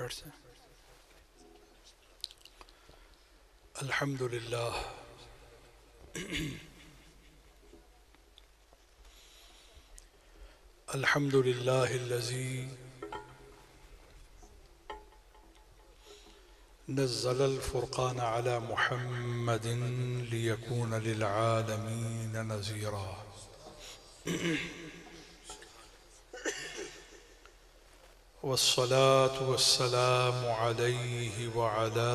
बैठ से अल्हम्दुलिल्लाह अल्हम्दुलिल्लाहिल्लज़ी नज़्ज़लल फ़ुरक़ान अला मुहम्मदिन लियकून लिलआलमीन नज़ीरा। वस्सलातु वस्सलामु अलैहि व अला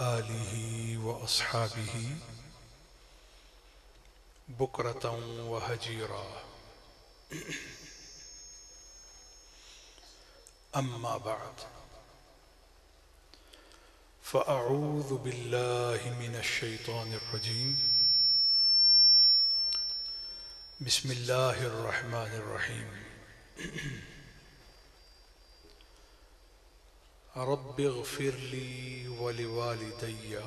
आलिहि व अस्हाबिहि बुकरतन व हजीरा। अम्मा बअद फ़अऊज़ु बिल्लाहि मिनश शैतानिर रजीम। बिस्मिल्लाहिर रहमानिर रहीम। रब्बिग़फ़िरली वलिवालिदैया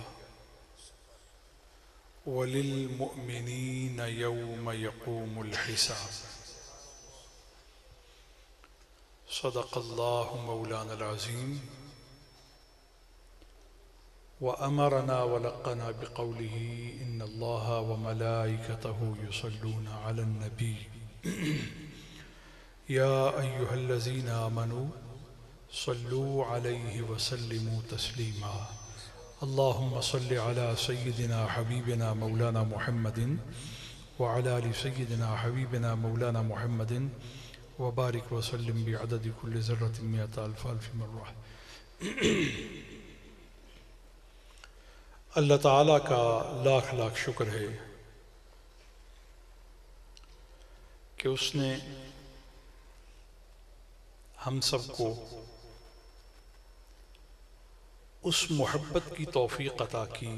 वलिल्मुअमिनीन यौम यक़ूमुल हिसाब। सदक़ल्लाहु मौलानल अज़ीम। व अमरना व लक़्क़ना बिक़ौलिही इन्नल्लाह व मलाइकतहु युसल्लूना अलन नबी या अय्युहल्लज़ीना आमनू सल्लू अलैहि व सल्लिमू तस्लीमा। अल्लाहुम्मा सल्लि अला सय्यिदिना हबीबिना मौलाना मुहम्मदिन व अला आलि सय्यिदिना हबीबिना मौलाना मुहम्मदिन व बारिक व सल्लिम बिअददि कुल्लि ज़र्रतिन मिअता अल्फ़ मर्रा। अल्लाह ताला का लाख लाख शुक्र है कि उसने हम सबको उस मोहब्बत की तौफीक अता की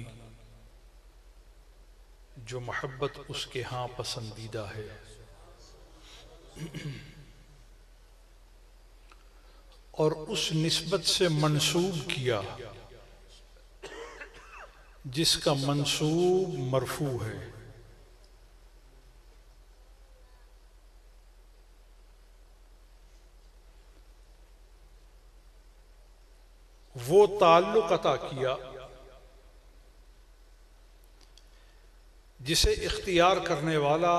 जो मोहब्बत उसके यहाँ पसंदीदा है, और उस निस्बत से मंसूब किया जिसका मंसूब मरफू है। वो ताल्लुक़ अता किया जिसे इख्तियार करने वाला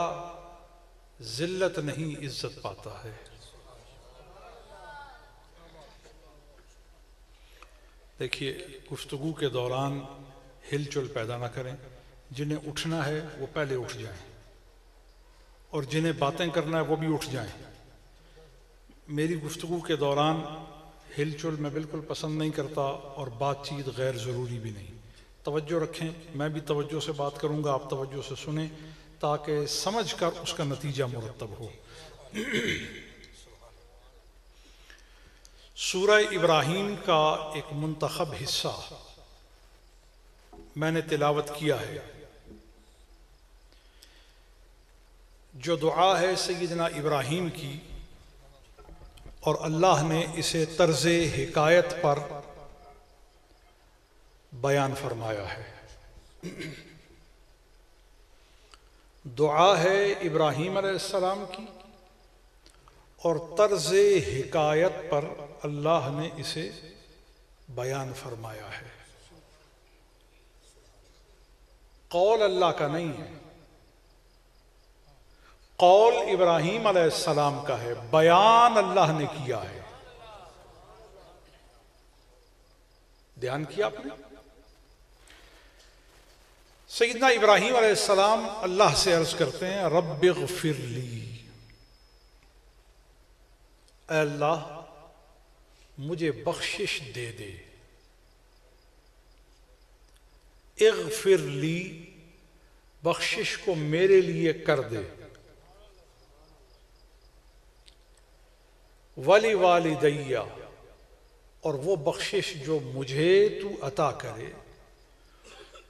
जिल्लत नहीं इज्जत पाता है। देखिए, गुफ्तगू के दौरान हिलचुल पैदा ना करें। जिन्हें उठना है वो पहले उठ जाएं, और जिन्हें बातें करना है वो भी उठ जाएं। मेरी गुफ्तगू के दौरान हिलचुल मैं बिल्कुल पसंद नहीं करता, और बातचीत गैर ज़रूरी भी नहीं। तवज्जो रखें, मैं भी तवज्जो से बात करूँगा, आप तवज्जो से सुने ताकि समझ कर उसका नतीजा मुरत्तब हो। सूरह इब्राहीम का एक मुंतखब हिस्सा मैंने तिलावत किया है, जो दुआ है सैयदना इब्राहीम की, और अल्लाह ने इसे तर्ज़े हिकायत पर बयान फरमाया है। दुआ है इब्राहीम अलैहिस्सलाम की, और तर्ज़े हिकायत पर अल्लाह ने इसे बयान फरमाया है। कौल अल्लाह का नहीं है, कौल इब्राहीम अलैहिस्सलाम का है, बयान अल्लाह ने किया है। ध्यान किया आपने? सैयदना इब्राहीम अलैहिस्सलाम अल्लाह से अर्ज करते हैं, रब्बिग़फ़िरली, अल्लाह मुझे बख्शिश दे दे। इग़फ़िरली, बख्शिश को मेरे लिए कर दे। वली वालिदैया, और वो बख्शिश जो मुझे तू अता करे,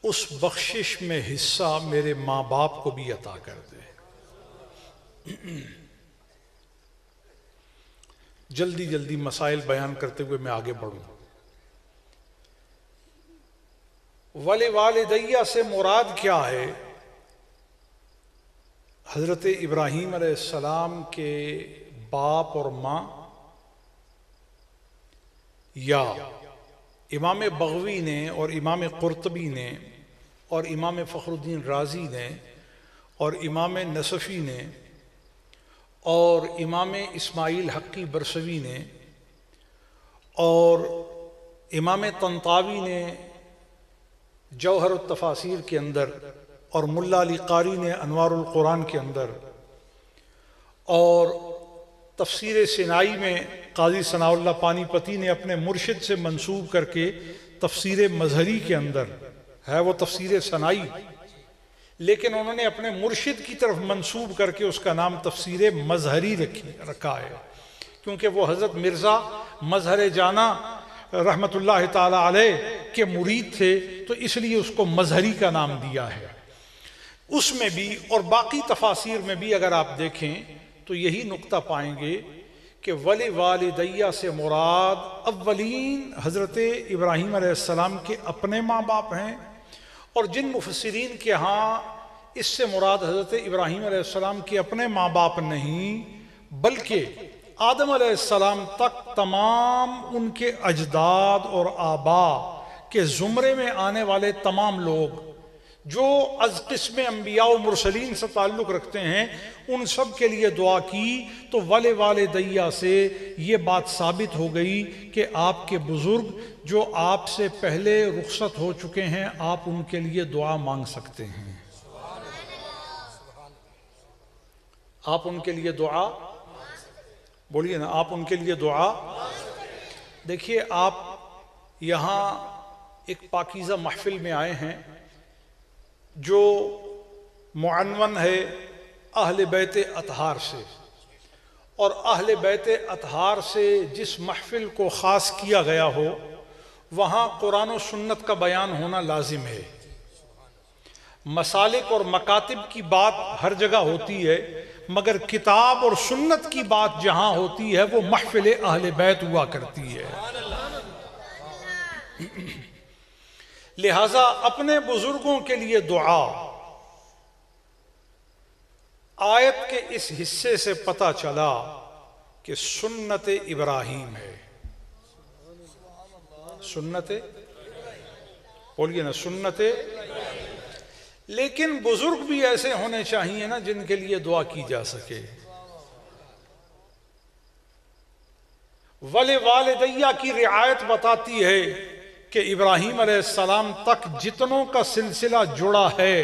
उस बख्शिश में हिस्सा मेरे माँ बाप को भी अता कर दे। जल्दी जल्दी मसाइल बयान करते हुए मैं आगे बढ़ूं। वली वालिदैया से मुराद क्या है? हजरत इब्राहीम अलैहिस्सलाम के बाप और माँ, या इमाम बग़वी ने और इमाम कुर्तबी ने और इमाम फ़खरुद्दीन राज़ी ने और इमाम नसफ़ी ने और इमाम इस्माइल हक्की बरसवी ने और इमाम तंतावी ने जौहर तफासिर के अंदर और मुल्ला अली कारी ने अनवारुल कुरान के अंदर और तफसीर सिनाई में काजी सनाउल्लाह पानीपती ने अपने मुर्शिद से मंसूब करके तफसीर मजहरी के अंदर है वो तफसीर सनाई, लेकिन उन्होंने अपने मुर्शिद की तरफ मंसूब करके उसका नाम तफसीर मजहरी रखा है, क्योंकि वो हज़रत मिर्ज़ा मजहर जाना रहमतुल्लाह ताला अलैह के मुरीद थे, तो इसलिए उसको मजहरी का नाम दिया है। उसमें भी और बाकी तफासिर में भी अगर आप देखें तो यही नुक्ता पाएंगे कि वली वालिदैया से मुराद अव्वलीन हज़रत इब्राहीम अलैहिस्सलाम के अपने माँ बाप हैं, और जिन मुफस्सिरीन के यहाँ इससे मुराद हज़रत इब्राहीम अलैहिस्सलाम के अपने माँ बाप नहीं बल्कि आदम अलैहिस्सलाम तक तमाम उनके अजदाद और आबा के ज़ुमरे में आने वाले तमाम लोग जो अज़ क़िस्म अंबिया व मुरसलीन से ताल्लुक़ रखते हैं, उन सब के लिए दुआ की तो वले वालिदैया से ये बात साबित हो गई कि आपके बुज़ुर्ग जो आपसे पहले रुखसत हो चुके हैं, आप उनके लिए दुआ मांग सकते हैं। आप उनके लिए दुआ बोलिए ना, आप उनके लिए दुआ। देखिए, आप यहाँ एक पाकीज़ा महफिल में आए हैं जो मुअन्वन है अहले बैत अतहार से, और अहले बैत अतहार से जिस महफिल को ख़ास किया गया हो वहाँ कुरान और सुन्नत का बयान होना लाजिम है। मसालिक और मकातिब की बात हर जगह होती है, मगर किताब और सुन्नत की बात जहाँ होती है वो महफिल अहले बैत हुआ करती है। लिहाजा अपने बुजुर्गों के लिए दुआ आयत के इस हिस्से से पता चला कि सुन्नत इब्राहीम है। सुन्नत बोलिए ना, सुन्नत। लेकिन बुजुर्ग भी ऐसे होने चाहिए ना जिनके लिए दुआ की जा सके। वले वालिदैया की रियायत बताती है कि इब्राहीम अलैहिस्सलाम तक जितनों का सिलसिला जुड़ा है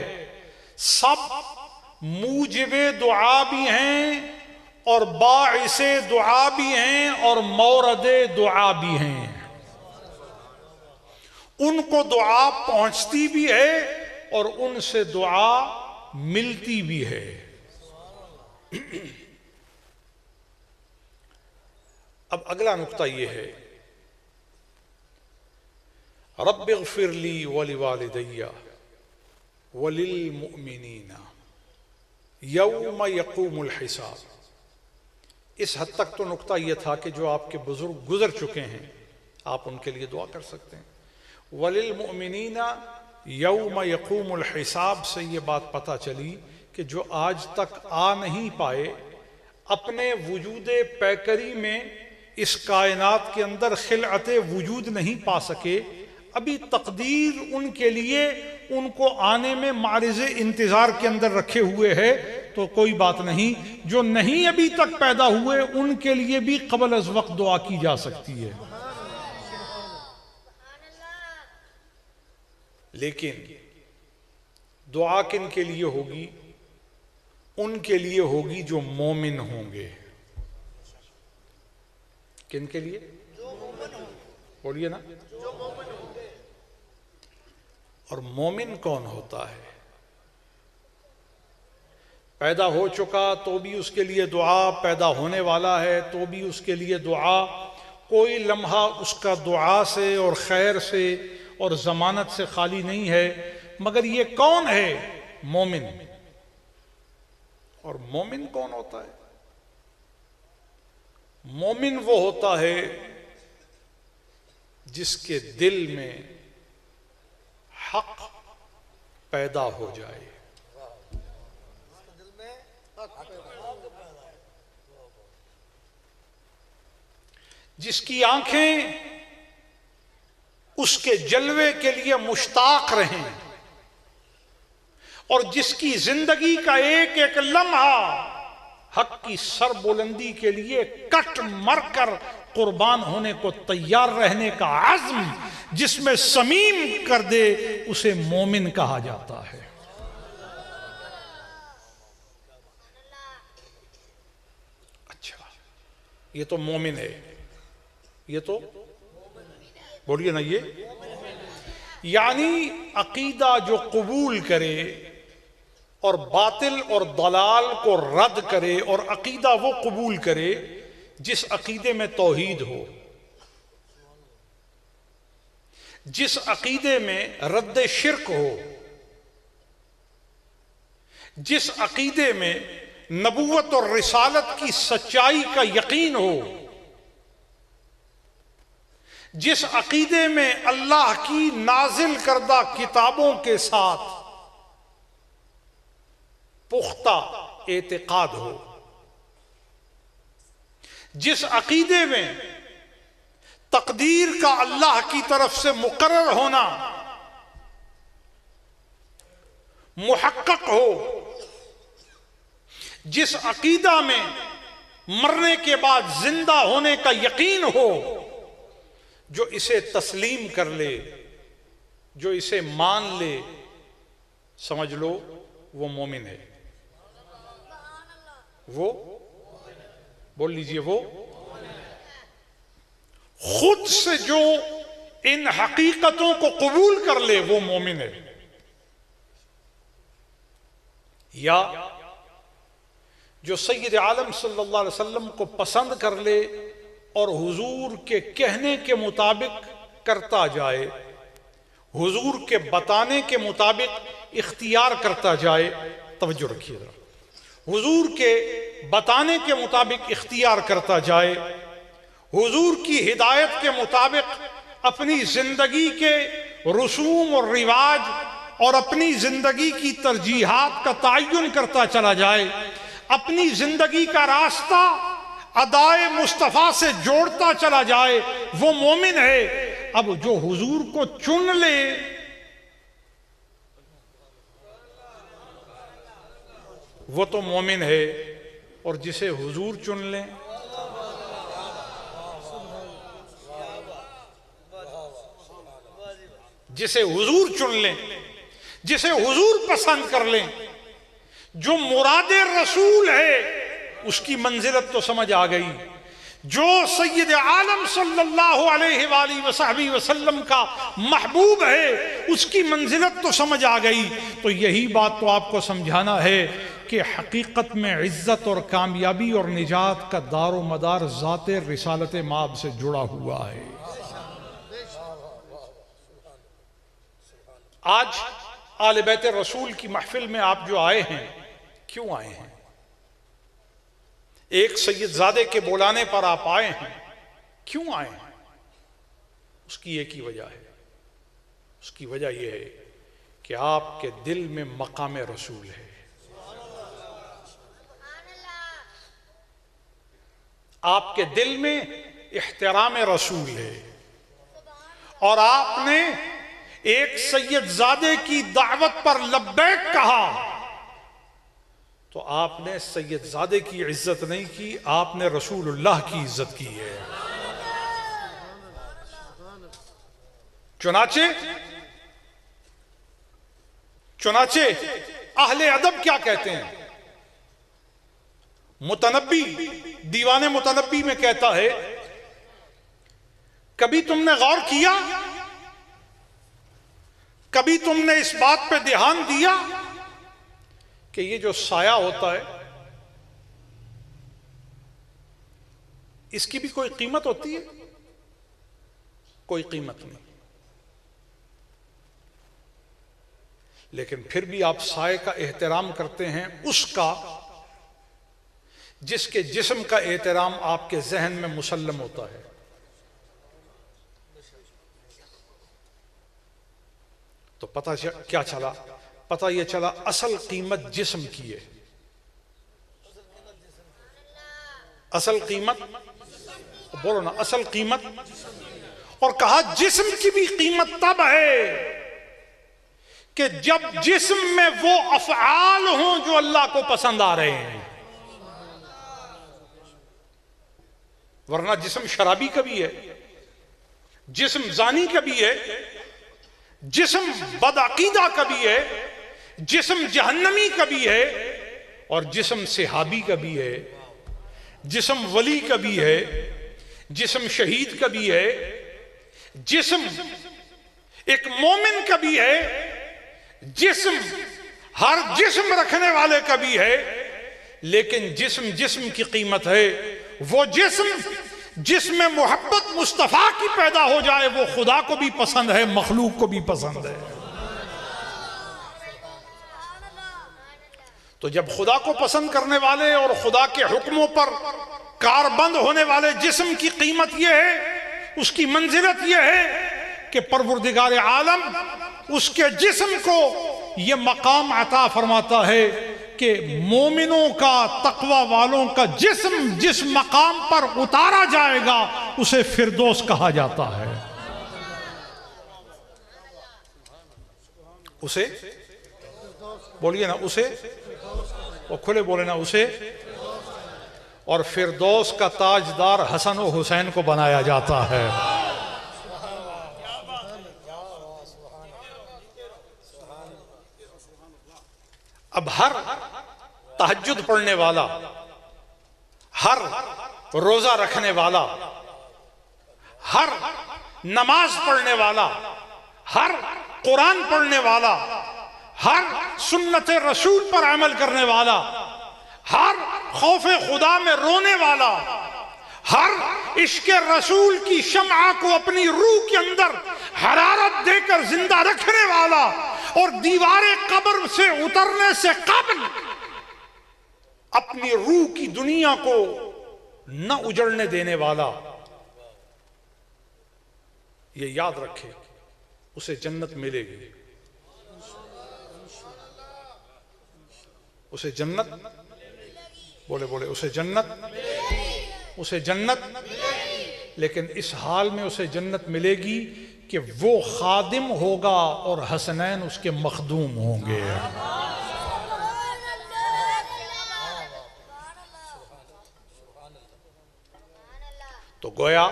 सब मूजिबे दुआ भी हैं और बाइसे दुआ भी हैं और मौरदे दुआ भी हैं। उनको दुआ पहुंचती भी है और उनसे दुआ मिलती भी है। अब अगला नुक्ता यह है, रब्बिग़फ़िरली वलिवालिदैया वलिल मुअमिनीना यौम यक़ूमुल हिसाब। इस हद तक तो नुक्ता यह था कि जो आपके बुजुर्ग गुजर चुके हैं आप उनके लिए दुआ कर सकते हैं। वलिल मुअमिनीना यौम यक़ूमुल हिसाब से ये बात पता चली कि जो आज तक आ नहीं पाए, अपने वजूदे पैकरी में इस कायनात के अंदर खिलअते वजूद नहीं पा सके, अभी तकदीर उनके लिए उनको आने में मारिज़े इंतज़ार के अंदर रखे हुए है, तो कोई बात नहीं। जो नहीं अभी तक पैदा हुए उनके लिए भी क़ब्ल अज़ वक्त दुआ की जा सकती है। लेकिन दुआ किन के लिए होगी? उनके लिए होगी जो मोमिन होंगे। किन के लिए? बोलिए ना। और मोमिन कौन होता है? पैदा हो चुका तो भी उसके लिए दुआ, पैदा होने वाला है तो भी उसके लिए दुआ। कोई लम्हा उसका दुआ से और खैर से और जमानत से खाली नहीं है। मगर ये कौन है? मोमिन। और मोमिन कौन होता है? मोमिन वो होता है जिसके दिल में हक पैदा हो जाए। जिसकी आंखें उसके जलवे के लिए मुश्ताक रहें और जिसकी जिंदगी का एक एक लम्हा हक की सरबुलंदी के लिए कट मरकर कुर्बान होने को तैयार रहने का आज़्म जिसमें समीम कर दे, उसे मोमिन कहा जाता है। अच्छा, ये तो मोमिन है, ये तो बोलिए ना, ये यानी अकीदा जो कबूल करे और बातिल और दलाल को रद्द करे, और अकीदा वो कबूल करे जिस अकीदे में तौहीद हो, जिस अकीदे में रद्द शिर्क हो, जिस अकीदे में नबूवत और रिसालत की सच्चाई का यकीन हो, जिस अकीदे में अल्लाह की नाजिल करदा किताबों के साथ पुख्ता एतिकाद हो, जिस अकीदे में तकदीर का अल्लाह की तरफ से मुकर्रर होना मुहक्कक हो, जिस अकीदा में मरने के बाद जिंदा होने का यकीन हो, जो इसे तस्लीम कर ले, जो इसे मान ले, समझ लो वो मोमिन है। वो बोल लीजिए, वो खुद से जो इन हकीकतों को कबूल कर ले वो मोमिन है। या जो सैयद आलम सल्लल्लाहु अलैहि वसल्लम को पसंद कर ले और हुजूर के कहने के मुताबिक करता जाए, हुजूर के बताने के मुताबिक इख्तियार करता जाए। तवज्जो रखिए जरा, हुजूर के बताने के मुताबिक इख्तियार करता जाए, हुजूर की हिदायत के मुताबिक अपनी जिंदगी के रसूम और रिवाज और अपनी जिंदगी की तरजीहात का तयन करता चला जाए, अपनी जिंदगी का रास्ता अदाए मुस्तफा से जोड़ता चला जाए, वो मोमिन है। अब जो हुजूर को चुन ले, वो तो मोमिन है, और जिसे हुजूर चुन ले, जिसे हुजूर चुन लें, जिसे हुजूर पसंद कर लें, जो मुरादे रसूल है, उसकी मंजिलत तो समझ आ गई। जो सैयद आलम सल्लल्लाहु अलैहि वसल्लम का महबूब है, उसकी मंजिलत तो समझ आ गई। तो यही बात तो आपको समझाना है कि हकीकत में इज्जत और कामयाबी और निजात का दारो मदार ज़ाते रिसालत माब से जुड़ा हुआ है। आज आले बैत रसूल की महफिल में आप जो आए हैं, क्यों आए हैं? एक सैयदजादे के बुलाने पर आप आए हैं, क्यों आए हैं? उसकी एक ही वजह है, उसकी वजह यह है कि आपके दिल में मकाम रसूल है, आपके दिल में इहतराम रसूल है, और आपने एक सैयदजादे की दावत पर लब्बैक कहा, तो आपने सैयदजादे की इज्जत नहीं की, आपने रसूलुल्लाह की इज्जत की है। चुनाचे अहले अदब क्या कहते हैं? मुतनब्बी, दीवाने मुतनब्बी में कहता है, कभी तुमने गौर किया, कभी तुमने इस बात पे ध्यान दिया कि ये जो साया होता है, इसकी भी कोई कीमत होती है? कोई कीमत नहीं। लेकिन फिर भी आप साए का एहतराम करते हैं, उसका जिसके जिस्म का एहतराम आपके जहन में मुसल्लम होता है। तो पता क्या चला? पता यह चला असल कीमत जिस्म की है। असल कीमत बोलो ना, असल कीमत। और कहा जिस्म की भी कीमत तब है कि जब जिस्म में वो अफ़आल हों जो अल्लाह को पसंद आ रहे हैं, वरना जिस्म शराबी का भी है, जिस्म जानी का भी है, जिस्म बदअकीदा का भी है, जिस्म जहन्नमी का भी है, और जिस्म सिहाबी का भी है, जिस्म वली का भी है, जिस्म शहीद का भी है, जिस्म एक मोमिन का भी है, जिस्म हर जिस्म रखने वाले का भी है। लेकिन जिस्म जिस्म की कीमत है। वो जिस्म जिसमें मोहब्बत मुस्तफा की पैदा हो जाए वो खुदा को भी पसंद है, मखलूक को भी पसंद है। तो जब खुदा को पसंद करने वाले और खुदा के हुक्मों पर कारबंद होने वाले जिस्म की कीमत यह है, उसकी मंजिलत यह है कि परवरदिगार आलम उसके जिस्म को यह मकाम अता फरमाता है कि मोमिनों का, तकवा वालों का जिस्म जिस मकाम पर उतारा जाएगा उसे फिरदौस कहा जाता है। उसे बोलिए ना, उसे, और खुले बोले ना, उसे। और फिरदौस का ताजदार हसन और हुसैन को बनाया जाता है। अब हर तहज्जुद पढ़ने वाला, हर रोजा रखने वाला, हर नमाज पढ़ने वाला, हर कुरान पढ़ने वाला, हर सुन्नत रसूल पर अमल करने वाला, हर खौफे खुदा में रोने वाला, हर इश्क रसूल की शम्आ को अपनी रूह के अंदर हरारत देकर जिंदा रखने वाला और दीवारे कब्र से उतरने से कब्ल अपनी रूह की दुनिया को न उजड़ने देने वाला, ये याद रखे, उसे जन्नत मिलेगी। उसे जन्नत, बोले बोले, उसे जन्नत, उसे जन्नत। लेकिन इस हाल में उसे जन्नत मिलेगी कि वो खादिम होगा और हसनैन उसके मखदूम होंगे। तो गोया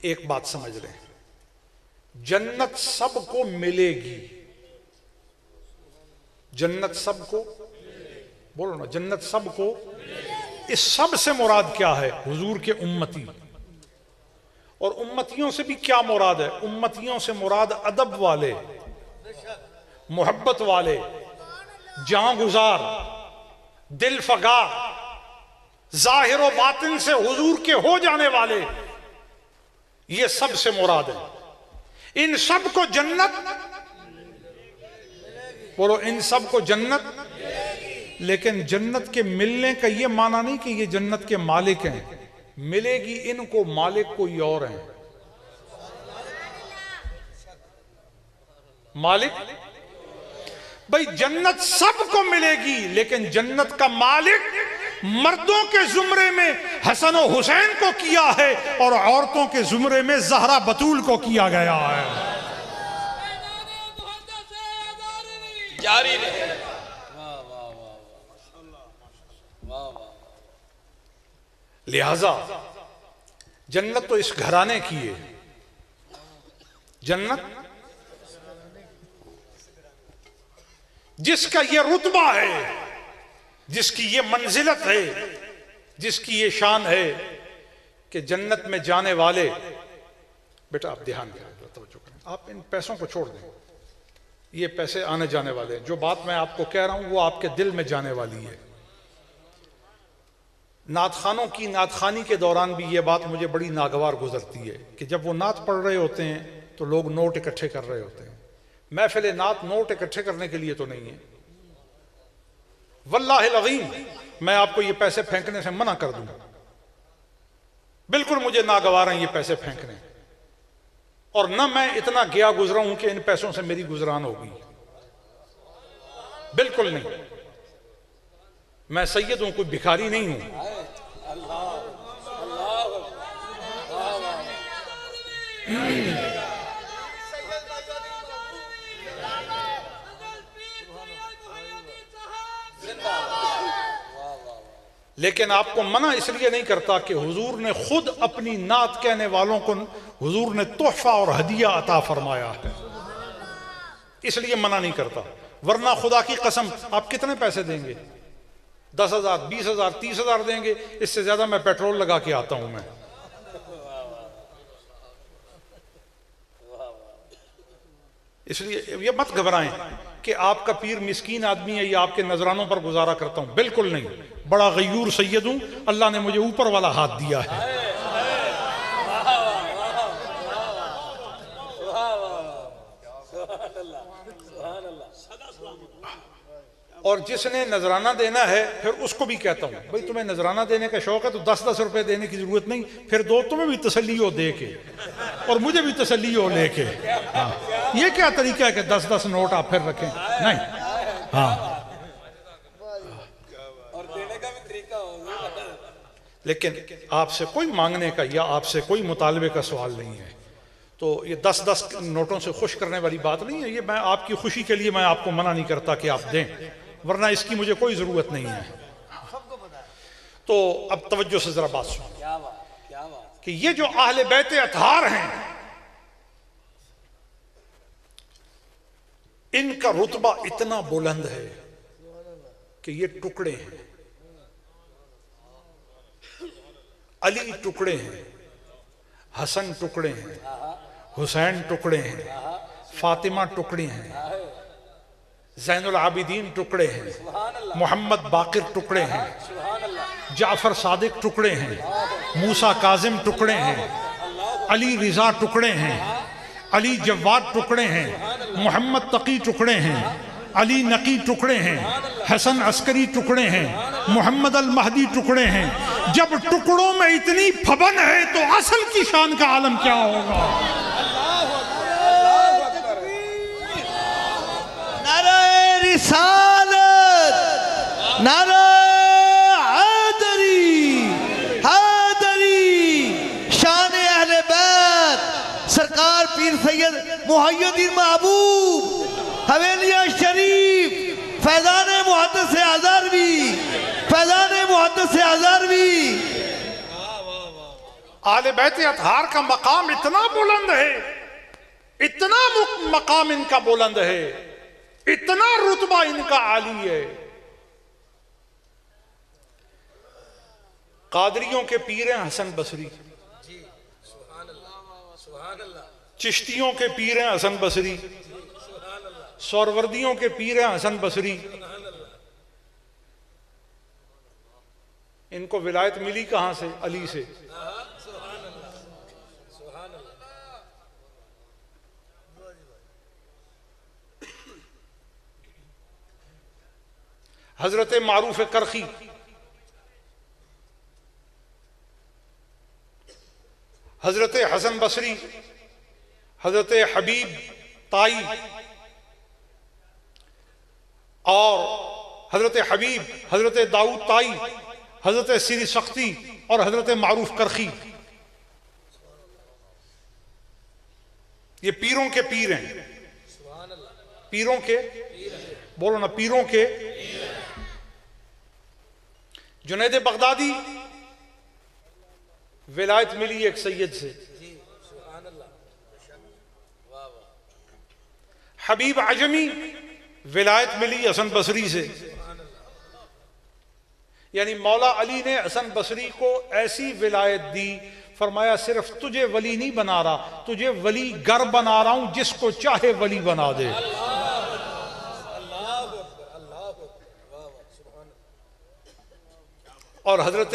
एक बात समझ लें, जन्नत सबको मिलेगी। जन्नत सबको, बोलो ना, जन्नत सबको। इस सब से मुराद क्या है? हुजूर के उम्मती। और उम्मतियों से भी क्या मुराद है? उम्मतियों से मुराद अदब वाले, मोहब्बत वाले, जान गुजार, दिल फगा, जाहिर व बातिन से हुजूर के हो जाने वाले, ये सब से मुराद है। इन सब को जन्नत, बोलो, इन सब को जन्नत। लेकिन जन्नत के मिलने का यह माना नहीं कि ये जन्नत के मालिक हैं। मिलेगी इनको, मालिक कोई और है। मालिक भाई, जन्नत सबको मिलेगी, लेकिन जन्नत का मालिक मर्दों के जुमरे में हसन और हुसैन को किया है और औरतों के जुमरे में ज़हरा बतूल को किया गया है। जारी रहे। लिहाजा जन्नत तो इस घराने की है। जन्नत जिसका ये रुतबा है, जिसकी ये मंजिलत है, जिसकी ये शान है कि जन्नत में जाने वाले, बेटा आप ध्यान करें, तवज्जो करें, आप इन पैसों को छोड़ दें। ये पैसे आने जाने वाले हैं। जो बात मैं आपको कह रहा हूं वो आपके दिल में जाने वाली है। नात खानों की नात खानी के दौरान भी ये बात मुझे बड़ी नागवार गुजरती है कि जब वो नात पढ़ रहे होते हैं तो लोग नोट इकट्ठे कर रहे होते हैं। महफिल नात नोट इकट्ठे करने के लिए तो नहीं है। वल्लाहिल अज़ीम, मैं आपको ये पैसे फेंकने से मना कर दूंगा। बिल्कुल मुझे नागवार हैं ये पैसे फेंकने, और न मैं इतना गया गुजरा हूं कि इन पैसों से मेरी गुजरान होगी। बिल्कुल नहीं। मैं सैयद हूं, कोई भिखारी नहीं हूं। लेकिन आपको मना इसलिए नहीं करता कि हुजूर ने खुद अपनी नात कहने वालों को हुजूर ने तोहफा और हदिया अता फरमाया है, इसलिए मना नहीं करता। वरना खुदा की कसम आप कितने पैसे देंगे? 10,000, 20,000, 30,000 देंगे? इससे ज्यादा मैं पेट्रोल लगा के आता हूं मैं। इसलिए ये मत घबराएं कि आपका पीर मिस्कीन आदमी है या आपके नजरानों पर गुजारा करता हूं, बिल्कुल नहीं। बड़ा गयूर सैयद हूं, अल्लाह ने मुझे ऊपर वाला हाथ दिया है। और जिसने नजराना देना है फिर उसको भी कहता हूं, भाई तुम्हें नजराना देने का शौक है तो 10-10 रुपए देने की जरूरत नहीं, फिर दो तुम्हें भी तसल्ली हो दे के और मुझे भी तसल्ली हो लेके। हाँ, ये क्या तरीका है कि 10-10 नोट आप फिर रखें? नहीं। हाँ, और देने का भी तरीका होगा। लेकिन आपसे कोई मांगने का या आपसे कोई मुतालबे का सवाल नहीं है। तो ये 10-10 नोटों से खुश करने वाली बात नहीं है। ये मैं आपकी खुशी के लिए मैं आपको मना नहीं करता कि आप दें, वरना इसकी मुझे कोई जरूरत नहीं है। तो अब तवज्जो से जरा बात सुनो कि ये जो अहले बैते अतहार हैं, इनका रुतबा इतना बुलंद है कि ये टुकड़े हैं। अली टुकड़े हैं, हसन टुकड़े हैं, हुसैन टुकड़े हैं, फातिमा टुकड़ी हैं, ज़ैनुल आबिदीन टुकड़े हैं, मोहम्मद बाकिर टुकड़े हैं, जाफर सादिक टुकड़े हैं, मूसा काजिम टुकड़े हैं, अली रिजा टुकड़े हैं, अली जवाद टुकड़े हैं, मोहम्मद तकी टुकड़े हैं, अली नकी टुकड़े हैं, हसन अस्करी टुकड़े हैं, मोहम्मद अल महदी टुकड़े हैं। जब टुकड़ों में इतनी फबन है तो असल की शान का आलम क्या होगा? नारे रिसालत, नारे हैदरी, हैदरी, शान अहले बैत, सरकार पीर सैयद मुहय्यिद्दीन महबूब, हवेलिया शरीफ, फैजान मुहद्दिस अज़हरवी, फैजान मुहद्दिस अज़हरवी। आले बैते अतहार का मकाम इतना बुलंद है, इतना मकाम इनका बुलंद है, इतना रुतबा इनका आली है। कादरियों के पीर हैं हसन बसरी, चिश्तियों के पीर हैं हसन बसरी, सौरवर्दियों के पीर हैं हसन बसरी। इनको विलायत मिली कहां से? अली से। हजरत मारूफ करखी, हजरत हसन बसरी, हजरत हबीब ताई और हजरत हबीब, हजरत दाऊद ताई, हजरत सीरी सख्ती और हजरत मारूफ करखी, ये पीरों के पीर हैं। पीरों के, बोलो ना, पीरों के। जुनैद बगदादी विलायत मिली एक सैयद से, हबीब आजमी विलायत मिली हसन बसरी से। यानी मौला अली ने हसन बसरी को ऐसी विलायत दी, फरमाया सिर्फ तुझे वली नहीं बना रहा, तुझे वली गर बना रहा हूं, जिसको चाहे वली बना दे। और हजरत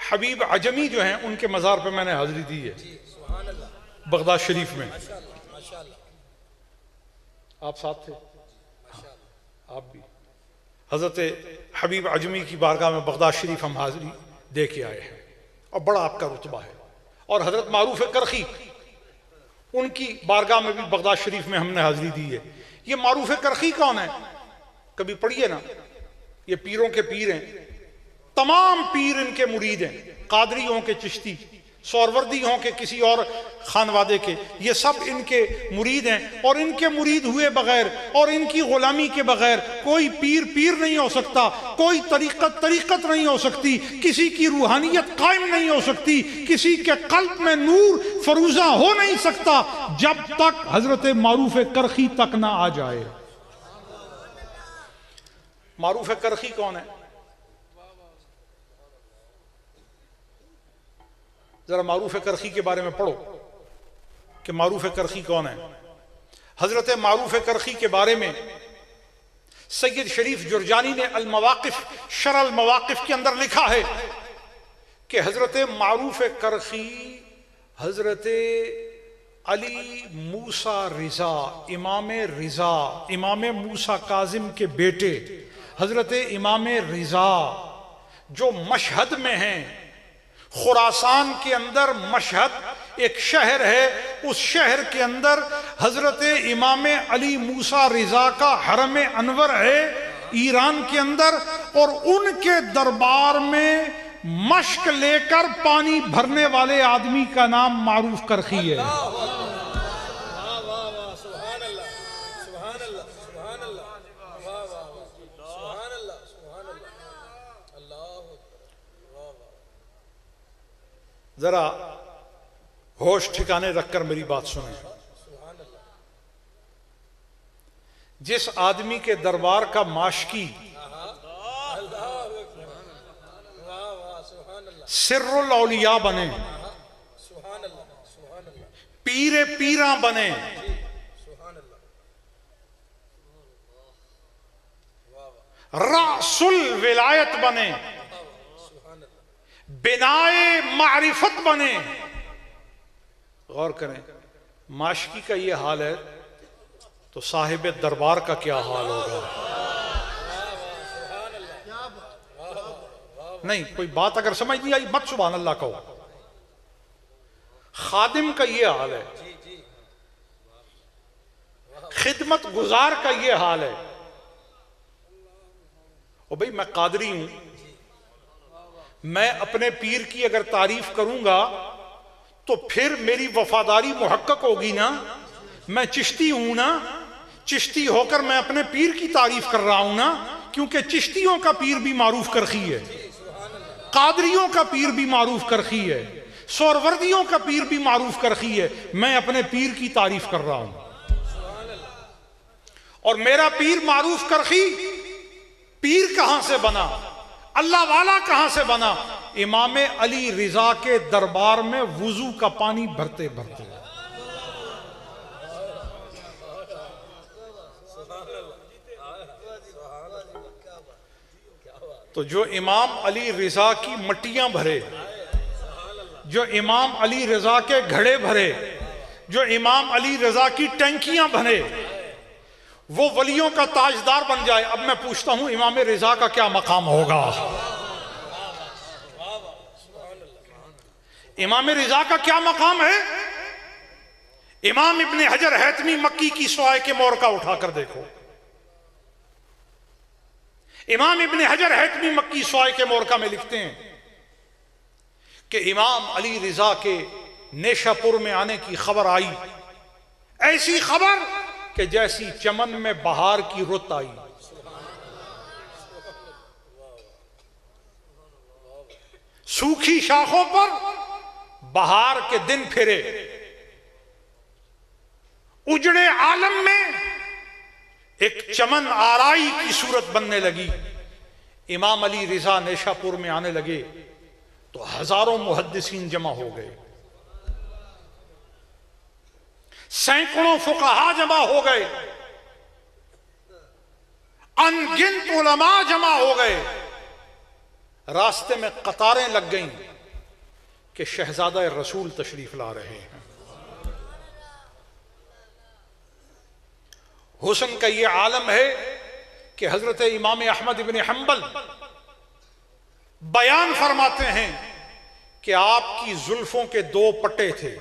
हबीब अजमी जो हैं उनके मज़ार पे मैंने हाजिरी दी है बगदाद शरीफ में। आप साथ थे? आप भी। हजरत हबीब अजमी की बारगाह में बगदाद शरीफ हम हाजिरी दे के आए हैं और बड़ा आपका रुतबा है। और हजरत मारूफ करखी, उनकी बारगाह में भी बगदाद शरीफ में हमने हाजिरी दी है। ये मारूफ करखी कौन है? कभी पढ़िए ना। ये पीरों के पीर हैं, तमाम पीर इनके मुरीद हैं, कादरियों के, चिश्ती, सौरवर्दी हों कि किसी और खानवादे के, ये सब इनके मुरीद हैं। और इनके मुरीद हुए बगैर और इनकी गुलामी के बगैर कोई पीर पीर नहीं हो सकता, कोई तरीक़त तरीक़त नहीं हो सकती, किसी की रूहानियत कायम नहीं हो सकती, किसी के कल्ब में नूर फरूजा हो नहीं सकता जब तक हजरत मारूफ करखी तक ना आ जाए। मारूफ करखी कौन है? जरा मारूफ करखी के बारे में पढ़ो कि मारूफ करखी कौन है। हजरत मारूफ करखी के बारे में सैयद शरीफ जुरजानी ने अल मवाकिफ शर अल मवाकिफ के अंदर लिखा है कि हजरत मारूफ करखी हजरत अली मूसा रिजा, इमाम मूसा काजिम के बेटे हजरत इमाम रिजा जो मशहद में हैं, खुरासान के अंदर मशहद एक शहर है, उस शहर के अंदर हजरत इमाम अली मूसा रिजा का हरम अनवर है ईरान के अंदर, और उनके दरबार में मश्क लेकर पानी भरने वाले आदमी का नाम मारूफ करखी है। जरा होश ठिकाने रखकर मेरी बात सुने। जिस आदमी के दरबार का माशकी सिर्रुल औलिया बने, पीरे पीरा बने, रासुल विलायत बने, बिनाए मारिफत बने, गौर करें, माशकी का ये हाल है तो साहिब दरबार का क्या हाल होगा। नहीं, कोई बात अगर समझ नहीं आई मत सुभान अल्लाह कहो। खादिम का ये हाल है, खिदमत गुजार का ये हाल है। ओ भाई, मैं कादरी हूं, मैं अपने पीर की अगर तारीफ करूंगा तो फिर मेरी वफादारी मुहक्कक होगी ना। मैं चिश्ती हूं ना, चिश्ती होकर मैं अपने पीर की तारीफ कर रहा हूं ना, क्योंकि चिश्तियों का पीर भी मारूफ करखी है, कादरियों का पीर भी मारूफ करखी है, सोरवर्दियों का पीर भी मारूफ करखी है। मैं अपने पीर की तारीफ कर रहा हूं और मेरा पीर मारूफ करखी पीर कहां से बना, अल्लाह वाला कहां से बना? इमाम अली रिजा के दरबार में वुजू का पानी भरते भरते। तो जो इमाम अली रिजा की मट्टियां भरे, जो इमाम अली रिजा के घड़े भरे, जो इमाम अली रिजा की टंकियां भरे, वो वलियों का ताजदार बन जाए। अब मैं पूछता हूं, इमाम रिजा का क्या मकाम होगा? इमाम रिजा का क्या मकाम है? इमाम इब्ने हजर हैतमी मक्की की सुआए के मोर का उठाकर देखो। इमाम इब्ने हजर हैतमी मक्की सुआए के मोरका में लिखते हैं कि इमाम अली रिजा के नेशापुर में आने की खबर आई, ऐसी खबर कि जैसी चमन में बहार की रुत आई। सूखी शाखों पर बहार के दिन फिरे, उजड़े आलम में एक चमन आराई की सूरत बनने लगी। इमाम अली रिजा नेशापुर में आने लगे तो हजारों मुहद्दिसीन जमा हो गए, सैकड़ों फुकहा जमा हो गए, अनगिनत उलमा जमा हो गए। रास्ते में कतारें लग गईं कि शहजादा रसूल तशरीफ ला रहे हैं। हुस्न का ये आलम है कि हजरत इमाम अहमद इब्न हंबल बयान फरमाते हैं कि आपकी जुल्फों के दो पट्टे थे,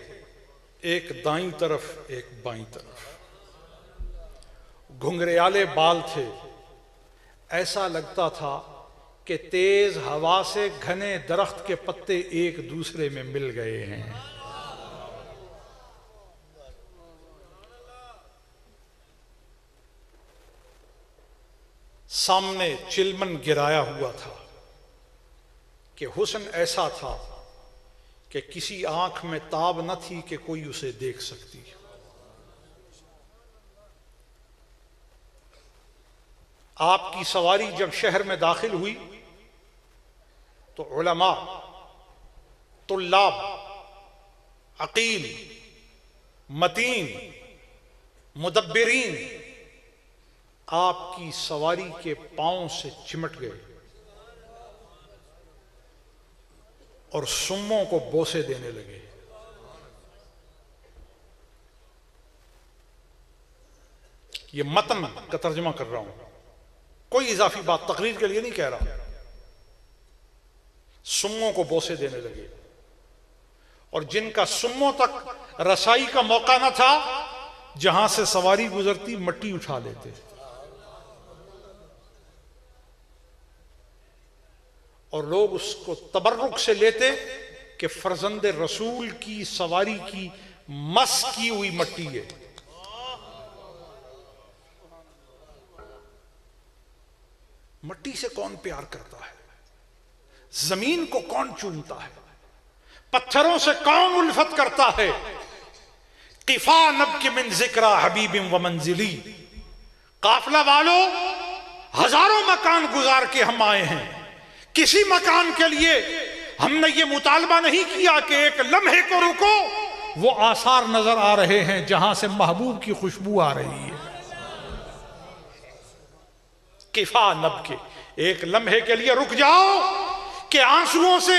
एक दाईं तरफ एक बाईं तरफ, घुंघरियाले बाल थे। ऐसा लगता था कि तेज हवा से घने दरख्त के पत्ते एक दूसरे में मिल गए हैं। सामने चिलमन गिराया हुआ था कि हुस्न ऐसा था कि किसी आंख में ताब न थी कि कोई उसे देख सकती। आपकी सवारी जब शहर में दाखिल हुई तो उलमा, तुल्लाब, अकील, मतीन, मुदब्बिरीन आपकी सवारी के पांव से चिमट गए और सुम्मों को बोसे देने लगे। ये मतन का तर्जुमा कर रहा हूं, कोई इजाफी बात तकरीर के लिए नहीं कह रहा। सुम्मों को बोसे देने लगे और जिनका सुम्मों तक रसाई का मौका न था, जहां से सवारी गुजरती मट्टी उठा लेते और लोग उसको तबर्रुक से लेते कि फर्जंद रसूल की सवारी की मस की हुई मट्टी है। मट्टी से कौन प्यार करता है? जमीन को कौन चूमता है? पत्थरों से कौन उल्फत करता है? किफा नब के मिन जिक्रा हबीबिम व मंजिली। काफिला वालों, हजारों मकान गुजार के हम आए हैं, किसी मकान के लिए हमने ये मुतालबा नहीं किया कि एक लम्हे को रुको। वो आसार नजर आ रहे हैं जहां से महबूब की खुशबू आ रही है। किफा नब के, एक लम्हे के लिए रुक जाओ कि आंसुओं से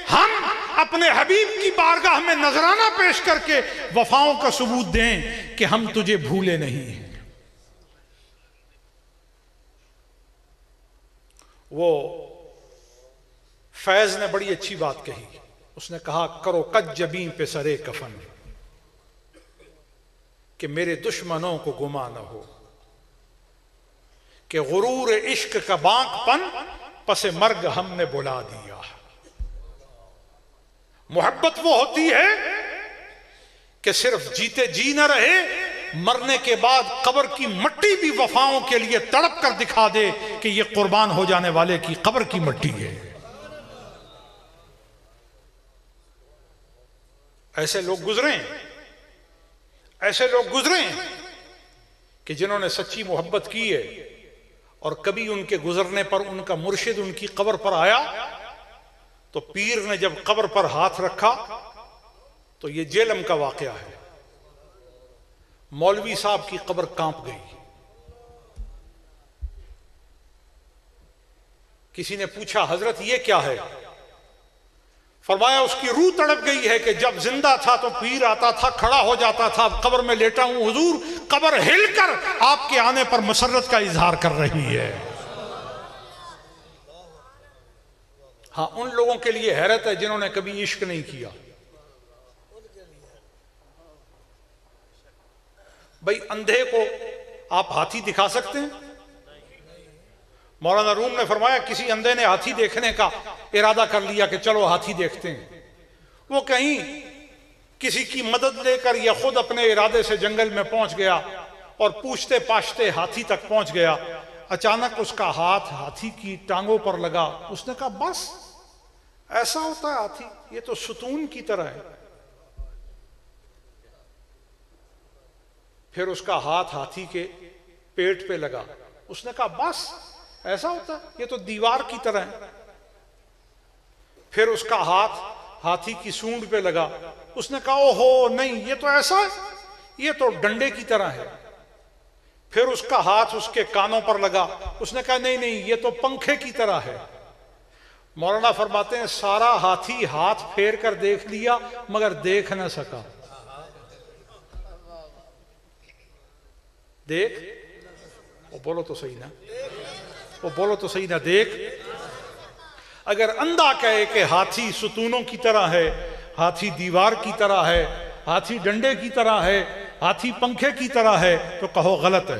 हम अपने हबीब की बारगाह में नजराना पेश करके वफाओं का सबूत दें कि हम तुझे भूले नहीं हैं। वो फैज ने बड़ी अच्छी बात कही। उसने कहा, करो कज जबीं पे सरे कफन कि मेरे दुश्मनों को गुमा न हो कि गुरूर इश्क का बांकपन पसे मर्ग हमने बुला दिया। मोहब्बत वो होती है कि सिर्फ जीते जी न रहे, मरने के बाद कब्र की मट्टी भी वफाओं के लिए तड़प कर दिखा दे कि ये कुर्बान हो जाने वाले की कब्र की मट्टी है। ऐसे लोग गुजरे, ऐसे लोग गुजरे कि जिन्होंने सच्ची मोहब्बत की है और कभी उनके गुजरने पर उनका मुर्शिद उनकी कब्र पर आया तो पीर ने जब कब्र पर हाथ रखा तो ये जेलम का वाकया है। मौलवी साहब की कब्र कांप गई। किसी ने पूछा, हजरत ये क्या है? फरमाया, उसकी रूह तड़प गई है कि जब जिंदा था तो पीर आता था, खड़ा हो जाता था, कब्र में लेटा हूं हुजूर, कब्र हिलकर आपके आने पर मसरत का इजहार कर रही है। हाँ, उन लोगों के लिए हैरत है जिन्होंने कभी इश्क नहीं किया। भाई, अंधे को आप हाथी दिखा सकते हैं? मौलाना रूम ने फरमाया, किसी अंधे ने हाथी देखने का इरादा कर लिया कि चलो हाथी देखते हैं। वो कहीं किसी की मदद लेकर या खुद अपने इरादे से जंगल में पहुंच गया और पूछते पाछते हाथी तक पहुंच गया। अचानक उसका हाथ हाथी की टांगों पर लगा। उसने कहा, बस ऐसा होता है हाथी, ये तो सुतून की तरह है। फिर उसका हाथ हाथी के पेट पे लगा। उसने कहा, बस ऐसा होता है, ये तो दीवार की तरह है। फिर उसका हाथ हाथी की सूंड पे लगा। उसने कहा, ओहो नहीं, ये तो ऐसा है, ये तो डंडे की तरह है। फिर उसका हाथ उसके कानों पर लगा। उसने कहा, नहीं नहीं, ये तो पंखे की तरह है। मौलाना फरमाते हैं, सारा हाथी हाथ फेर कर देख लिया मगर देख न सका। देख, वो बोलो तो सही ना, वो बोलो तो सही ना, देख। अगर अंधा कहे कि हाथी सुतूनों की तरह है, हाथी दीवार की तरह है, हाथी डंडे की तरह है, हाथी पंखे की तरह है, तो कहो गलत है।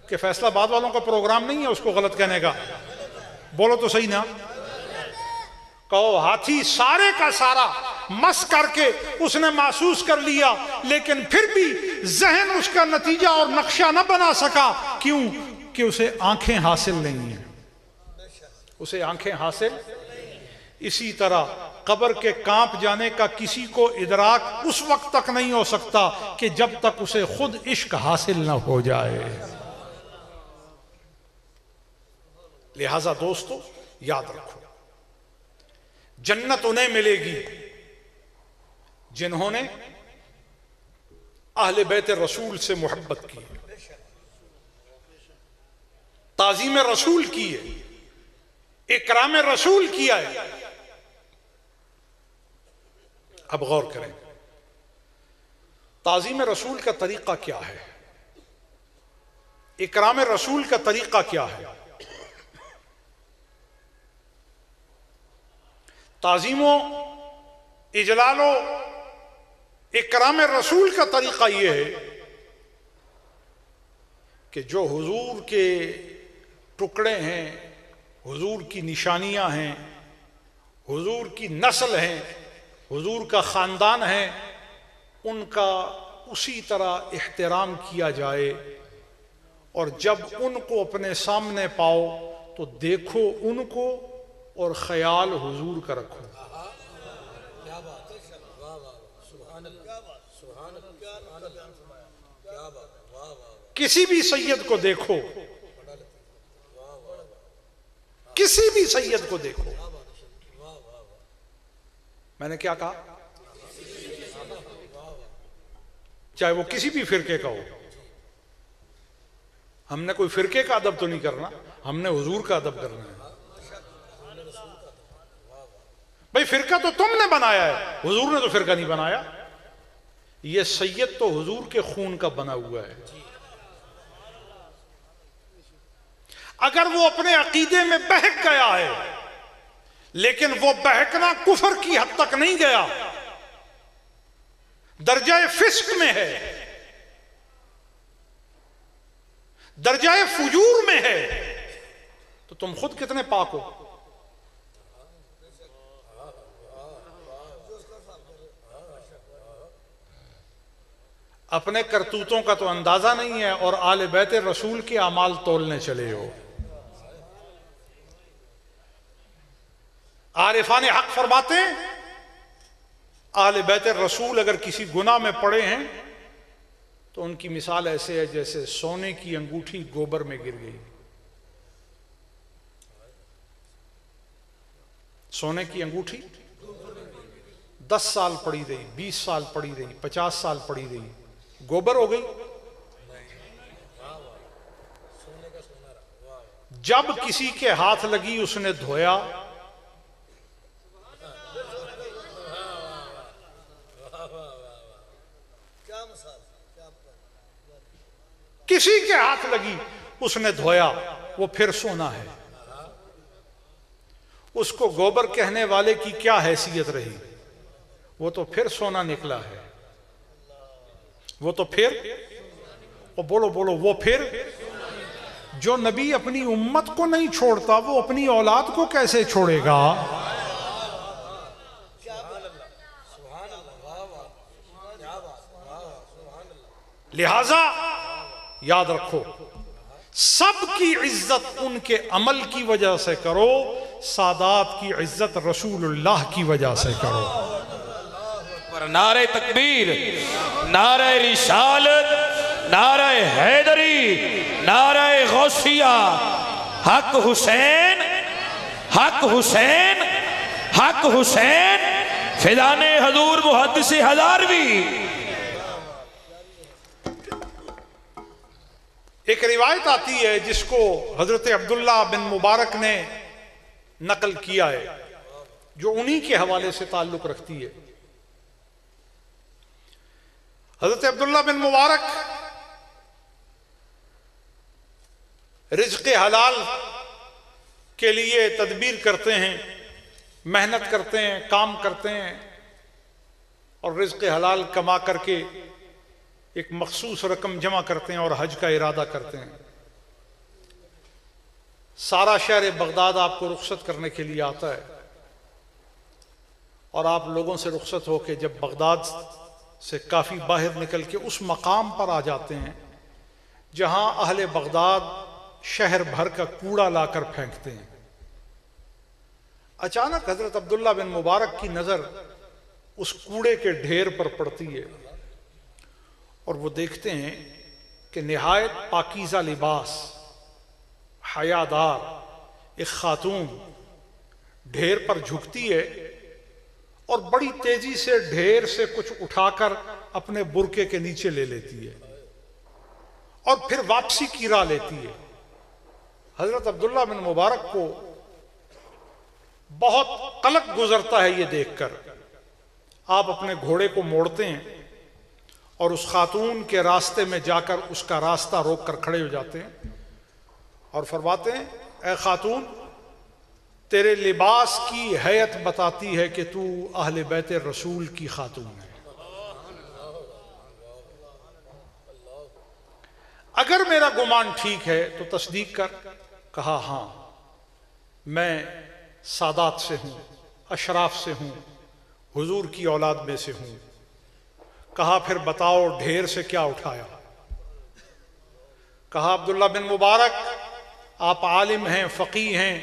कि फैसलाबाद वालों का प्रोग्राम नहीं है उसको गलत कहने का? बोलो तो सही ना। कहो हाथी सारे का सारा मस करके उसने महसूस कर लिया, लेकिन फिर भी जहन उसका नतीजा और नक्शा न बना सका। क्यों? कि उसे आंखें हासिल नहीं है, उसे आंखें हासिल। इसी तरह कब्र के कांप जाने का किसी को इदराक उस वक्त तक नहीं हो सकता कि जब तक उसे खुद इश्क हासिल न हो जाए। लिहाजा दोस्तों याद रखो, जन्नत उन्हें मिलेगी जिन्होंने अहले बैत रसूल से मोहब्बत की, ताजीम रसूल की है, इकराम रसूल किया है। अब गौर करें, ताजीम रसूल का तरीका क्या है, इकराम रसूल का तरीका क्या है? ताजीमो इजलालो इकराम रसूल का तरीका यह है कि जो हुजूर के टुकड़े हैं, हुजूर की निशानियां हैं, हुजूर की नस्ल हैं, हुजूर का ख़ानदान है, उनका उसी तरह एहतराम किया जाए। और जब उनको अपने सामने पाओ तो देखो उनको और ख्याल हुजूर का रखो। किसी भी सैयद को देखो, किसी भी सैयद को देखो, मैंने क्या कहा, चाहे वो किसी भी फिरके का हो। हमने कोई फिरके का अदब तो नहीं करना, हमने हुजूर का अदब करना है। भाई फिरका तो तुमने बनाया है, हुजूर ने तो फिरका नहीं बनाया। ये सैयद तो हुजूर के खून का बना हुआ है। अगर वो अपने अकीदे में बहक गया है, लेकिन वो बहकना कुफर की हद तक नहीं गया, दर्जाए फिस्क में है, दर्जाए फुजूर में है, तो तुम खुद कितने पाक हो? अपने करतूतों का तो अंदाजा नहीं है और आले बैत रसूल के अमाल तोलने चले हो। आरिफान हक फरमाते हैं, आले बैत रसूल अगर किसी गुनाह में पड़े हैं तो उनकी मिसाल ऐसे है जैसे सोने की अंगूठी गोबर में गिर गई। सोने की अंगूठी 10 साल पड़ी रही, 20 साल पड़ी रही, 50 साल पड़ी रही, गोबर हो गई। जब किसी के हाथ लगी उसने धोया, किसी के हाथ लगी उसने धोया, वो फिर सोना है। उसको गोबर कहने वाले की क्या हैसियत रही? वो तो फिर सोना निकला है। वो तो फिर, और बोलो बोलो, वो फिर जो नबी अपनी उम्मत को नहीं छोड़ता वो अपनी औलाद को कैसे छोड़ेगा? लिहाजा याद रखो, सबकी इज्जत उनके अमल की वजह से करो, सादात की इज्जत रसूलुल्लाह की वजह से करो। नारे तकबीर, नारे रिसालत, नारे हैदरी, नारे गौसिया, हक हुसैन, हक हुसैन, हक हुसैन, फिदाने हजूर मुहद्दिस हजारवी। एक रिवायत आती है जिसको हजरत अब्दुल्ला बिन मुबारक ने नकल किया है, जो उन्हीं के हवाले से ताल्लुक रखती है। हजरत अब्दुल्ला बिन मुबारक रिज़्क़ हलाल के लिए तदबीर करते हैं, मेहनत करते हैं, काम करते हैं और रिज़्क़ हलाल कमा करके एक मखसूस रकम जमा करते हैं और हज का इरादा करते हैं। सारा शहर बगदाद आपको रुखसत करने के लिए आता है और आप लोगों से रुखसत हो के जब बगदाद से काफ़ी बाहर निकल के उस मकाम पर आ जाते हैं जहां अहले बगदाद शहर भर का कूड़ा लाकर फेंकते हैं। अचानक हजरत अब्दुल्ला बिन मुबारक की नज़र उस कूड़े के ढेर पर पड़ती है और वो देखते हैं कि निहायत पाकीज़ा लिबास, हयादार एक खातून ढेर पर झुकती है और बड़ी तेजी से ढेर से कुछ उठाकर अपने बुरके के नीचे ले लेती है और फिर वापसी की राह लेती है। हजरत अब्दुल्ला बिन मुबारक को बहुत कलक गुजरता है ये देखकर। आप अपने घोड़े को मोड़ते हैं और उस खातून के रास्ते में जाकर उसका रास्ता रोक कर खड़े हो जाते हैं और फरमाते हैं, ए खातून, तेरे लिबास की हैत बताती है कि तू अहले बैत रसूल की खातून है। अगर मेरा गुमान ठीक है तो तस्दीक कर। कहा, हां, मैं सादात से हूं, अशराफ से हूं, हुजूर की औलाद में से हूं। कहा, फिर बताओ ढेर से क्या उठाया? कहा, अब्दुल्ला बिन मुबारक, आप आलिम हैं, फकीह हैं,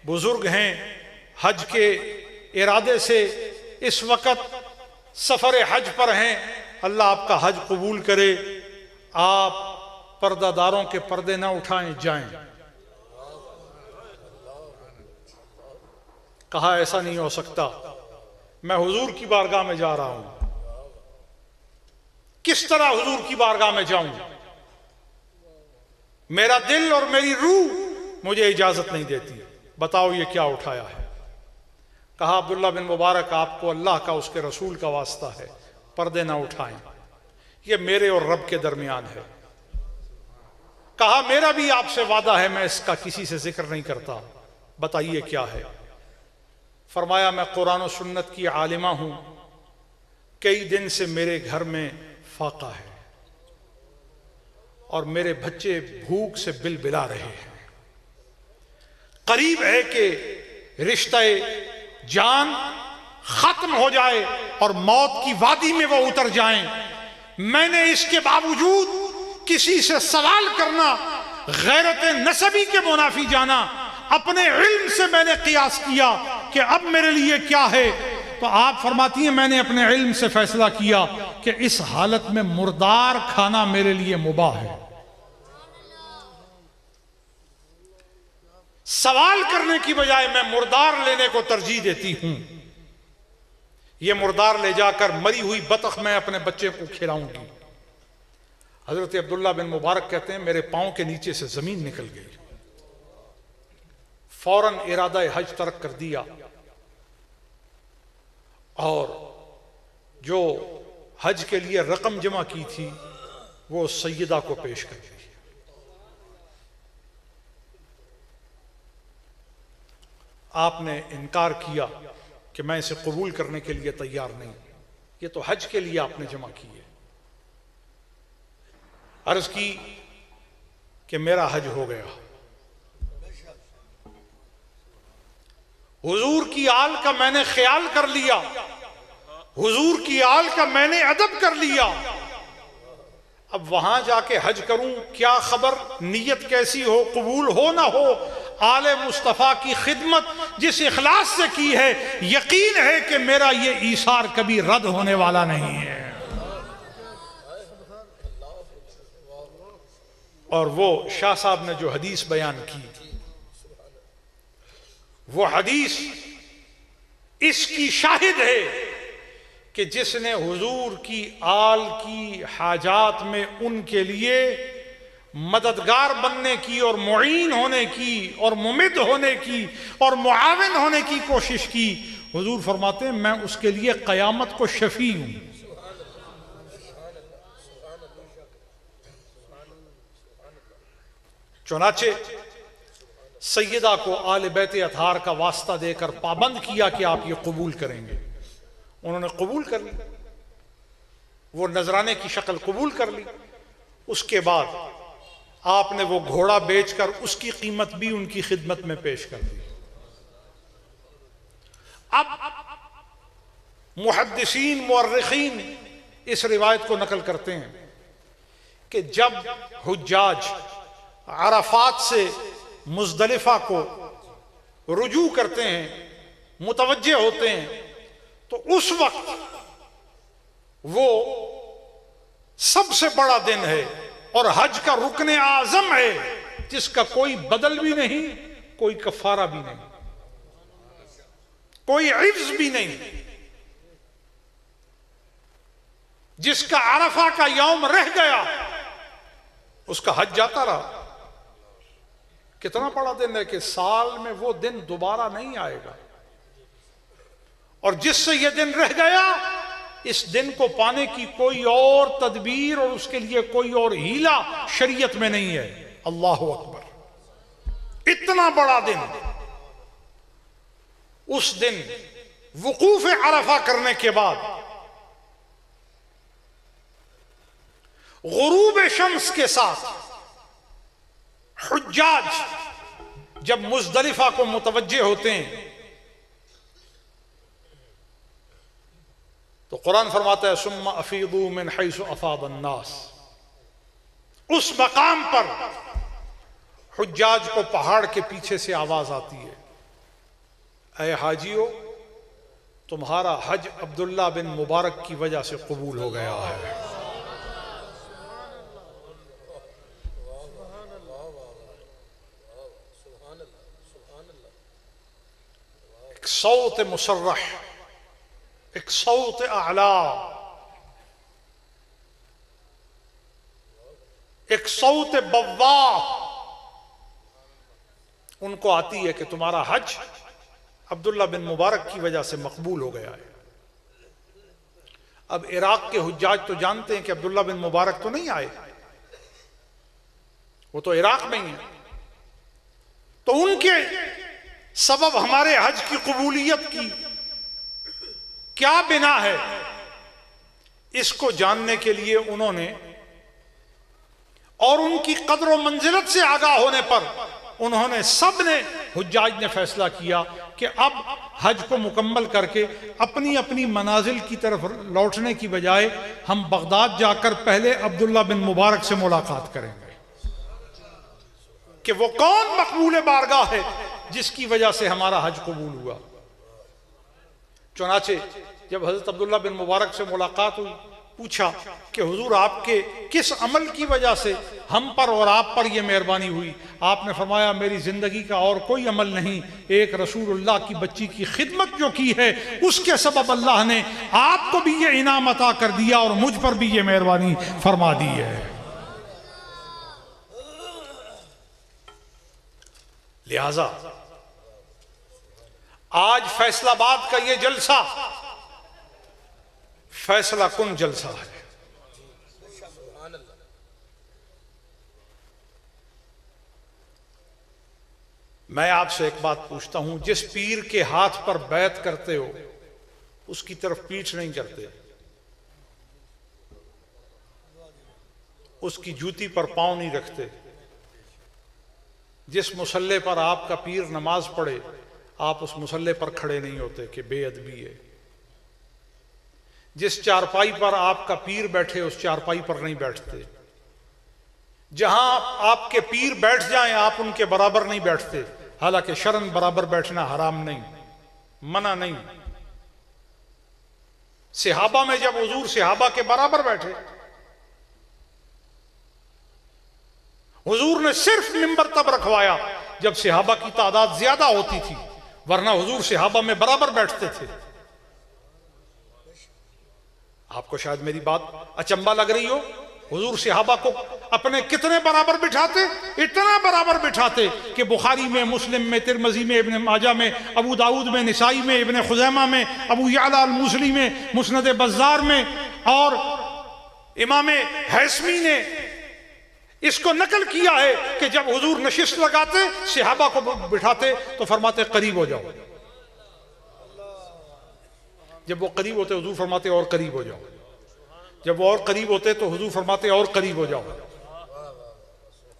बुजुर्ग हैं, हज के इरादे से इस वक्त सफर हज पर हैं, अल्लाह आपका हज कबूल करे। आप पर्दादारों के पर्दे ना उठाएं, जाएं। कहा, ऐसा नहीं हो सकता, मैं हुजूर की बारगाह में जा रहा हूं। किस तरह हुजूर की बारगाह में जाऊं? मेरा दिल और मेरी रूह मुझे इजाजत नहीं देती। बताओ ये क्या उठाया है? कहा, अब्दुल्ला बिन मुबारक, आपको अल्लाह का, उसके रसूल का वास्ता है, पर्दे ना उठाएं, ये मेरे और रब के दरमियान है। कहा, मेरा भी आपसे वादा है, मैं इसका किसी से जिक्र नहीं करता, बताइए क्या है? फरमाया, मैं कुरान और सुन्नत की आलिमा हूं, कई दिन से मेरे घर में फाका है और मेरे बच्चे भूख से बिलबिला रहे हैं। करीब है कि रिश्ते जान खत्म हो जाए और मौत की वादी में वो उतर जाएं। मैंने इसके बावजूद किसी से सवाल करना गैरत नसबी के मुनाफी जाना। अपने इल्म से मैंने कियास किया कि अब मेरे लिए क्या है, तो आप फरमाती हैं, मैंने अपने इल्म से फैसला किया कि इस हालत में मुर्दार खाना मेरे लिए मुबाह है। सवाल करने की बजाय मैं मुर्दार लेने को तरजीह देती हूं। यह मुर्दार ले जाकर मरी हुई बतख मैं अपने बच्चे को खिलाऊंगी। हजरत अब्दुल्ला बिन मुबारक कहते हैं, मेरे पांव के नीचे से जमीन निकल गई। फौरन इरादा हज तर्क कर दिया और जो हज के लिए रकम जमा की थी वो सैयदा को पेश कर दी। आपने इनकार किया कि मैं इसे कबूल करने के लिए तैयार नहीं, ये तो हज के लिए आपने जमा की है। अर्ज की कि मेरा हज हो गया, हुजूर की आल का मैंने ख्याल कर लिया, हुजूर की आल का मैंने अदब कर लिया। अब वहां जाके हज करूं, क्या खबर नियत कैसी हो, कबूल हो ना हो। आले मुस्तफा की खिदमत जिस इखलास से की है, यकीन है कि मेरा ये ईसार कभी रद्द होने वाला नहीं है। और वो शाह साहब ने जो हदीस बयान की, वो हदीस इसकी शाहिद है कि जिसने हुजूर की आल की हाजात में उनके लिए मददगार बनने की और मुईन होने की और मुमिद होने की और मुआविन होने की कोशिश की, हुजूर फरमाते हैं मैं उसके लिए कयामत को शफी हूं। चुनाचे सैयदा को आले बैत अतहार का वास्ता देकर पाबंद किया कि आप ये कबूल करेंगे। उन्होंने कबूल कर ली, वो नजराने की शक्ल कबूल कर ली। उसके बाद आपने वो घोड़ा बेचकर उसकी कीमत भी उनकी खिदमत में पेश कर दी। अब मुहद्दिसीन मुअर्रिखीन इस रिवायत को नकल करते हैं कि जब हुज्जाज अराफात से मुज़दलिफा को रुजू करते हैं, मुतवज्जे होते हैं, तो उस वक्त वो सबसे बड़ा दिन है और हज का रुकने आजम है, जिसका कोई बदल भी नहीं, कोई कफारा भी नहीं, कोई इव्ज भी नहीं, जिसका अरफा का यौम रह गया उसका हज जाता रहा। कितना बड़ा दिन है कि साल में वो दिन दोबारा नहीं आएगा, और जिससे ये दिन रह गया, इस दिन को पाने की कोई और तदबीर और उसके लिए कोई और हीला शरीयत में नहीं है। अल्लाह अकबर। इतना बड़ा दिन, उस दिन वकूफ अरफा करने के बाद गुरूब शम्स के साथ हुज्जाज जब मुज़दलिफा को मुतवज्जे होते हैं तो कुरान फरमाता है सुम्मा अफीदू मिन हैसु अफादन नास। उस मकाम पर हुज्जाज को पहाड़ के पीछे से आवाज आती है, ऐ हाजियो, तुम्हारा हज अब्दुल्ला बिन मुबारक की वजह से कबूल हो गया है। एक सौत मुसर्रह, एक सौत आला, एक सौत बव्वा उनको आती है कि तुम्हारा हज अब्दुल्ला बिन मुबारक की वजह से मकबूल हो गया है। अब इराक के हुज्जाज तो जानते हैं कि अब्दुल्ला बिन मुबारक तो नहीं आए, वो तो इराक में ही है, तो उनके सबब हमारे हज की कबूलियत की क्या बिना है, इसको जानने के लिए उन्होंने और उनकी कदर व मंजिलत से आगाह होने पर उन्होंने सब ने हुज्जाज ने फैसला किया कि अब हज को मुकम्मल करके अपनी अपनी मनाजिल की तरफ लौटने की बजाय हम बगदाद जाकर पहले अब्दुल्ला बिन मुबारक से मुलाकात करेंगे कि वो कौन मकबूल बारगाह है जिसकी वजह से हमारा हज कबूल हुआ। चुनाचे जब हजरत अब्दुल्ला बिन मुबारक से मुलाकात हुई, पूछा कि हुजूर आपके किस अमल की वजह से हम पर और आप पर यह मेहरबानी हुई। आपने फरमाया मेरी जिंदगी का और कोई अमल नहीं, एक रसूलुल्लाह की बच्ची की खिदमत जो की है उसके सबब अल्लाह ने आपको भी ये इनाम अता कर दिया और मुझ पर भी ये मेहरबानी फरमा दी है। लिहाजा आज फैसलाबाद का ये जलसा फैसला कुन जलसा है। मैं आपसे एक बात पूछता हूं, जिस पीर के हाथ पर बैत करते हो उसकी तरफ पीठ नहीं करते, उसकी जूती पर पांव नहीं रखते, जिस मुसल्ले पर आपका पीर नमाज पढ़े आप उस मुसल्ले पर खड़े नहीं होते कि बेअदबी है, जिस चारपाई पर आपका पीर बैठे उस चारपाई पर नहीं बैठते, जहां आपके पीर बैठ जाएं आप उनके बराबर नहीं बैठते, हालांकि शरन बराबर बैठना हराम नहीं, मना नहीं। सहाबा में जब हुजूर सहाबा के बराबर बैठे, हुजूर ने सिर्फ मिंबर तब रखवाया जब सहाबा की तादाद ज्यादा होती थी, वरना हुजूर सहाबा में बराबर बैठते थे। आपको शायद मेरी बात अचंबा लग रही हो, हुजूर सहाबा को अपने कितने बराबर बिठाते, इतना बराबर बिठाते कि बुखारी में, मुस्लिम में, तिरमिज़ी में, इब्न माजा में, अबू दाऊद में, निसाई में, इब्न खुज़ैमा में, अबू याला अल मुस्ली में, मुस्नद बज़्ज़ार में और इमाम हैसमी ने इसको नकल किया है कि जब हुजूर नशिस्त लगाते सहाबा को बिठाते तो फरमाते करीब हो जाओ, जब वो करीब होते हुजूर फरमाते और करीब हो जाओ, जब वो और करीब होते तो हुजूर फरमाते और करीब हो जाओ।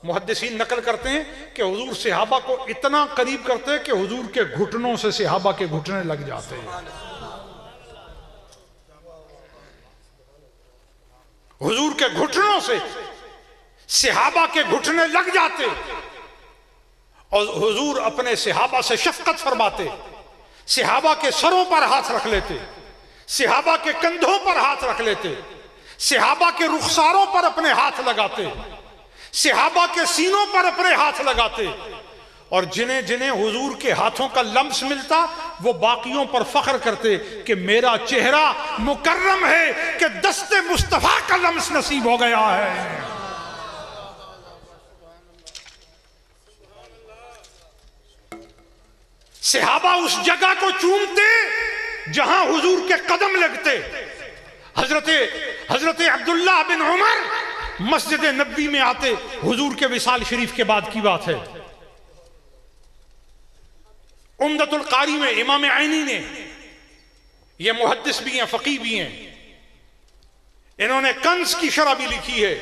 मुहद्दिसीन नकल करते हैं कि हुजूर सहाबा को इतना करीब करते कि हुजूर के घुटनों से सहाबा के घुटने लग जाते हैं। हुजूर के घुटनों से सहाबा के घुटने लग जाते और हुजूर अपने सहाबा से शफकत फरमाते, सहाबा के सरों पर हाथ रख लेते, सहाबा के कंधों पर हाथ रख लेते, सहाबा के रुखसारों पर अपने हाथ लगाते, सहाबा के सीनों पर अपने हाथ लगाते और जिन्हें जिन्हें हुजूर के हाथों का लम्स मिलता वो बाकियों पर फख्र करते कि मेरा चेहरा मुकर्रम है कि दस्ते मुस्तफा का लम्स नसीब हो गया है। सहाबा उस जगह को चूमते जहां हुजूर के कदम लगते। हजरत अब्दुल्लाह बिन उमर मस्जिद नबी में आते, हुजूर के विसाल शरीफ के बाद की बात है। उम्दतुल कारी में इमाम आइनी ने, ये मुहद्दिस भी हैं फकीह भी हैं, इन्होंने कंस की शरह भी लिखी है,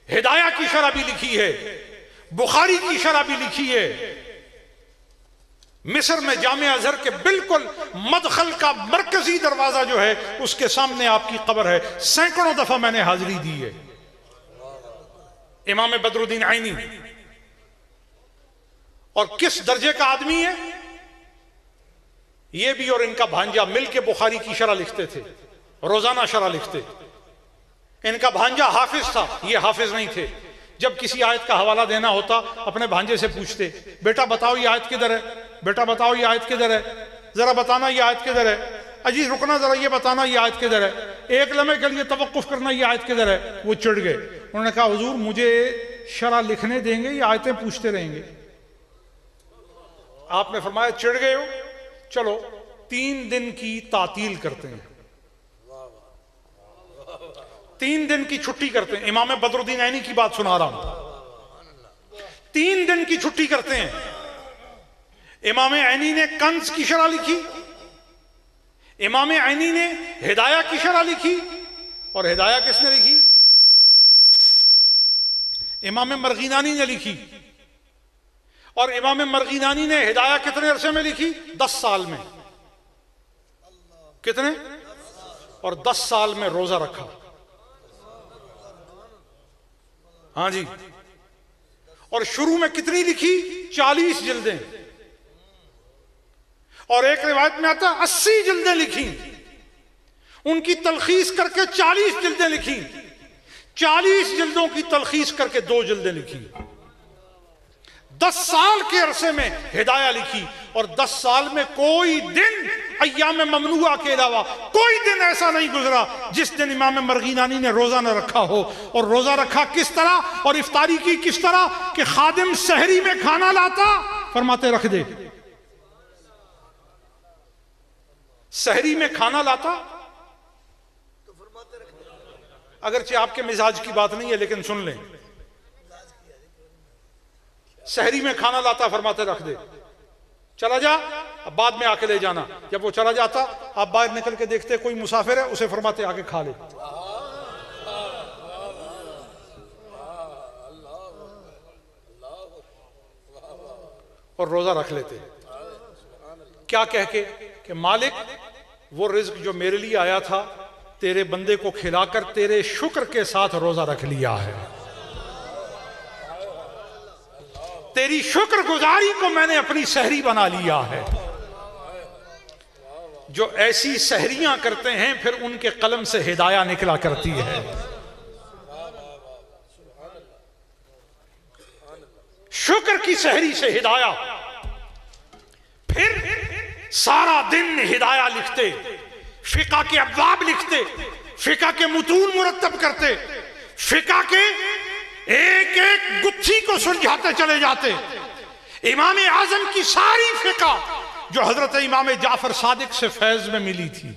हिदाया की शरह भी लिखी है, बुखारी की शरह भी लिखी है। मिस्र में जामे अजहर के बिल्कुल मदखल का मरकजी दरवाजा जो है उसके सामने आपकी कब्र है। सैकड़ों दफा मैंने हाजिरी दी है। इमाम बदरुद्दीन आइनी और किस दर्जे का आदमी है ये भी और इनका भांजा मिलके बुखारी की शरह लिखते थे, रोजाना शरह लिखते। इनका भांजा हाफिज था, ये हाफिज नहीं थे। जब किसी आयत का हवाला देना होता अपने भांजे से पूछते, बेटा बताओ ये आयत किधर है, बेटा बताओ ये आयत किधर है, जरा बताना ये आयत किधर है, अजी रुकना जरा ये बताना ये आयत किधर है, एक लम्हे के लिए तवक्कुफ करना ये आयत किधर है। वो चिढ़ गए, उन्होंने कहा हुजूर मुझे शरह लिखने देंगे या आयतें पूछते रहेंगे। आपने फरमाया चिढ़ गए हो, चलो 3 दिन की तातील करते हैं, 3 दिन की छुट्टी करते हैं। इमाम बदरुद्दीन ऐनी की बात सुना रहा हूं। 3 दिन की छुट्टी करते हैं। इमाम ऐनी ने कंस की शरह लिखी, इमाम ऐनी ने हिदाया की शरह लिखी, और हिदाया किसने लिखी? इमाम मरगीनानी ने लिखी। और इमाम मरगीनानी ने हिदाया कितने अरसे में लिखी? 10 साल में। कितने? और 10 साल में रोजा रखा। हाँ जी। और शुरू में कितनी लिखी? 40 जिल्दें। और एक रिवायत में आता 80 जिल्दें लिखी। उनकी तलखीस करके 40 जिल्दें लिखी। 40 जिल्दों की तलखीस करके 2 जिल्दें लिखी। 10 साल के अरसे में हिदाया लिखी। और 10 साल में कोई दिन अय्याम ममनुआ के अलावा कोई दिन ऐसा नहीं गुजरा जिस दिन इमाम मरगीनानी ने रोजा न रखा हो। और रोजा रखा किस तरह और इफ्तारी की किस तरह कि खादिम सहरी में खाना लाता, फरमाते रख दे। सहरी में खाना लाता, अगरचे आपके मिजाज की बात नहीं है लेकिन सुन लें, सहरी में खाना लाता, फरमाते रख दे, चला जा, अब बाद में आके ले जाना। जब वो चला जाता आप बाहर निकल के देखते कोई मुसाफिर है, उसे फरमाते आके खा ले। और रोजा रख लेते, क्या कह के कि मालिक वो रिज्क जो मेरे लिए आया था तेरे बंदे को खिलाकर तेरे शुक्र के साथ रोजा रख लिया है, तेरी शुक्रगुजारी को मैंने अपनी सहरी बना लिया है। जो ऐसी सहरियां करते हैं फिर उनके कलम से हिदाया निकला करती है। शुक्र की सहरी से हिदाया, फिर सारा दिन हिदाया लिखते, फिका के अब्वाब लिखते, फिका के मुतून मुरत्तब करते, फिका के एक एक गुत्थी को सुलझाते चले जाते। इमाम आजम की सारी फिका जो हजरत इमाम जाफर सादिक से फैज में मिली थी।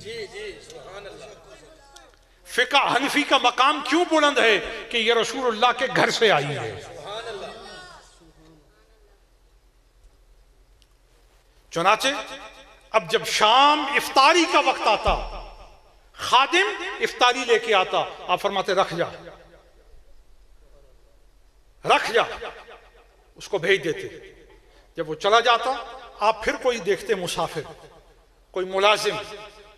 फिका हनफी का मकाम क्यों बुलंद है कि यह रसूलुल्लाह के घर से आई है। चुनाचे अब जब शाम इफ्तारी का वक्त आता, खादिम इफ्तारी लेके आता, आप फरमाते रख जा, रख जा, उसको भेज देते। जब वो चला जाता, आप फिर कोई देखते मुसाफिर, कोई मुलाजिम,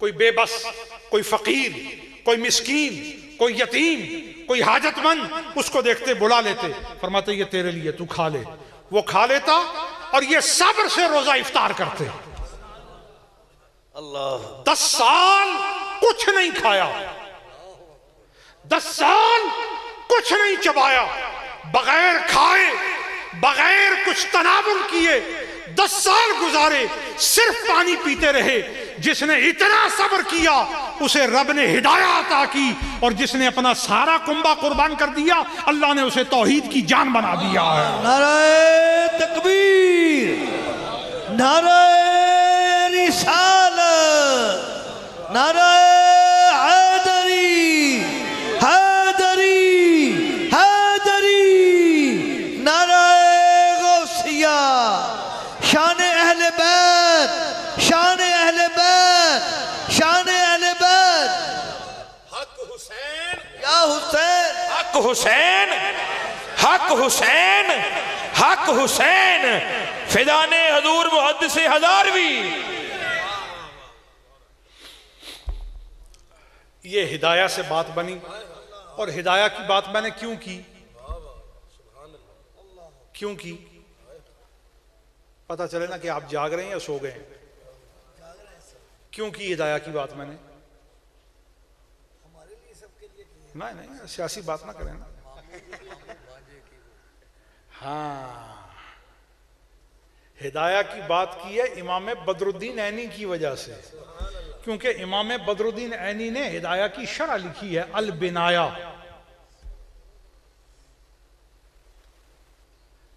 कोई बेबस, कोई फकीर, कोई मिस्कीन, कोई यतीम, कोई हाजतमंद, उसको देखते बुला लेते, फरमाते ये तेरे लिए, तू खा ले। वो खा लेता और ये सब्र से रोजा इफ्तार करते। अल्लाह 10 साल कुछ नहीं खाया, 10 साल कुछ नहीं चबाया, बगैर खाए, बगैर कुछ तनावुल किए 10 साल गुजारे, सिर्फ पानी पीते रहे। जिसने इतना सब्र किया उसे रब ने हिदायत अता की, और जिसने अपना सारा कुंबा कुर्बान कर दिया अल्लाह ने उसे तौहीद की जान बना दिया है। नारे तकबीर, नारे रिसालत, नारे हैदरी, हैदरी, हैदरी, नारे गौसिया, शान अहले बैत, शान अहले बैत, शान अहले बैत। हक हुसैन, या हुसैन, हक हुसैन, हक हुसैन, हक हुसैन, फिदाने हजूर मुहद्दिस हजारवी। ये हिदाया से बात बनी, और हिदाया की बात मैंने क्यों की? क्यों की? पता चले ना कि आप जाग रहे हैं या सो गए हैं। क्यों की हिदाया की बात मैंने? नहीं नहीं, सियासी बात ना करें ना। हाँ, हिदाया की बात की है इमाम बदरुद्दीन ऐनी की वजह से, क्योंकि इमाम बदरुद्दीन ऐनी ने हिदाया की शरह लिखी है, अल बिनाया।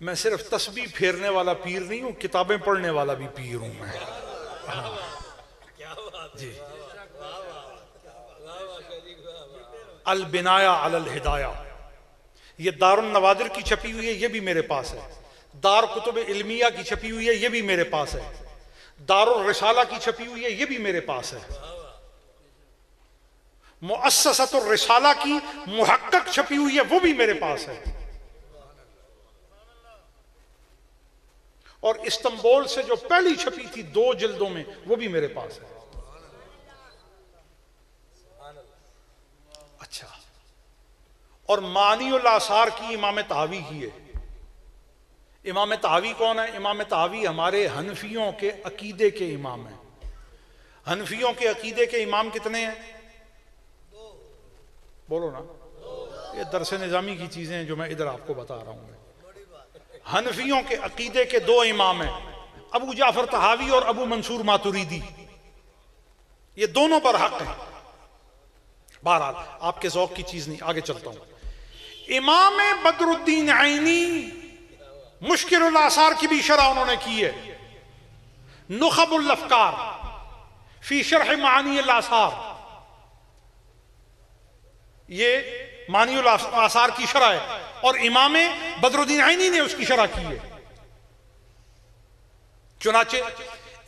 मैं सिर्फ तस्बीह फेरने वाला पीर नहीं हूं, किताबें पढ़ने वाला भी पीर हूं मैं। हाँ। जी, अल बिनाया अल हिदाया, ये दारुन नवादिर की छपी हुई है, ये भी मेरे पास है। दार कुतुब इल्मिया की छपी हुई है, ये भी मेरे पास है। दारुल रिसाला की छपी हुई है, ये भी मेरे पास है। मुअस्ससतुर रिसाला की मुहक्कक छपी हुई है, वो भी मेरे पास है। और इस्तांबुल से जो पहली छपी थी 2 जिल्दों में, वो भी मेरे पास है। अच्छा, और मानिउल आसार की इमाम तावी की है। इमाम तावी कौन है? इमाम तावी हमारे हनफियों के अकीदे के इमाम हैं। हनफियों के अकीदे के इमाम कितने हैं? बोलो ना। ये दरस निजामी की चीजें हैं जो मैं इधर आपको बता रहा हूं। हनफियों के अकीदे के 2 इमाम हैं, अबू जाफर तहावी और अबू मंसूर मातुरीदी। ये दोनों पर हक हैं। बहरहाल आपके ज़ौक़ की चीज नहीं, आगे चलता हूं। इमाम बदरुद्दीन ऐनी मुश्किल आसार की भी शरह उन्होंने की है। नुखबुल अफ़कार फी शरह मानी अल आसार, ये मानिउल आसार की शरह है, और इमाम बदरुद्दीन ऐनी ने उसकी शरह की है। चुनाचे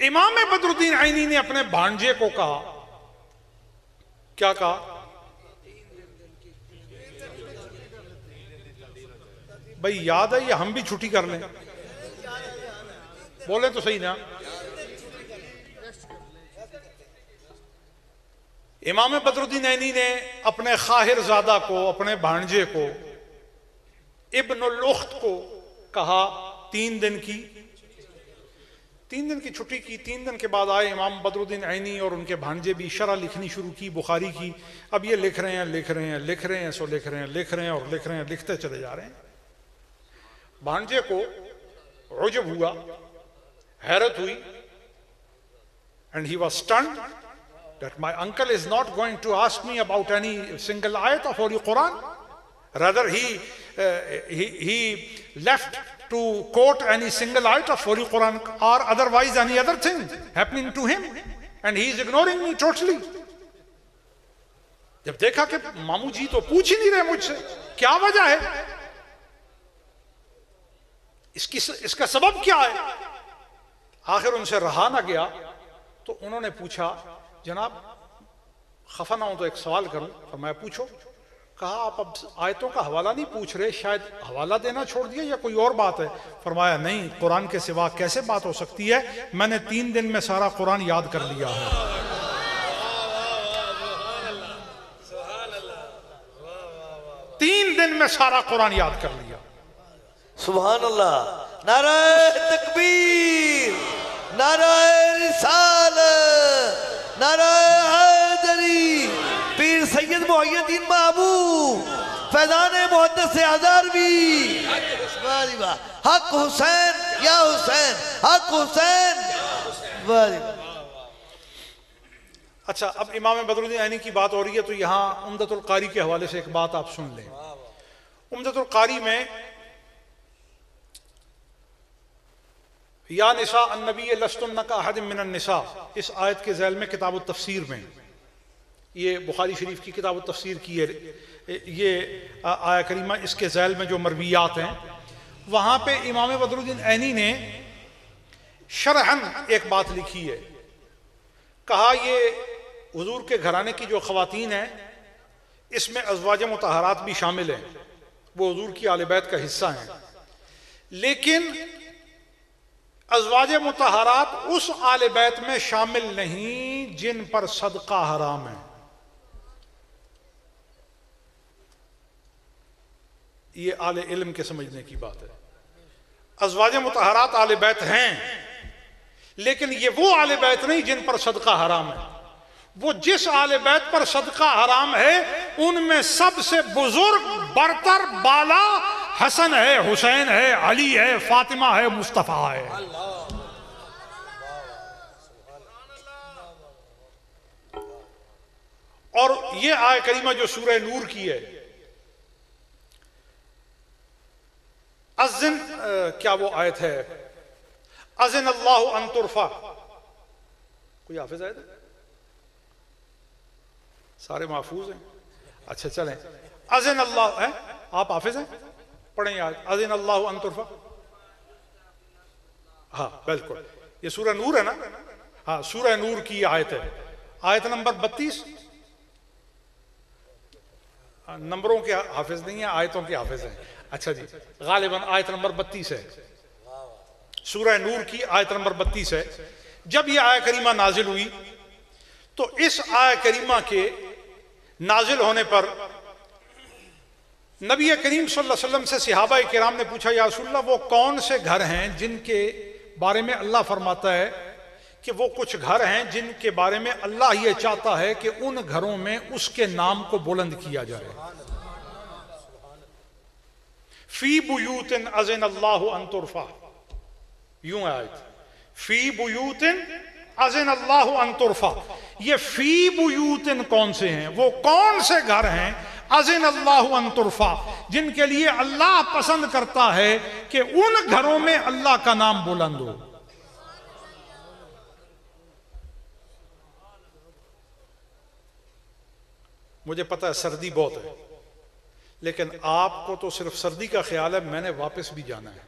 इमाम बदरुद्दीन ऐनी ने अपने भांजे को कहा, क्या कहा? भाई याद है, ये हम भी छुट्टी कर लें, बोले तो सही ना। इमाम बदरुद्दीन ऐनी ने अपने खाहिरजादा को, अपने भांजे को, इब्नुल उख्त को कहा 3 दिन की छुट्टी की। 3 दिन के बाद आए इमाम बदरुद्दीन ऐनी और उनके भांजे भी शरह लिखनी शुरू की बुखारी की। अब ये लिख रहे हैं, लिख रहे हैं, लिख रहे हैं, सो लिख रहे हैं, लिख रहे हैं और लिख रहे हैं, लिखते चले जा रहे हैं। भांजे को उजब हुआ, हैरत हुई, and he was stunned that my uncle is not going to ask me about any single ayat of Holy Quran. Rather, he left to quote any single ayat of Holy Quran or otherwise any other thing happening to him, and he is ignoring me totally. जब देखा कि मामू जी तो पूछ ही नहीं रहे मुझसे, क्या वजह है इसका सबब क्या है? आखिर उनसे रहा ना गया तो उन्होंने पूछा, जनाब खफा ना हो तो एक सवाल करूं? फरमाया पूछो। कहा आप अब आयतों का हवाला नहीं पूछ रहे, शायद हवाला देना छोड़ दिया या कोई और बात है? फरमाया नहीं, कुरान के सिवा कैसे बात हो सकती है, मैंने 3 दिन में सारा कुरान याद कर लिया है। 3 दिन में सारा कुरान याद कर लिया। सुभान अल्लाह। नाराए तकबीर, नाराए रिसालत, नाराए हैदरी, पीर सैयद मुहय्यद्दीन महबूब, फैज़ान मुहद्दिस हज़ारवी। वाह जी वाह, हक हुसैन या हुसैन, हक हुसैन। वाह जी वाह। अच्छा, अब इमाम बदरुद्दीन ऐनी की बात हो रही है तो यहाँ उम्दतुल कारी के हवाले से एक बात आप सुन लें। उम्दतुल कारी में या निसा अन्नबी लस्तुन्ना का अहद मिनन निसा, इस आयत के ज़ैल में किताब तफसीर में, ये बुखारी शरीफ की किताब तफसीर की है ये आया करीमा, इसके ज़ैल में जो मरवियात हैं वहाँ पे इमाम बदरुद्दीन ऐनी ने शरहन एक बात लिखी है। कहा ये हुजूर के घराने की जो ख़वातीन हैं इसमें अज़वाज मुतहरात भी शामिल हैं, वो हुजूर की आले बैत का हिस्सा हैं, लेकिन अज़वाज मुतहरात उस आले बैत में शामिल नहीं जिन पर सदका हराम है। ये आले इल्म के समझने की बात है। अज़वाज मुतहरात आले बैत हैं, लेकिन ये वो आले बैत नहीं जिन पर सदका हराम है। वो जिस आले बैत पर सदका हराम है उनमें सबसे बुजुर्ग, बरतर, बाला हसन है, हुसैन है, अली है, फातिमा है, मुस्तफा है। और ये आय करीमा जो सूरह नूर की है, अज़न क्या वो आयत है, अज़न अल्लाहु अन तुरफा, कोई हाफिज आयत है? सारे महफूज हैं। अच्छा चलें, अज़न अल्लाह है, आप हाफिज हैं, पढ़ें यार, अज़न अल्लाहु अन तुरफा। हाँ बिल्कुल, ये सूरह नूर है ना? हाँ, सूरह नूर की आयत है, आयत नंबर 32। नंबरों के हाफिज नहीं है, आयतों के हाफिज हैं। अच्छा जी, गालिबन आयत नंबर 32 है, सूरह नूर की आयत नंबर 32 है। जब यह आय करीमा नाजिल हुई तो इस आय करीमा के नाजिल होने पर नबी करीम सल्लल्लाहु अलैहि वसल्लम से सहाबा किराम ने पूछा, या रसूलल्लाह वो कौन से घर हैं जिनके बारे में अल्लाह फरमाता है कि वो कुछ घर हैं जिनके बारे में अल्लाह ये चाहता है कि उन घरों में उसके नाम को बुलंद किया जाए। फी बुयूतिन अज़न अल्लाहु अन तुरफा, यूं आयत, फी बुयूतिन अज़न अल्लाहु अन तुरफा। ये फी बुयूतिन कौन से हैं, वो कौन से घर हैं, अज़न अल्लाहु अन तुरफा, जिनके लिए अल्लाह पसंद करता है कि उन घरों में अल्लाह का नाम बुलंद हो। मुझे पता है सर्दी बहुत है, लेकिन आपको तो सिर्फ सर्दी का ख्याल है, मैंने वापस भी जाना है,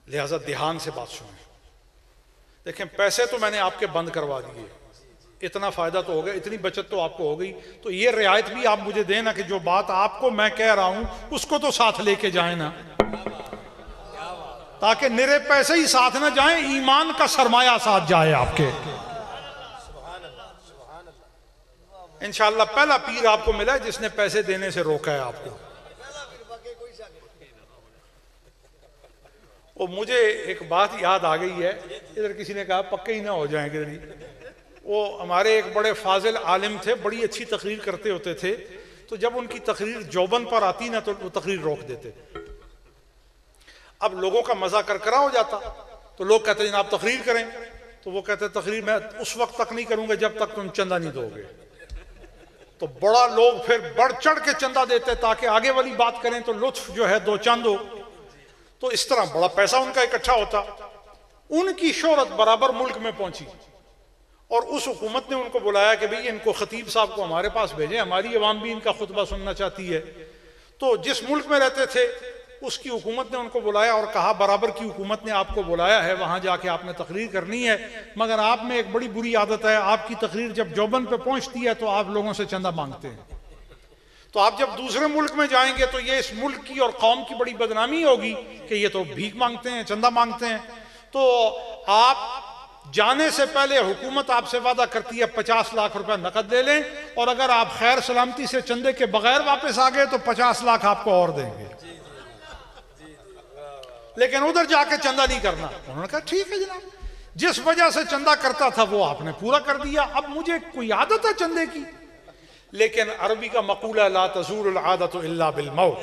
लिहाजा ध्यान से बात सुनें। देखें, पैसे तो मैंने आपके बंद करवा दिए, इतना फायदा तो हो गया, इतनी बचत तो आपको हो गई, तो ये रियायत भी आप मुझे देना कि जो बात आपको मैं कह रहा हूं उसको तो साथ लेके जाए ना, ताकि निरे पैसे ही साथ ना जाए, ईमान का सरमाया साथ जाए आपके। इंशाअल्लाह पहला पीर आपको मिला है जिसने पैसे देने से रोका है आपको। और मुझे एक बात याद आ गई है, इधर किसी ने कहा पक्के ही ना हो जाएंगे। वो हमारे एक बड़े फाजिल आलिम थे, बड़ी अच्छी तकरीर करते होते थे, तो जब उनकी तकरीर जौबन पर आती ना तो वो तकरीर रोक देते। अब लोगों का मजा करकरा हो जाता, तो लोग कहते हैं आप तकरीर करें, तो वो कहते तकरीर मैं उस वक्त तक नहीं करूंगा जब तक तुम चंदा नहीं दोगे। तो बड़ा लोग फिर बढ़ चढ़ के चंदा देते ताकि आगे वाली बात करें तो लुत्फ जो है दो चंद हो, तो इस तरह बड़ा पैसा उनका इकट्ठा होता। उनकी शोहरत बराबर मुल्क में पहुंची और उस हुकूमत ने उनको बुलाया कि भाई इनको खतीब साहब को हमारे पास भेजें, हमारी अवाम भी इनका खुतबा सुनना चाहती है। तो जिस मुल्क में रहते थे उसकी हुकूमत ने उनको बुलाया और कहा बराबर की हुकूमत ने आपको बुलाया है, वहां जाके आपने तकरीर करनी है, मगर आप में एक बड़ी बुरी आदत है, आपकी तकरीर जब जौबन पे पहुंचती है तो आप लोगों से चंदा मांगते हैं। तो आप जब दूसरे मुल्क में जाएंगे तो ये इस मुल्क की और कौम की बड़ी बदनामी होगी कि ये तो भीख मांगते हैं, चंदा मांगते हैं। तो आप जाने से पहले हुकूमत आपसे वादा करती है 50 लाख रुपए नकद ले लें, और अगर आप खैर सलामती से चंदे के बगैर वापस आ गए तो 50 लाख आपको और देंगे, लेकिन उधर जाके चंदा नहीं करना। उन्होंने कहा ठीक है जनाब, जिस वजह से चंदा करता था वो आपने पूरा कर दिया, अब मुझे कोई आदत है चंदे की। लेकिन अरबी का मकूला ला तज़ूरुल आदत इल्ला बिल मौत,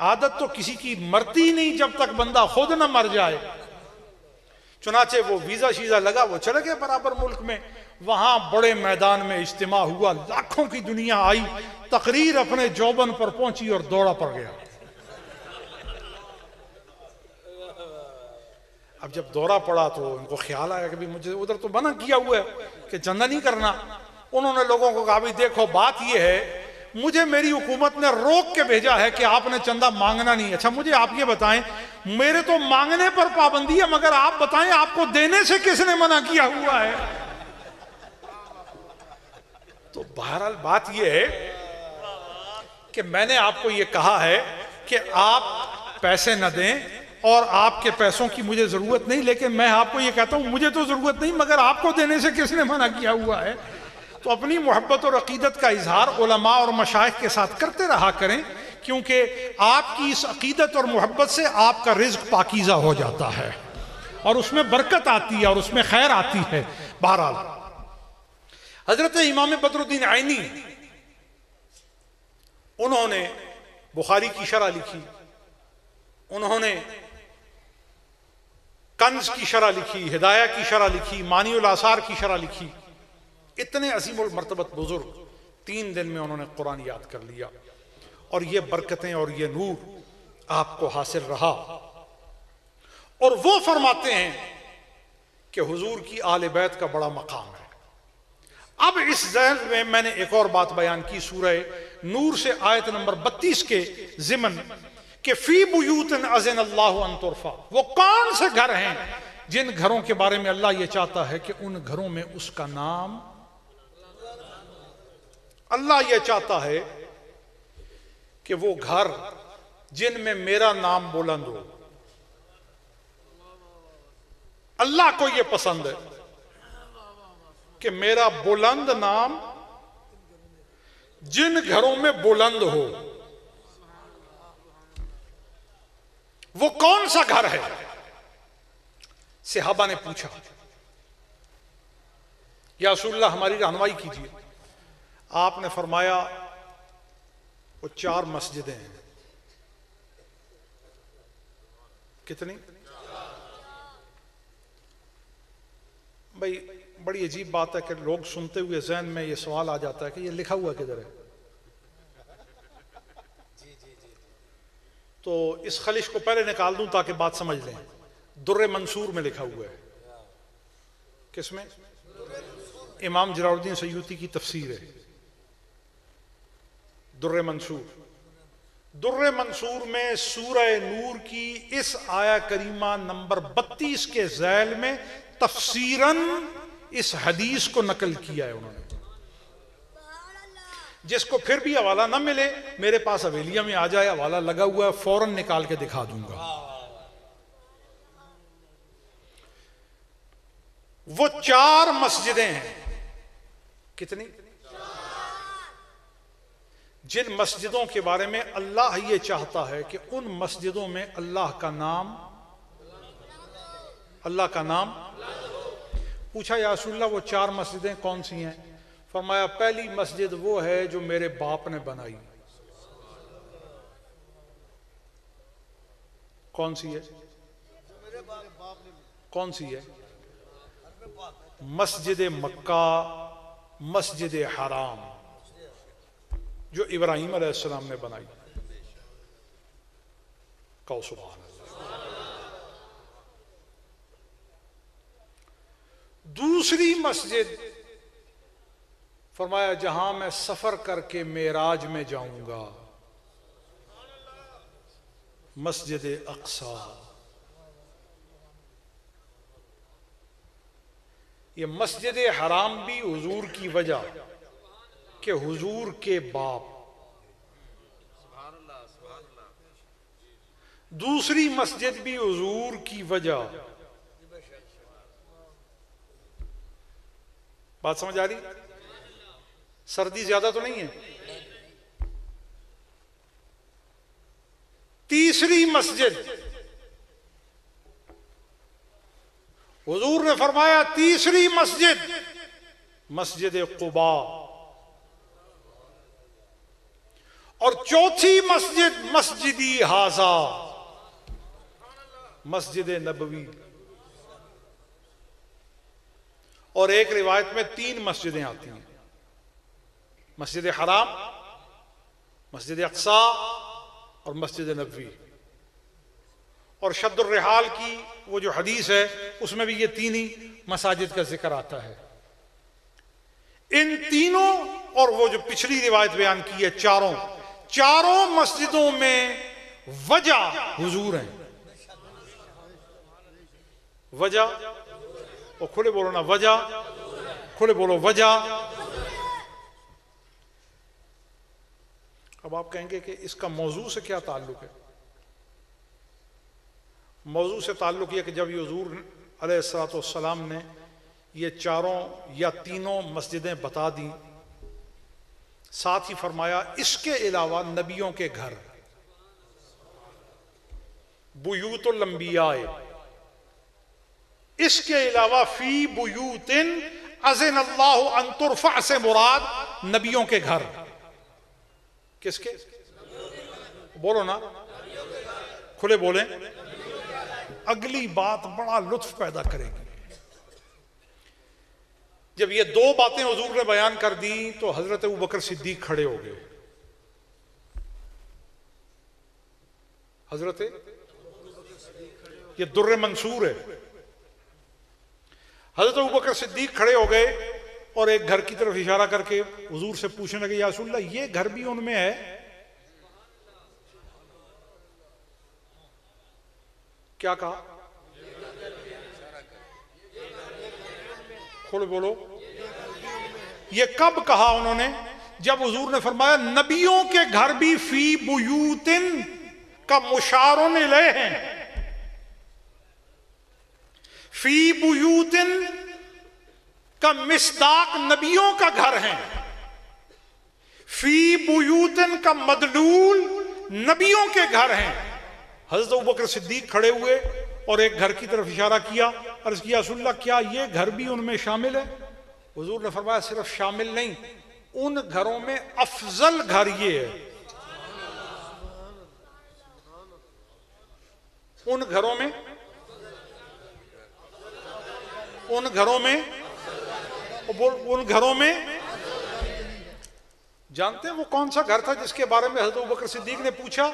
आदत तो किसी की मरती नहीं जब तक बंदा खुद न मर जाए। चुनाचे वो वीजा शीजा लगा, वो चले गए बराबर मुल्क में, वहां बड़े मैदान में इज्तिमा हुआ, लाखों की दुनिया आई, तकरीर अपने जौबन पर पहुंची और दौड़ा पड़ गया। अब जब दौरा पड़ा तो उनको ख्याल आया कि भी मुझे उधर तो मना किया हुआ है कि चंदा नहीं करना। उन्होंने लोगों को कहा भी देखो बात यह है, मुझे मेरी हुकूमत ने रोक के भेजा है कि आपने चंदा मांगना नहीं। अच्छा मुझे आप ये बताएं, मेरे तो मांगने पर पाबंदी है, मगर आप बताएं आपको देने से किसने मना किया हुआ है? तो बहरहाल बात यह है कि मैंने आपको ये कहा है कि आप पैसे न दें और आपके पैसों की मुझे जरूरत नहीं, लेकिन मैं आपको ये कहता हूं मुझे तो जरूरत नहीं, मगर आपको देने से किसने मना किया हुआ है? तो अपनी मोहब्बत और अकीदत का इजहार उलमा और मशाइख के साथ करते रहा करें, क्योंकि आपकी इस अकीदत और मोहब्बत से आपका रिज्क पाकीज़ा हो जाता है और उसमें बरकत आती है और उसमें खैर आती है। बहरहाल हजरत इमाम बदरुद्दीन आइनी, उन्होंने बुखारी की शरह लिखी, उन्होंने कंज की शरह लिखी, हिदाया की शरह लिखी, मानिउल आसार की शरह लिखी। इतने अजीमुल मर्तबत बुजुर्ग, 3 दिन में उन्होंने कुरान याद कर लिया और ये बरकतें और ये नूर आपको हासिल रहा। और वो फरमाते हैं कि हुजूर की आले बैत का बड़ा मकाम है। अब इस ज़हन में मैंने एक और बात बयान की सूरह नूर से आयत नंबर 32 के ज़िमन कि फी बुयूतिन अज़न अल्लाहु अन तुरफा, वो कौन से घर हैं जिन घरों के बारे में अल्लाह ये चाहता है कि उन घरों में उसका नाम, अल्लाह ये चाहता है कि वो घर जिनमें मेरा नाम बुलंद हो। अल्लाह को ये पसंद है कि मेरा बुलंद नाम जिन घरों में बुलंद हो। वो कौन सा घर है? सहाबा ने पूछा, या रसूलल्लाह हमारी रहनुमाई कीजिए। आपने फरमाया वो 4 मस्जिदें हैं। कितनी? भाई बड़ी अजीब बात है कि लोग सुनते हुए जहन में ये सवाल आ जाता है कि ये लिखा हुआ किधर है। तो इस खलिश को पहले निकाल दूं ताकि बात समझ लें। दुर्रे मंसूर में लिखा हुआ है। किसमें? इमाम जलालुद्दीन सयूती की तफसीर है दुर्रे मंसूर। दुर्रे मंसूर में सूरह नूर की इस आया करीमा नंबर 32 के ज़ैल में तफसीरन इस हदीस को नकल किया है उन्होंने। जिसको फिर भी हवाला ना मिले, मेरे पास हवेलिया में आ जाए, हवाला लगा हुआ है, फौरन निकाल के दिखा दूंगा। वो 4 मस्जिदें हैं। कितनी? जिन मस्जिदों के बारे में अल्लाह ये चाहता है कि उन मस्जिदों में अल्लाह का नाम पूछा या रसूलल्लाह वो 4 मस्जिदें कौन सी हैं? फरमाया पहली मस्जिद वो है जो मेरे बाप ने बनाई। कौन सी है? कौन सी है? मस्जिद मक्का, मस्जिद हराम जो इब्राहिम अलैहिस्सलाम ने बनाई। कहो सुभान अल्लाह। दूसरी मस्जिद फरमाया जहां मैं सफर करके मेराज में जाऊंगा। मस्जिद अक्सा। ये मस्जिद हराम भी हुजूर की वजह कि हुजूर के बाप, दूसरी मस्जिद भी हुजूर की वजह। बात समझ आ रही? सर्दी ज्यादा तो नहीं है। तीसरी मस्जिद, हुजूर ने फरमाया तीसरी मस्जिद मस्जिद कुबा, और चौथी मस्जिद मस्जिदी हाजा, मस्जिद नबवी। और एक रिवायत में 3 मस्जिदें आती हैं, मस्जिद हराम, मस्जिद अक्सा और मस्जिद नबवी। और शद्दुर रिहाल की वो जो हदीस है उसमें भी ये 3 ही मसाजिद का जिक्र आता है। इन तीनों और वो जो पिछली रिवायत बयान की है, चारों मस्जिदों में वजह हुजूर हैं। वजह, और खुले बोलो ना वजह, खुले बोलो वजह। अब आप कहेंगे कि इसका मौजू से क्या ताल्लुक है? मौजू से ताल्लुक यह कि जब हुजूर अलैहिस्सलाम ने ये चारों या तीनों मस्जिदें बता दी, साथ ही फरमाया इसके अलावा नबियों के घर, बुयूतुल अंबिया, इसके अलावा फी बुयूतिन अज़नल्लाहु अन तुरफ़अ से मुराद नबियों के घर। किसके? बोलो ना, खुले बोले। अगली बात बड़ा लुत्फ पैदा करेगी। जब ये 2 बातें हुजूर ने बयान कर दी तो हजरत अबू बकर सिद्दीक खड़े हो गए। हजरत, ये दुर्रे मंसूर है। हजरत अबू बकर सिद्दीक खड़े हो गए और एक घर की तरफ इशारा करके हुजूर से पूछने लगे, या रसूलल्लाह ये घर भी उनमें है? क्या कहा? खोलो बोलो। ये कब कहा उन्होंने? जब हुजूर ने फरमाया नबियों के घर भी फी बुयूतिन का मुशारों ने ले हैं। फी बुयूतिन का मिस्दाक नबियों का घर है, फी बुयूतिन का मदलूल नबियों के घर हैं। हजरत अबू बकर सिद्दीक खड़े हुए और एक घर की तरफ इशारा किया, अर्ज किया रसूलल्लाह क्या ये घर भी उनमें शामिल है? हुजूर ने फरमाया सिर्फ शामिल नहीं, उन घरों में अफजल घर ये है। उन घरों में जानते हैं वो कौन सा घर था जिसके बारे में हजरत अबू बकर सिद्दीक ने पूछा?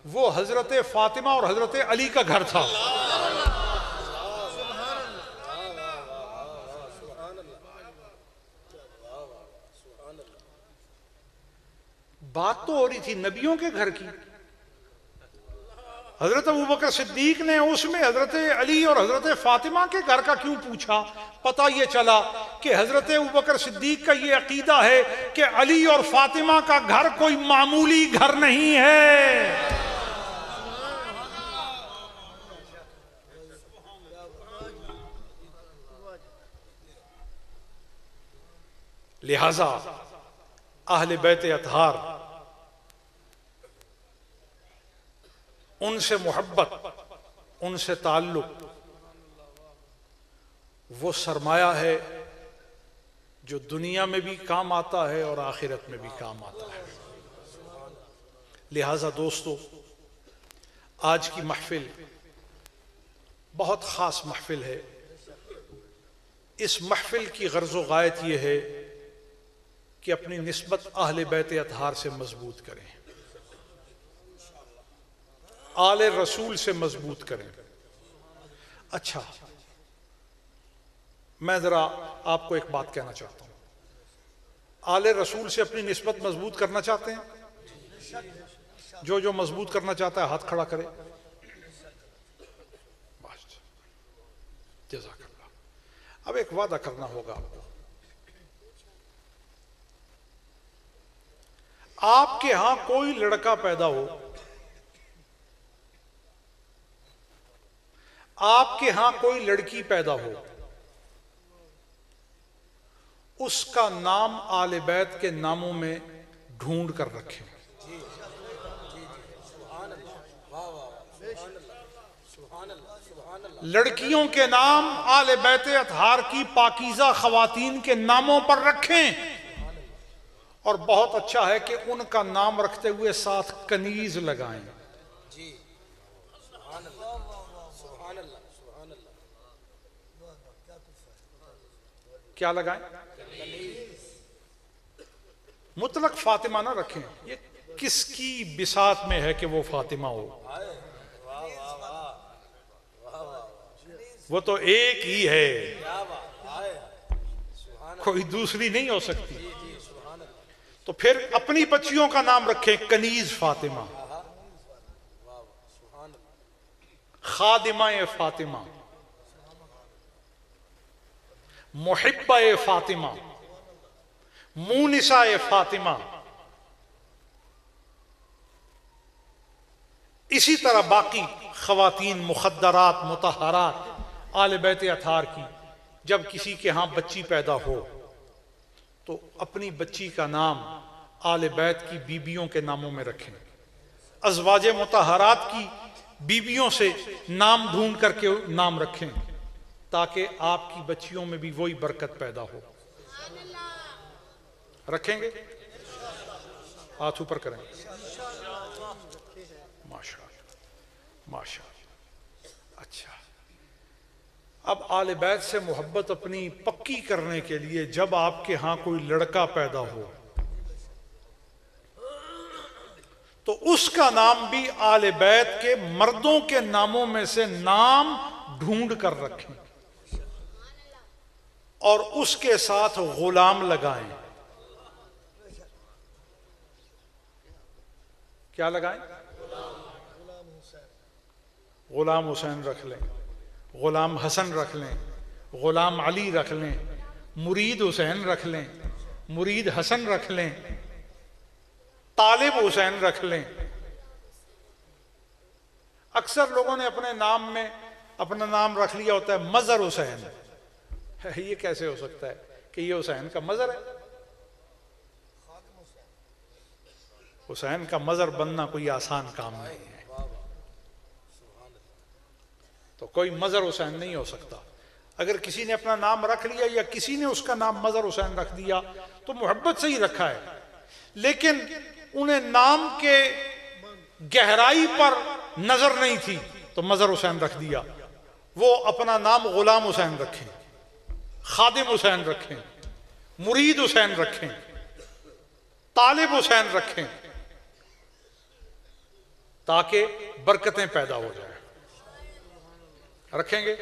वो हजरत फातिमा और हजरत अली का घर था। बात तो हो रही थी नबियों के घर की। हजरत अबू बकर सिद्दीक ने उसमें हजरत अली और हजरत फातिमा के घर का क्यों पूछा? पता यह चला कि हजरत अबू बकर सिद्दीक का यह अकीदा है कि अली और फातिमा का घर कोई मामूली घर नहीं है। लिहाजा अहले बैत अतहार, उनसे मोहब्बत, उनसे ताल्लुक वो सरमाया है जो दुनिया में भी काम आता है और आखिरत में भी काम आता है। लिहाजा दोस्तों, आज की महफिल बहुत ख़ास महफिल है। इस महफिल की गर्ज़ व गायत यह है कि अपनी निस्बत अहले बैत अतहार से मजबूत करें, आले रसूल से मजबूत करें। अच्छा, मैं जरा आपको एक बात कहना चाहता हूं। आले रसूल से अपनी निस्बत मजबूत करना चाहते हैं? जो जो मजबूत करना चाहता है हाथ खड़ा करे। बस, जज़ाकल्लाह। अब एक वादा करना होगा आपको। आपके यहां कोई लड़का पैदा हो, आपके यहां कोई लड़की पैदा हो, उसका नाम आले बैत के नामों में ढूंढ कर रखें। लड़कियों के नाम आले बैत अतहार की पाकीज़ा खवातीन के नामों पर रखें। और बहुत अच्छा है कि उनका नाम रखते हुए साथ कनीज लगाएं। क्या लगाएं? मुतलक फातिमा ना रखें। ये किसकी बिसात में है कि वो फातिमा हो? वो तो एक ही है, कोई दूसरी नहीं हो सकती। तो फिर अपनी बच्चियों का नाम रखें कनीज फातिमा, खादिमा ए फातिमा, मुहिब्बा ए फातिमा, मूनिसा ए फातिमा। इसी तरह बाकी खवातीन मुखद्दरात मुतहरात आले बैत अतहार की जब किसी के यहां बच्ची पैदा हो तो अपनी बच्ची का नाम आले बैत की बीबियों के नामों में रखें। अज़वाजे मुतहरात की बीबियों से नाम ढूंढ करके नाम रखें ताकि आपकी बच्चियों में भी वही बरकत पैदा हो। रखेंगे? हाथ ऊपर करें। माशाअल्लाह माशाअल्लाह। अच्छा, अब आले बैत से मोहब्बत अपनी पक्की करने के लिए जब आपके यहां कोई लड़का पैदा हो तो उसका नाम भी आले बैत के मर्दों के नामों में से नाम ढूंढ कर रखें और उसके साथ गुलाम लगाएं। क्या लगाएं? गुलाम हुसैन रख लें, गुलाम हसन रख लें, गुलाम अली रख लें, मुरीद हुसैन रख लें, मुरीद हसन रख लें, तालिब हुसैन रख लें। अक्सर लोगों ने अपने नाम में अपना नाम रख लिया होता है मजर हुसैन। ये कैसे हो सकता है कि ये हुसैन का मजर है? हुसैन का मजर बनना कोई आसान काम नहीं है। तो कोई मजर हुसैन नहीं हो सकता। अगर किसी ने अपना नाम रख लिया या किसी ने उसका नाम मजर हुसैन रख दिया तो मोहब्बत से ही रखा है, लेकिन उन्हें नाम के गहराई पर नजर नहीं थी तो मजर हुसैन रख दिया। वो अपना नाम गुलाम हुसैन रखें, खादिम हुसैन रखें, मुरीद हुसैन रखें, तालिब हुसैन रखें ताकि बरकतें पैदा हो जाए। रखेंगे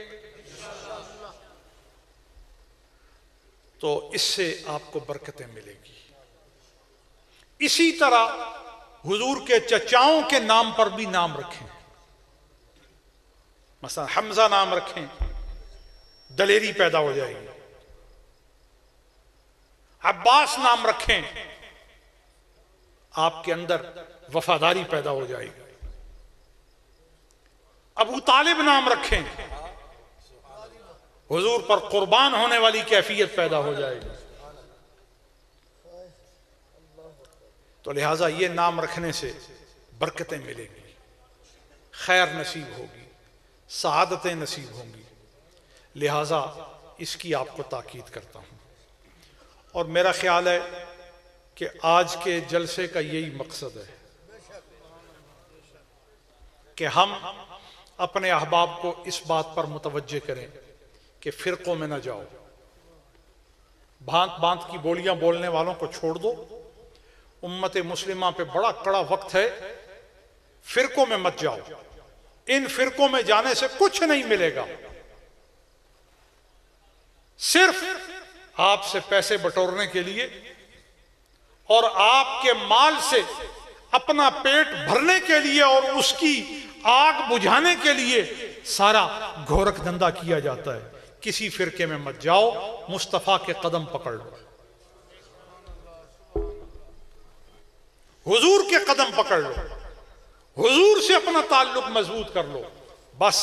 तो इससे आपको बरकतें मिलेगी। इसी तरह हुजूर के चचाओं के नाम पर भी नाम रखें। मसलन हमजा नाम रखें, दलेरी पैदा हो जाएगी। अब्बास नाम रखें, आपके अंदर वफादारी पैदा हो जाएगी। अबू तालिब नाम रखें, हुजूर पर कुर्बान होने वाली कैफियत पैदा हो जाएगी। तो लिहाजा ये नाम रखने से बरकतें मिलेंगी, खैर नसीब होगी, सआदतें नसीब होंगी। लिहाजा इसकी आपको ताकीद करता हूं। और मेरा ख्याल है कि आज के जलसे का यही मकसद है कि हम अपने अहबाब को इस बात पर मुतवज्जे करें कि फिरकों में न जाओ। भांत भांत की बोलियां बोलने वालों को छोड़ दो। उम्मत मुस्लिमा पे बड़ा कड़ा वक्त है, फिरकों में मत जाओ। इन फिरकों में जाने से कुछ नहीं मिलेगा, सिर्फ आपसे पैसे बटोरने के लिए और आपके माल से अपना पेट भरने के लिए और उसकी आग बुझाने के लिए सारा घोरक धंधा किया जाता है। किसी फिरके में मत जाओ, मुस्तफा के कदम पकड़ लो, हुजूर के कदम पकड़ लो, हुजूर से अपना ताल्लुक मजबूत कर लो, बस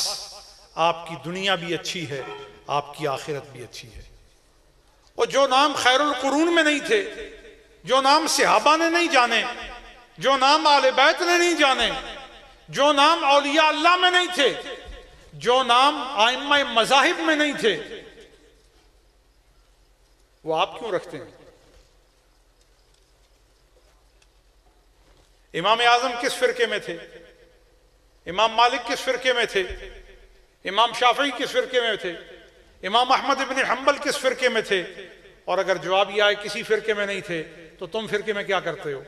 आपकी दुनिया भी अच्छी है, आपकी आखिरत भी अच्छी है। और जो नाम खैरुल कुरून में नहीं थे, जो नाम सहाबा ने नहीं जाने, जो नाम आले बैत ने नहीं जाने, जो नाम औलिया अल्लाह में नहीं थे, जो नाम आइम्मा मज़ाहिब में नहीं थे, वो आप क्यों रखते हैं? इमाम आजम किस फिरके में थे? इमाम मालिक किस फिरके में थे? इमाम शाफी किस फिरके में थे? इमाम अहमद इब्न हंबल किस फिरके में थे? और अगर जवाब यह आए किसी फिरके में नहीं थे, तो तुम फिरके में क्या करते हो?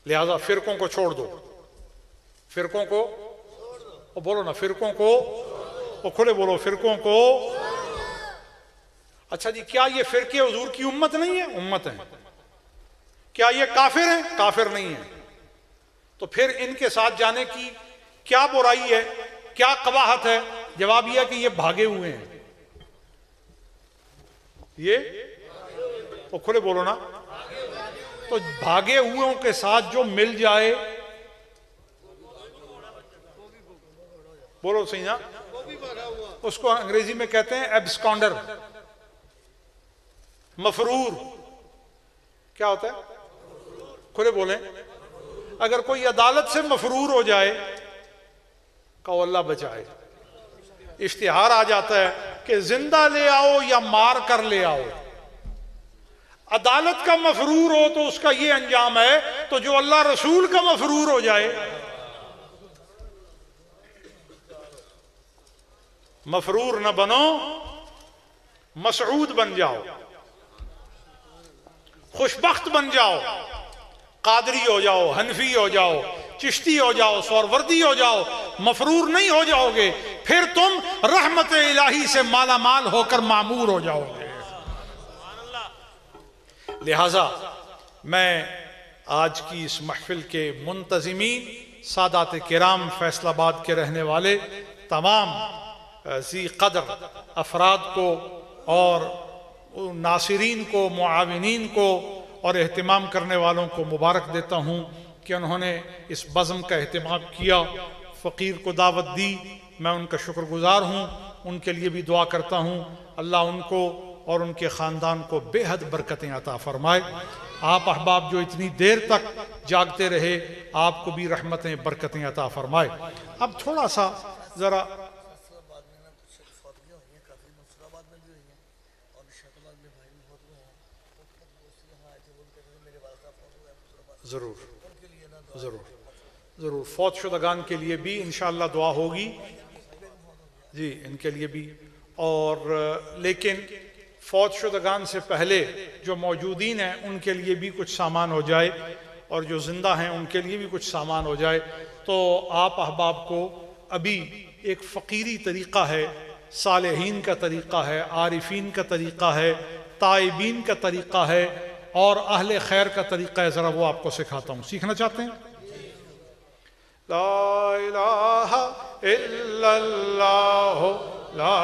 लिहाजा फिरकों को छोड़ दो, फिरकों को, और बोलो ना फिरकों को, और खुले बोलो फिरकों को। अच्छा जी, क्या ये फिरके हुजूर की उम्मत नहीं है? उम्मत है। क्या ये काफिर हैं? काफिर नहीं है। तो फिर इनके साथ जाने की क्या बुराई है, क्या कबाहत है? जवाब यह कि ये भागे हुए हैं। ये तो खुले बोलो ना, तो भागे हुओं के साथ जो मिल जाए, बोलो सही ना, उसको अंग्रेजी में कहते हैं एब्सकॉन्डर, मफरूर। क्या होता है? खुले बोले, अगर कोई अदालत से मफरूर हो जाए, कहो अल्लाह बचाए, इश्तिहार आ जाता है कि जिंदा ले आओ या मार कर ले आओ। अदालत का मफरूर हो तो उसका यह अंजाम है, तो जो अल्लाह रसूल का मफरूर हो जाए, मफरूर न बनो, मसऊद बन जाओ, खुशबख्त बन जाओ, कादरी हो जाओ, हनफी हो जाओ, चिश्ती हो जाओ, सौरवर्दी हो जाओ, मफरूर नहीं हो जाओगे, फिर तुम रहमत इलाही से माला माल होकर मामूर हो जाओगे। लिहाजा मैं आज की इस महफिल के मुंतजिमीन, सादात किराम, फैसलाबाद के रहने वाले तमाम ज़ी कदर अफराद को और नासिरीन को, मुआविनीन को और एहतिमाम करने वालों को मुबारक देता हूँ कि उन्होंने इस बज़्म का एहतिमाम किया, फ़कीर को दावत दी। मैं उनका शुक्रगुजार हूँ, उनके लिए भी दुआ करता हूँ अल्लाह उनको और उनके ख़ानदान को बेहद बरकतें अता फरमाए। आप अहबाब जो इतनी देर तक जागते रहे, आपको भी रहमतें बरकतें अता फरमाए। अब थोड़ा सा ज़रा ज़रूर ज़रूर ज़रूर फौत शुदगान के लिए भी इंशाअल्लाह दुआ होगी जी, इनके लिए भी। और लेकिन फौत शुदगान से पहले जो मौजूदीन हैं उनके लिए भी कुछ सामान हो जाए, और जो ज़िंदा हैं उनके लिए भी कुछ सामान हो जाए। तो आप अहबाब को अभी एक फ़कीरी तरीक़ा है, सालेहीन का तरीक़ा है, आरिफीन का तरीक़ा है, ताइबीन का तरीक़ा है और अहले खैर का तरीक़ा है, ज़रा वो आपको सिखाता हूँ। सीखना चाहते हैं? ला इलाहा इल्लल्लाह, ला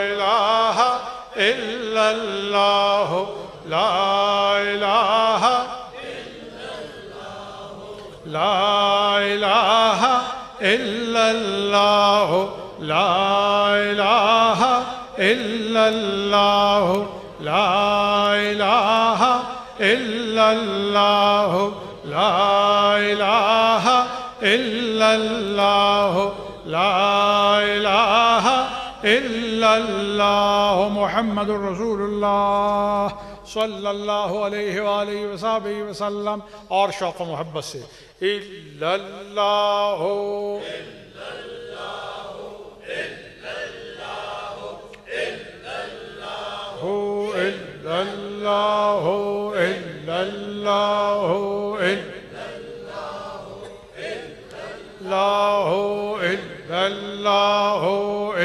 इलाहा इल्लल्लाह, ला इलाहा इल्लल्लाह, ला इलाहा इल्लल्लाह, ला इलाहा इल्लल्लाह, ला इलाहा इल्लल्लाह, ला इलाहा इल्लल्लाह, ला इलाहा इल्लल्लाह, मुहम्मदुर रसूलुल्लाह सल्लल्लाहु अलैहि वसल्लम। और शौक़ मोहब्बत से इल्लल्लाह इल्लल्लाह इल्लल्लाह इल्लल्लाह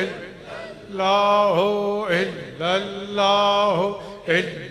इल्लल्लाह इल्लल्लाह इल्लल्लाह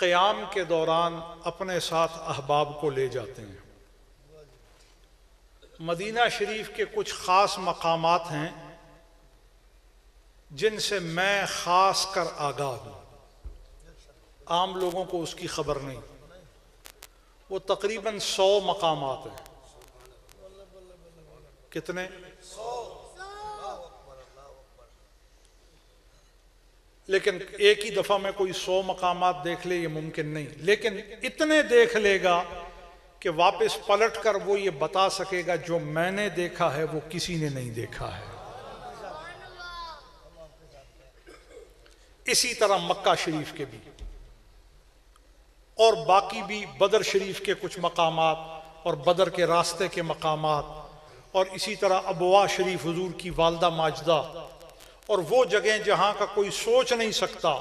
क़याम के दौरान अपने साथ अहबाब को ले जाते हैं। मदीना शरीफ के कुछ ख़ास मकामात हैं जिनसे मैं ख़ास कर आगाह हूँ, आम लोगों को उसकी खबर नहीं। वो तकरीबन 100 मकामात हैं। कितने? लेकिन एक ही दफ़ा में कोई 100 मकामात देख ले ये मुमकिन नहीं, लेकिन इतने देख लेगा कि वापस पलट कर वो ये बता सकेगा जो मैंने देखा है वो किसी ने नहीं देखा है। इसी तरह मक्का शरीफ के भी और बाकी भी, बदर शरीफ के कुछ मकामात और बदर के रास्ते के मकामात, और इसी तरह अबवा शरीफ हुजूर की वालदा माजदा, और वो जगह जहां का कोई सोच नहीं सकता।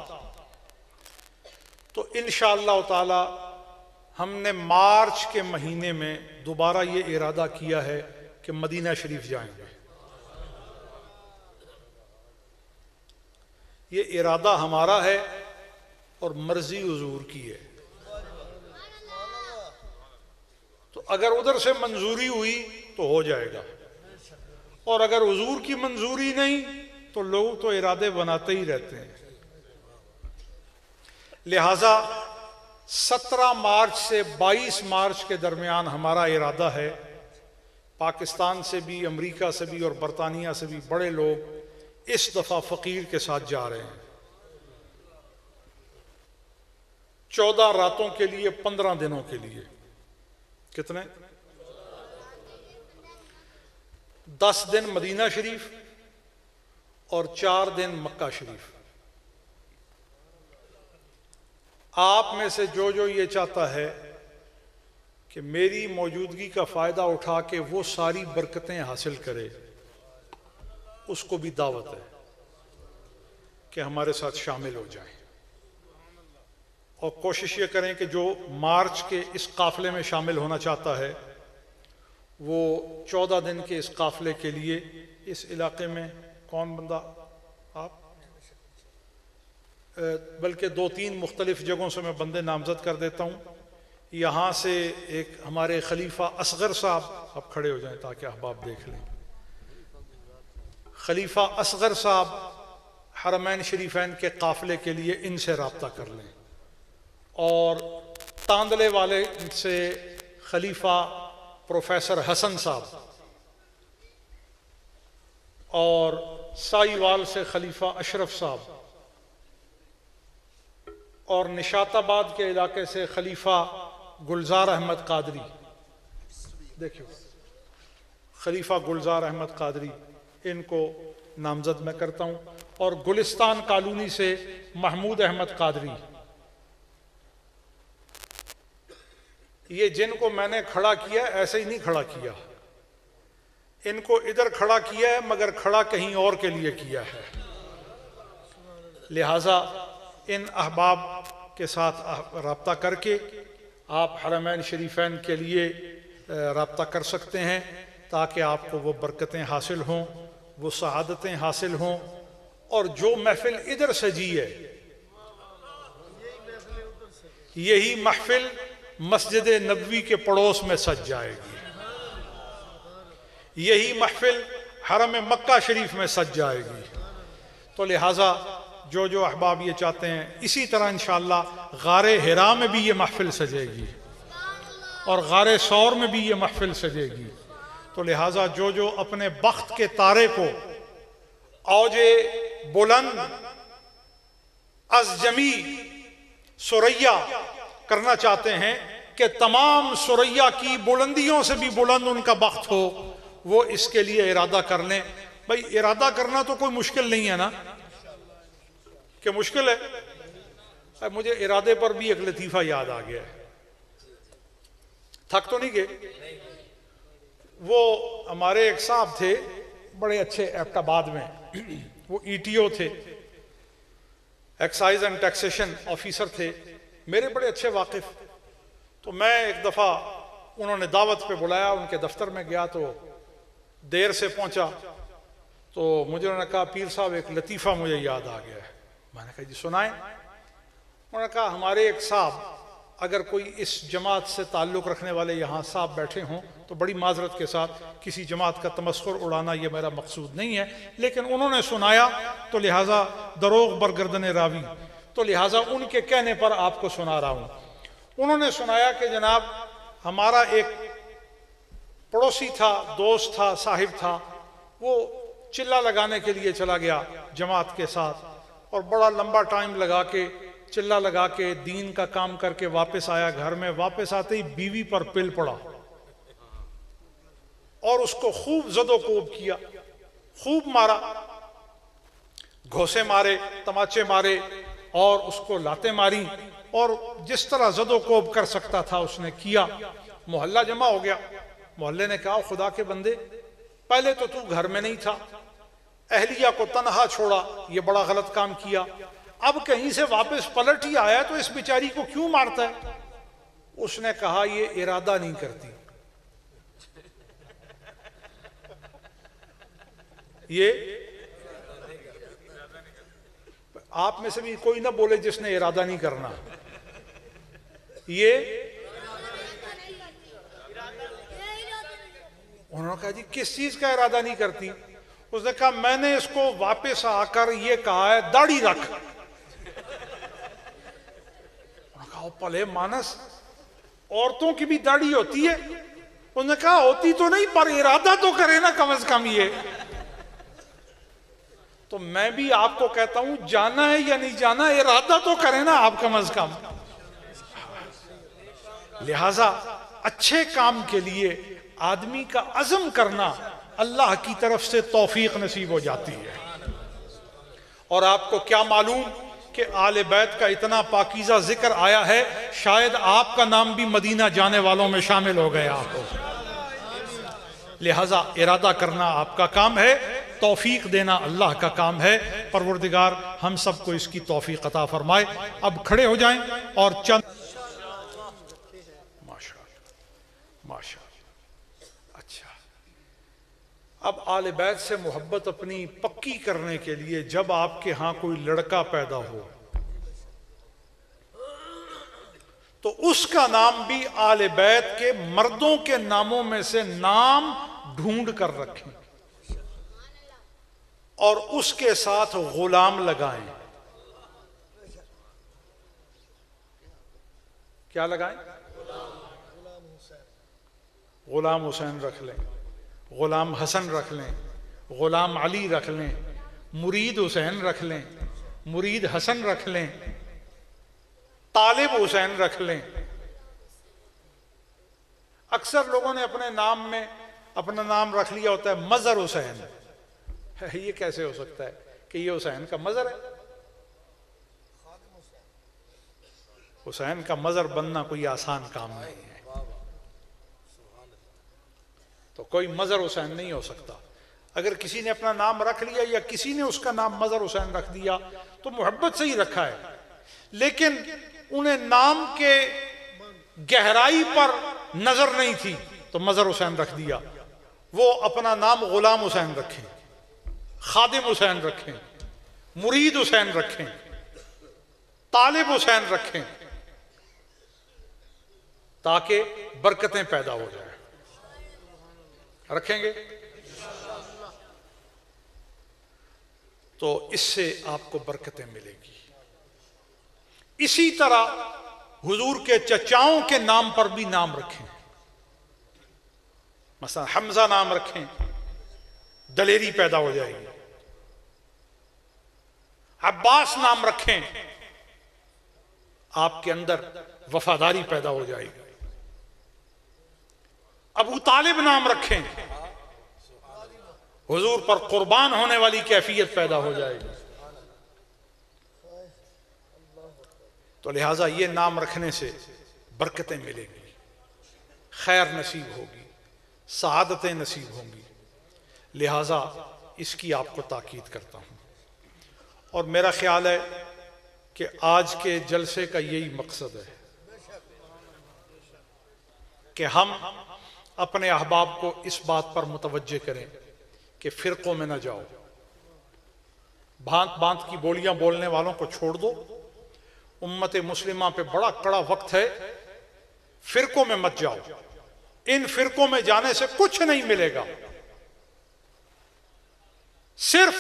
तो इंशाअल्लाह ताला हमने मार्च के महीने में दोबारा ये इरादा किया है कि मदीना शरीफ जाएंगे। ये इरादा हमारा है और मर्जी हुजूर की है। तो अगर उधर से मंजूरी हुई तो हो जाएगा, और अगर हुजूर की मंजूरी नहीं तो लोग तो इरादे बनाते ही रहते हैं। लिहाजा 17 मार्च से 22 मार्च के दरमियान हमारा इरादा है, पाकिस्तान से भी, अमेरिका से भी और बरतानिया से भी बड़े लोग इस दफा फकीर के साथ जा रहे हैं। 14 रातों के लिए, 15 दिनों के लिए। कितने? 10 दिन मदीना शरीफ और 4 दिन मक्का शरीफ। आप में से जो जो ये चाहता है कि मेरी मौजूदगी का फ़ायदा उठा के वो सारी बरकतें हासिल करे, उसको भी दावत है कि हमारे साथ शामिल हो जाए। और कोशिश ये करें कि जो मार्च के इस काफ़िले में शामिल होना चाहता है वो 14 दिन के इस काफ़िले के लिए इस इलाके में, कौन बंदा आप, बल्कि 2-3 मुख्तलिफ जगहों से मैं बंदे नामजद कर देता हूँ। यहाँ से एक हमारे खलीफा असगर साहब, आप खड़े हो जाएं ताकि अहबाब देख लें। खलीफा असगर साहब हरमैन शरीफैन के काफ़िले के लिए इनसे रब्ता कर लें, और तांदले वाले से खलीफा प्रोफेसर हसन साहब, और साईवाल से खलीफा अशरफ साहब, और निशाताबाद के इलाके से खलीफा गुलजार अहमद कादरी। देखियो, खलीफा गुलजार अहमद कादरी, इनको नामजद मैं करता हूं। और गुलिस्तान कॉलोनी से महमूद अहमद कादरी। ये जिनको मैंने खड़ा किया ऐसे ही नहीं खड़ा किया, इनको इधर खड़ा किया है मगर खड़ा कहीं और के लिए किया है। लिहाजा इन अहबाब के साथ रब्ता करके आप हरमैन शरीफैन के लिए रब्ता कर सकते हैं, ताकि आपको वो बरकतें हासिल हों, वो सआदतें हासिल हों। और जो महफिल इधर सजी है, यही महफिल मस्जिद नबवी के पड़ोस में सज जाएगी, यही महफिल हरम मक्का शरीफ में सज जाएगी। तो लिहाजा जो जो अहबाब ये चाहते हैं, इसी तरह इंशाअल्लाह गारे हिरा में भी ये महफिल सजेगी और गारे सौर में भी ये महफिल सजेगी। तो लिहाजा जो जो अपने बख्त के तारे को औजे बुलंद अज़जमी सुरैया करना चाहते हैं कि तमाम सुरैया की बुलंदियों से भी बुलंद उनका बख्त हो, वो इसके लिए इरादा कर लें। भाई इरादा करना तो कोई मुश्किल नहीं है ना, कि मुश्किल है। मुझे इरादे पर भी एक लतीफ़ा याद आ गया है, थक तो नहीं गए। वो हमारे एक साहब थे बड़े अच्छे एबटाबाद में, वो ईटीओ थे, एक्साइज एंड टैक्सेशन ऑफिसर थे, मेरे बड़े अच्छे वाकिफ। तो मैं एक दफ़ा उन्होंने दावत पे बुलाया, उनके दफ्तर में गया तो देर से पहुंचा। तो मुझे उन्होंने कहा पीर साहब एक लतीफ़ा मुझे याद आ गया है। मैंने कहा जी सुनाएं। उन्होंने कहा हमारे एक साहब, अगर कोई इस जमात से ताल्लुक़ रखने वाले यहाँ साहब बैठे हों तो बड़ी माजरत के साथ, किसी जमात का तमस्खुर उड़ाना ये मेरा मकसूद नहीं है, लेकिन उन्होंने सुनाया तो लिहाजा दरोग बरगर्दन रावी, तो लिहाजा उनके कहने पर आपको सुना रहा हूँ। उन्होंने सुनाया कि जनाब हमारा एक पड़ोसी था, दोस्त था, साहिब था, वो चिल्ला लगाने के लिए चला गया जमात के साथ और बड़ा लंबा टाइम लगा के चिल्ला लगा के दीन का काम करके वापस आया घर में। वापस आते ही बीवी पर पिल पड़ा और उसको खूब जदोकोब किया, खूब मारा, घोंसे मारे, तमाचे मारे और उसको लाते मारी और जिस तरह जदोकोब कर सकता था उसने किया। मोहल्ला जमा हो गया। मोहल्ले ने कहा खुदा के बंदे, पहले तो तू घर में नहीं था, अहलिया को तनहा छोड़ा, ये बड़ा गलत काम किया, अब कहीं से वापस पलट ही आया तो इस बेचारी को क्यों मारता है? उसने कहा ये इरादा नहीं करती, ये आप में से भी कोई ना बोले जिसने इरादा नहीं करना, ये उन्होंने कहा जी किस चीज का इरादा नहीं करती? उसने कहा मैंने इसको वापस आकर ये कहा है दाढ़ी रख। पले मानस, औरतों की भी दाढ़ी होती है? उन्होंने कहा होती तो नहीं पर इरादा तो करे ना कम से कम ये। तो मैं भी आपको कहता हूं जाना है या नहीं जाना, इरादा तो करे ना आप कम से कम। लिहाजा अच्छे काम के लिए आदमी का अज़म करना अल्लाह की तरफ से तौफीक नसीब हो जाती है। और आपको क्या मालूम कि आले बैत का इतना पाकीज़ा जिक्र आया है, शायद आपका नाम भी मदीना जाने वालों में शामिल हो गया हो। लिहाजा इरादा करना आपका काम है, तौफीक देना अल्लाह का काम है। परवरदिगार हम सबको इसकी तौफीक अता फरमाए। अब खड़े हो जाएं और चंद माशाअल्लाह। अच्छा, अब आले बैत से मोहब्बत अपनी पक्की करने के लिए जब आपके यहां कोई लड़का पैदा हो तो उसका नाम भी आले बैत के मर्दों के नामों में से नाम ढूंढ कर रखें और उसके साथ गुलाम लगाएं। क्या लगाएं? गुलाम हुसैन रख लें, गुलाम हसन रख लें, गुलाम अली रख लें, मुरीद हुसैन रख लें, मुरीद हसन रख लें, तालिब हुसैन रख लें। अक्सर लोगों ने अपने नाम में अपना नाम रख लिया होता है मजर हुसैन। ये कैसे हो सकता है कि ये हुसैन का मजर है? हुसैन का मजर बनना कोई आसान काम नहीं है। तो कोई मजर हुसैन नहीं हो सकता। अगर किसी ने अपना नाम रख लिया या किसी ने उसका नाम मजर हुसैन रख दिया तो मोहब्बत से ही रखा है, लेकिन उन्हें नाम के गहराई पर नजर नहीं थी तो मजर हुसैन रख दिया। वो अपना नाम गुलाम हुसैन रखें, खादिम हुसैन रखें, मुरीद हुसैन रखें, तालिब हुसैन रखें, ताकि बरकतें पैदा हो जाए। रखेंगे तो इससे आपको बरकतें मिलेगी। इसी तरह हुजूर के चचाओं के नाम पर भी नाम रखें। मसलन हमजा नाम रखें, दलेरी पैदा हो जाएगी। अब्बास नाम रखें, आपके अंदर वफादारी पैदा हो जाएगी। अबू तालिब नाम रखें, हुजूर पर कुर्बान होने वाली कैफियत पैदा हो जाएगी। तो लिहाजा ये नाम रखने से बरकतें मिलेंगी, खैर नसीब होगी, सआदतें नसीब होंगी। लिहाजा इसकी आपको ताकीद करता हूं। और मेरा ख्याल है कि आज के जलसे का यही मकसद है कि हम अपने अहबाब को इस बात पर मुतवज्जे करें कि फिरकों में न जाओ। भांत भांत की बोलियां बोलने वालों को छोड़ दो, उम्मत मुस्लिमा पे बड़ा कड़ा वक्त है, फिरकों में मत जाओ। इन फिरकों में जाने से कुछ नहीं मिलेगा, सिर्फ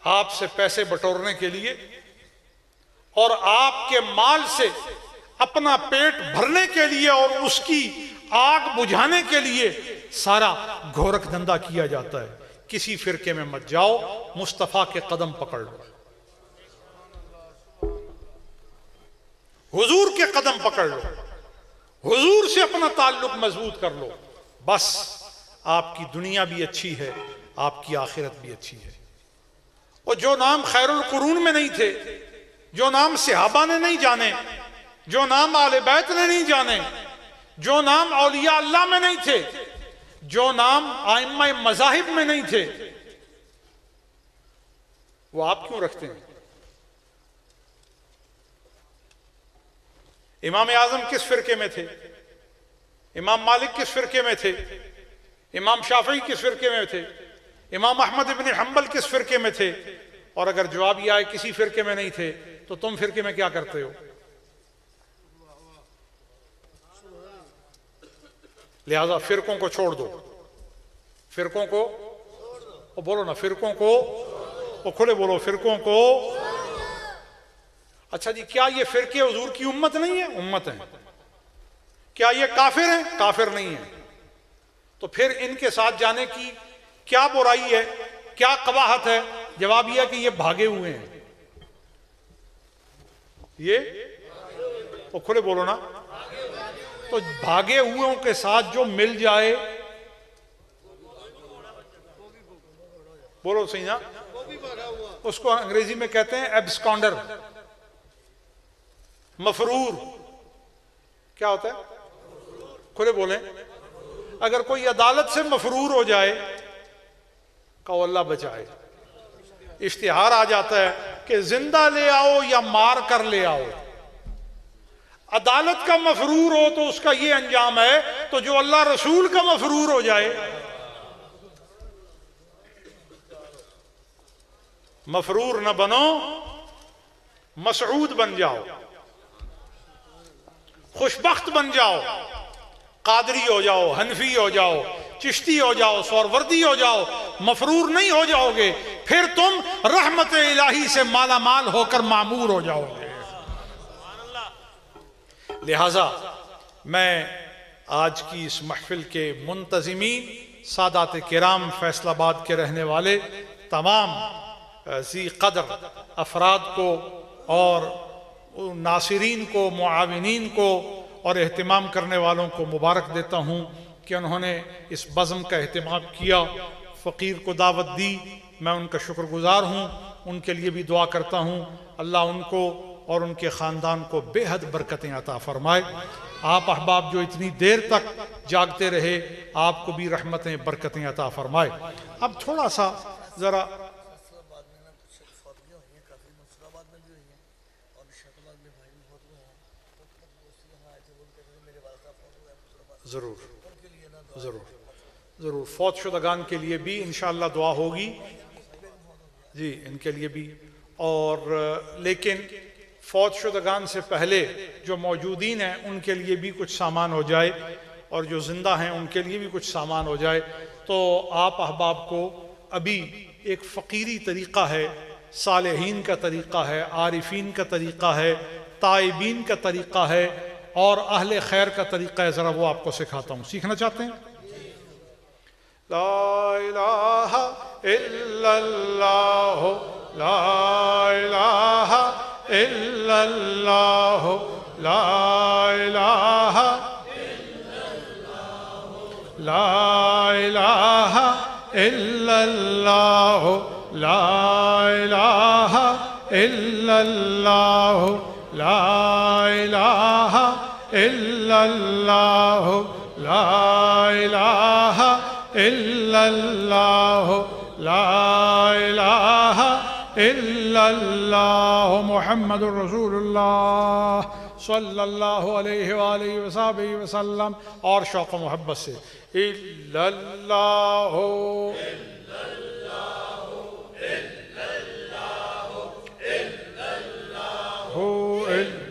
आपसे पैसे बटोरने के लिए और आपके माल से अपना पेट भरने के लिए और उसकी आग बुझाने के लिए सारा घोरक धंधा किया जाता है। किसी फिरके में मत जाओ, मुस्तफा के कदम पकड़ लो, हुजूर के कदम पकड़ लो, हुजूर से अपना ताल्लुक मजबूत कर लो। बस आपकी दुनिया भी अच्छी है, आपकी आखिरत भी अच्छी है। और जो नाम खैरुल कुरून में नहीं थे, जो नाम सहाबा ने नहीं जाने, जो नाम आले बैत ने नहीं जाने, जो नाम औलिया अल्लाह में नहीं थे, जो नाम आइम्मा मज़ाहिब में नहीं थे, वो आप क्यों रखते हैं? इमाम आजम किस फिरके में थे? इमाम मालिक किस फिरके में थे? इमाम शाफी किस फिरके में थे? इमाम अहमद इब्न हंबल किस फिरके में थे? और अगर जवाब यह आए किसी फिरके में नहीं थे, तो तुम फिरके में क्या करते हो? लिहाजा फिरकों को छोड़ दो, फिरकों को, और बोलो ना फिरकों को, और खुले बोलो फिरकों को। अच्छा जी, क्या ये फिरके हुजूर की उम्मत नहीं है? उम्मत है। क्या ये काफिर हैं? काफिर नहीं है। तो फिर इनके साथ जाने की क्या बुराई है, क्या कबाहत है? जवाब यह कि ये भागे हुए हैं। ये तो खुले बोलो ना। तो भागे हुओं के साथ जो मिल जाए, बोलो सही ना, उसको अंग्रेजी में कहते हैं एब्सकॉन्डर, मफरूर। क्या होता है? खुले बोले। अगर कोई अदालत से मफरूर हो जाए, कहो अल्लाह बचाए, इश्तिहार आ जाता है कि जिंदा ले आओ या मार कर ले आओ। अदालत का मफरूर हो तो उसका यह अंजाम है, तो जो अल्लाह रसूल का मफरूर हो जाए, मफरूर न बनो, मसऊद बन जाओ, खुशबख्त बन जाओ, कादरी हो जाओ, हनफी हो जाओ, चिश्ती हो जाओ, सोरवर्दी हो जाओ, मफरूर नहीं हो जाओगे, फिर तुम रहमत इलाही से माला माल होकर मामूर हो जाओगे। लिहाजा मैं आज की इस महफिल के मुंतजिमीन, सादात किराम, फैसलाबाद के रहने वाले तमाम ज़ी क़द्र अफराद को और नासिरीन को, मुआविनीन को और एहतिमाम करने वालों को मुबारक देता हूँ कि उन्होंने इस बज़्म का एहतिमाम किया, फ़कीर को दावत दी। मैं उनका शुक्रगुज़ार हूँ, उनके लिए भी दुआ करता हूँ अल्लाह उनको और उनके ख़ानदान को बेहद बरकतें अता फ़रमाए। आप अहबाब जो इतनी देर तक जागते रहे, आपको भी रहमतें बरकतें अता फ़रमाए। अब थोड़ा सा ज़रा ज़रूर ज़रूर ज़रूर फौत शुदगान के लिए भी इंशाअल्लाह दुआ होगी जी, इनके लिए भी। और लेकिन फौत शुदगान से पहले जो मौजूदीन हैं उनके लिए भी कुछ सामान हो जाए, और जो ज़िंदा हैं उनके लिए भी कुछ सामान हो जाए। तो आप अहबाब को अभी एक फ़कीरी तरीक़ा है, सालेहीन का तरीक़ा है, आरिफीन का तरीक़ा है, ताइबीन का तरीक़ा है और अहले खैर का तरीक़ा है, ज़रा वो आपको सिखाता हूँ। सीखना चाहते हैं? ला इलाहा इल्लल्लाह, ला इलाहा इल्लल्लाह, ला इलाहा इल्लल्लाह, ला इलाहा इल्लल्लाह, ला इलाहा इल्लल्लाह, ला इलाहा इल्लल्लाह, ला इलाहा इल्लल्लाह, ला इलाहा इल्लल्लाह मुहम्मदुर रसूलुल्लाह सल्लल्लाहु अलैहि वसल्लम। और शौक़ मोहब्बत से इल्लल्लाह इल्लल्लाह इल्लल्लाह इल्लल्लाह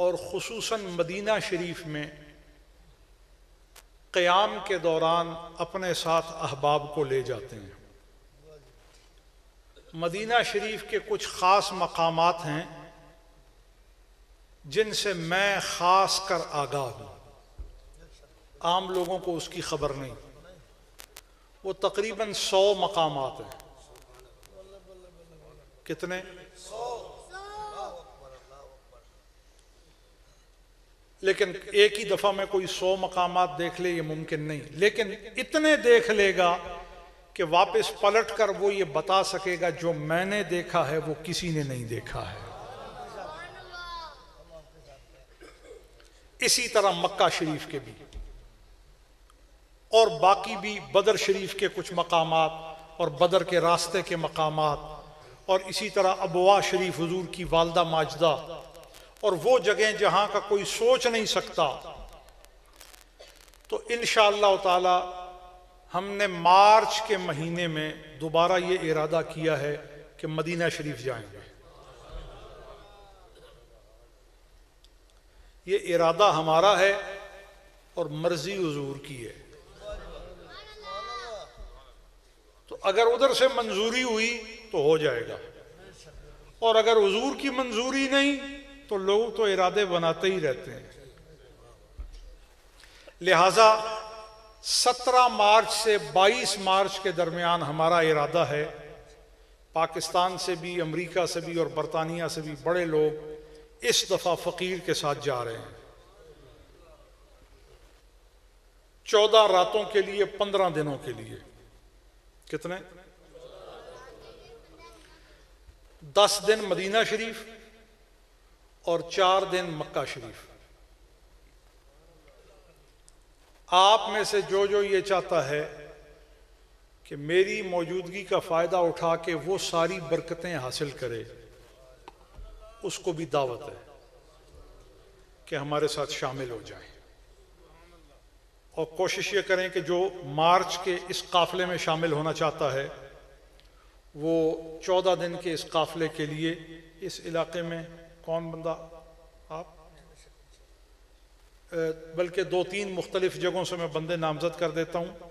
और खुसूसन मदीना शरीफ में क़याम के दौरान अपने साथ अहबाब को ले जाते हैं। मदीना शरीफ के कुछ ख़ास मकामात हैं जिनसे मैं ख़ास कर आगाह हूँ, आम लोगों को उसकी खबर नहीं। वो तकरीबन 100 मकामात हैं। कितने? लेकिन एक ही दफ़ा में कोई 100 मकामात देख ले ये मुमकिन नहीं, लेकिन इतने देख लेगा कि वापस पलट कर वो ये बता सकेगा जो मैंने देखा है वो किसी ने नहीं देखा है। इसी तरह मक्का शरीफ के भी और बाकी भी, बदर शरीफ के कुछ मकामात और बदर के रास्ते के मकामात और इसी तरह अबवा शरीफ हुजूर की वालदा माजदा और वो जगह जहां का कोई सोच नहीं सकता। तो इंशाअल्लाह ताला हमने मार्च के महीने में दोबारा ये इरादा किया है कि मदीना शरीफ जाएंगे। ये इरादा हमारा है और मर्जी हुजूर की है। तो अगर उधर से मंजूरी हुई तो हो जाएगा, और अगर हुजूर की मंजूरी नहीं तो लोग तो इरादे बनाते ही रहते हैं। लिहाजा 17 मार्च से 22 मार्च के दरमियान हमारा इरादा है, पाकिस्तान से भी, अमेरिका से भी और बरतानिया से भी बड़े लोग इस दफा फकीर के साथ जा रहे हैं। 14 रातों के लिए, 15 दिनों के लिए। कितने? 10 दिन मदीना शरीफ और 4 दिन मक्का शरीफ। आप में से जो जो ये चाहता है कि मेरी मौजूदगी का फायदा उठा के वो सारी बरकतें हासिल करे, उसको भी दावत है कि हमारे साथ शामिल हो जाए। और कोशिश ये करें कि जो मार्च के इस काफले में शामिल होना चाहता है वो 14 दिन के इस काफले के लिए इस इलाके में कौन बंदा, आप, बल्कि 2-3 मुख्तलिफ जगहों से मैं बंदे नामजद कर देता हूँ।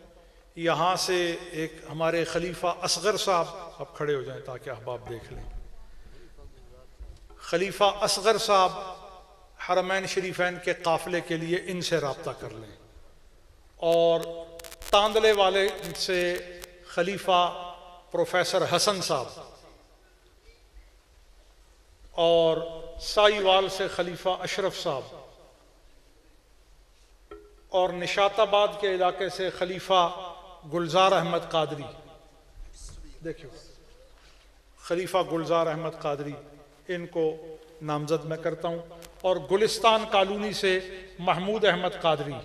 यहाँ से एक हमारे खलीफा असगर साहब, आप खड़े हो जाएं ताकि अहबाब देख लें। खलीफा असगर साहब हरमैन शरीफैन के काफले के लिए इनसे रब्ता कर लें, और तांदले वाले से खलीफा प्रोफेसर हसन साहब, और साईवाल से खलीफा अशरफ साहब, और निशाताबाद के इलाके से खलीफा गुलजार अहमद कादरी। देखिए खलीफा गुलजार अहमद कादरी, इनको नामजद मैं करता हूं। और गुलिस्तान कॉलोनी से महमूद अहमद कादरी।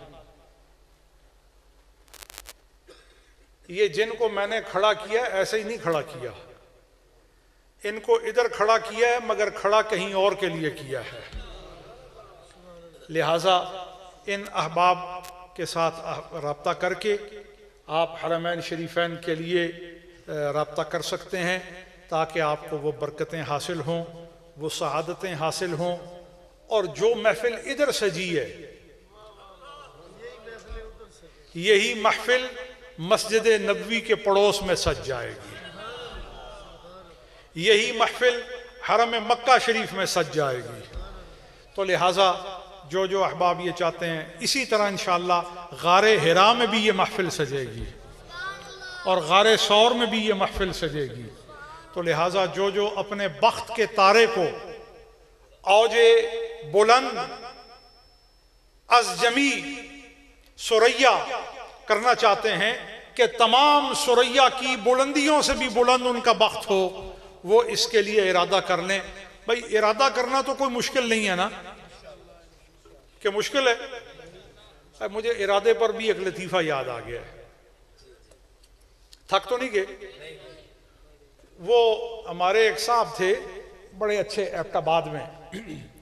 ये जिनको मैंने खड़ा किया ऐसे ही नहीं खड़ा किया, इनको इधर खड़ा किया है मगर खड़ा कहीं और के लिए किया है। लिहाजा इन अहबाब के साथ रब्ता करके आप हरमैन शरीफैन के लिए रब्ता कर सकते हैं ताकि आपको वो बरकतें हासिल हों, वो शहादतें हासिल हों। और जो महफिल इधर सजी है, यही महफिल मस्जिद नबवी के पड़ोस में सज जाएगी, यही महफिल हरम मक्का शरीफ में सज जाएगी। तो लिहाजा जो जो अहबाब ये चाहते हैं, इसी तरह इंशाअल्लाह गारे हिरा में भी ये महफिल सजेगी और गारे सौर में भी ये महफिल सजेगी। तो लिहाजा जो जो अपने बख्त के तारे को औजे बुलंद अज़जमी सुरैया करना चाहते हैं कि तमाम सुरैया की बुलंदियों से भी बुलंद उनका बख्त हो, वो इसके लिए इरादा कर लें। भाई इरादा करना तो कोई मुश्किल नहीं है ना, कि मुश्किल है। मुझे इरादे पर भी एक लतीफ़ा याद आ गया है, थक तो नहीं गए। वो हमारे एक साहब थे बड़े अच्छे एबटाबाद में,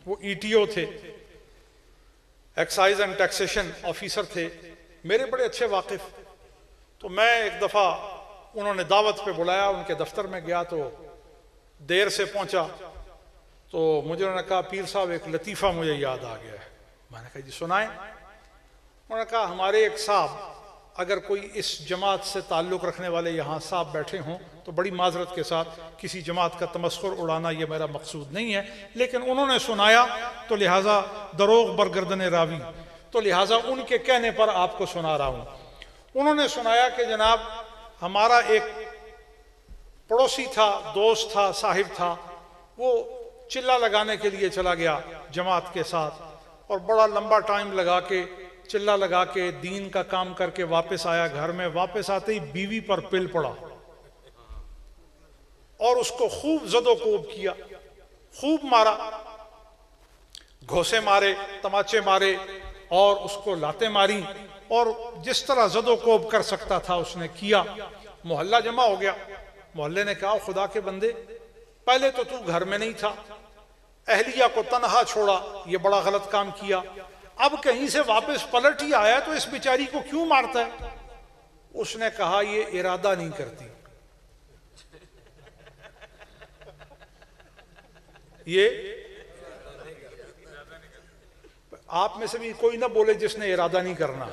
वो ETO थे, एक्साइज एंड टैक्सेशन ऑफिसर थे, मेरे बड़े अच्छे वाकिफ। तो मैं एक दफ़ा उन्होंने दावत पे बुलाया, उनके दफ्तर में गया तो देर से पहुंचा। तो मुझे उन्होंने कहा पीर साहब एक लतीफ़ा मुझे याद आ गया है। मैंने कहा जी सुनाएं। उन्होंने कहा हमारे एक साहब, अगर कोई इस जमात से ताल्लुक़ रखने वाले यहाँ साहब बैठे हों तो बड़ी माजरत के साथ, किसी जमात का तमस्खुर उड़ाना ये मेरा मकसूद नहीं है, लेकिन उन्होंने सुनाया तो लिहाजा दरोग बरगर्दन रावी, तो लिहाजा उनके कहने पर आपको सुना रहा हूँ। उन्होंने सुनाया कि जनाब हमारा एक पड़ोसी था, दोस्त था, साहिब था, वो चिल्ला लगाने के लिए चला गया जमात के साथ और बड़ा लंबा टाइम लगा के चिल्ला लगा के दीन का काम करके वापस आया। घर में वापस आते ही बीवी पर पिल पड़ा और उसको खूब जदोकोब किया, खूब मारा, घोंसे मारे, तमाचे मारे और उसको लाते मारी और जिस तरह जदोकोब कर सकता था उसने किया। मोहल्ला जमा हो गया। मोहल्ले ने कहा खुदा के बंदे, पहले तो तू घर में नहीं था, अहलिया को तनहा छोड़ा, ये बड़ा गलत काम किया, अब कहीं से वापस पलट ही आया तो इस बेचारी को क्यों मारता है? उसने कहा ये इरादा नहीं करती, ये आप में से भी कोई ना बोले जिसने इरादा नहीं करना,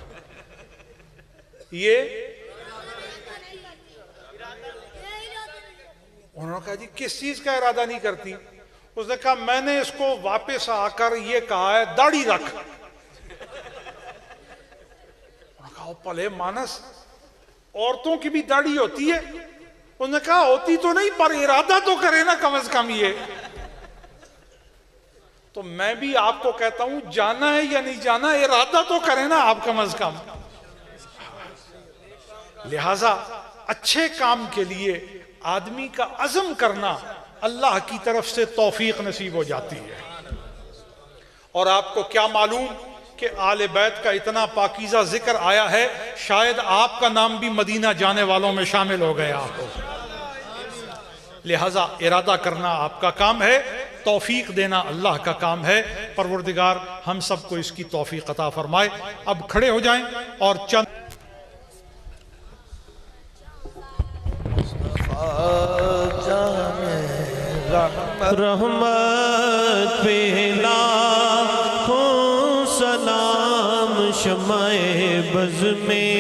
ये उन्होंने कहा जी किस चीज का इरादा नहीं करती? उसने कहा मैंने इसको वापस आकर ये कहा है दाढ़ी रख। उन्होंने कहा पले मानस, औरतों की भी दाढ़ी होती है? उसने कहा होती तो नहीं पर इरादा तो करे ना कम से कम ये। तो मैं भी आपको कहता हूं जाना है या नहीं जाना, इरादा तो करे ना आप कम से कम। लिहाजा अच्छे काम के लिए आदमी का अज़म करना अल्लाह की तरफ से तौफीक नसीब हो जाती है। और आपको क्या मालूम कि आले बैत का इतना पाकीज़ा जिक्र आया है, शायद आपका नाम भी मदीना जाने वालों में शामिल हो गया हो। लिहाजा इरादा करना आपका काम है, तौफीक देना अल्लाह का काम है। परवरदिगार हम सबको इसकी तौफीक अता फरमाए। अब खड़े हो जाएं और चंद रहमत पे लाखों सलाम, शमाए बज़ में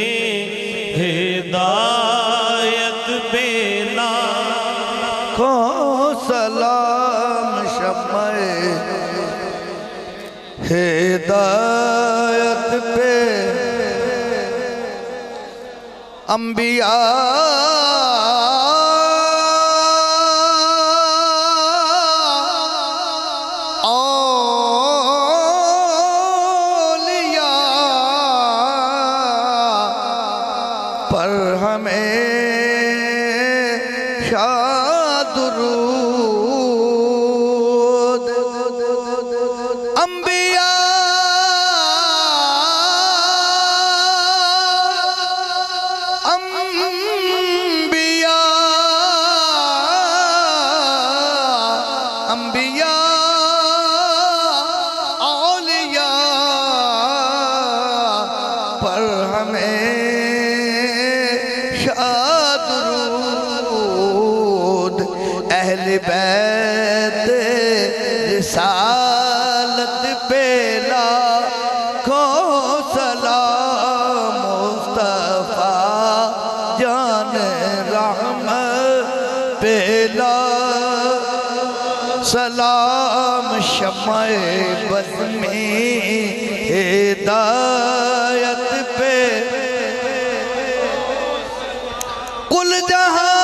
हिदायत पे लाखों सलाम, शमाए हिदायत पे अंबिया बैत रिसालत पे लाखों सलाम, मुस्तफा जान रहमत पे लाखों सलाम, शमाए बज़ में हिदायत पे कुल जहां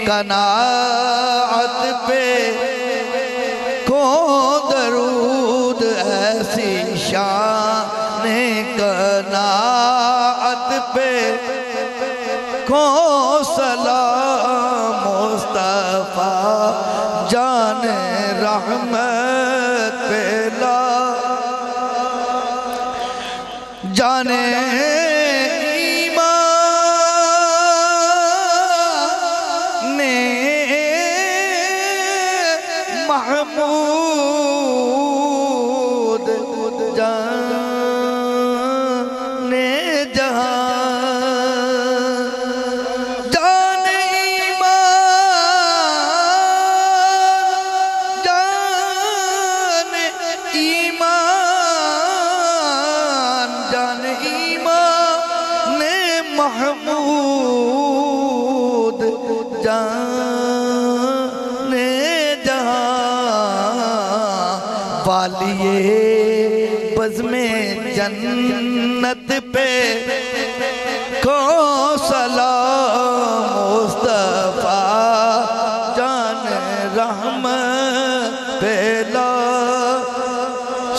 कनाअत पे को दरूद, ऐसी शान कनाअत पे को सलाम, मुस्तफा जान रहमत पे ला जाने ईमान ने महमूद जाने जहां जाने ईमान जाने ईमान जाने ईमान ने महमूद जाने जहां वालिए बज़्मे जन्नत पे को सलाम मुस्तफा जान रहमत पेला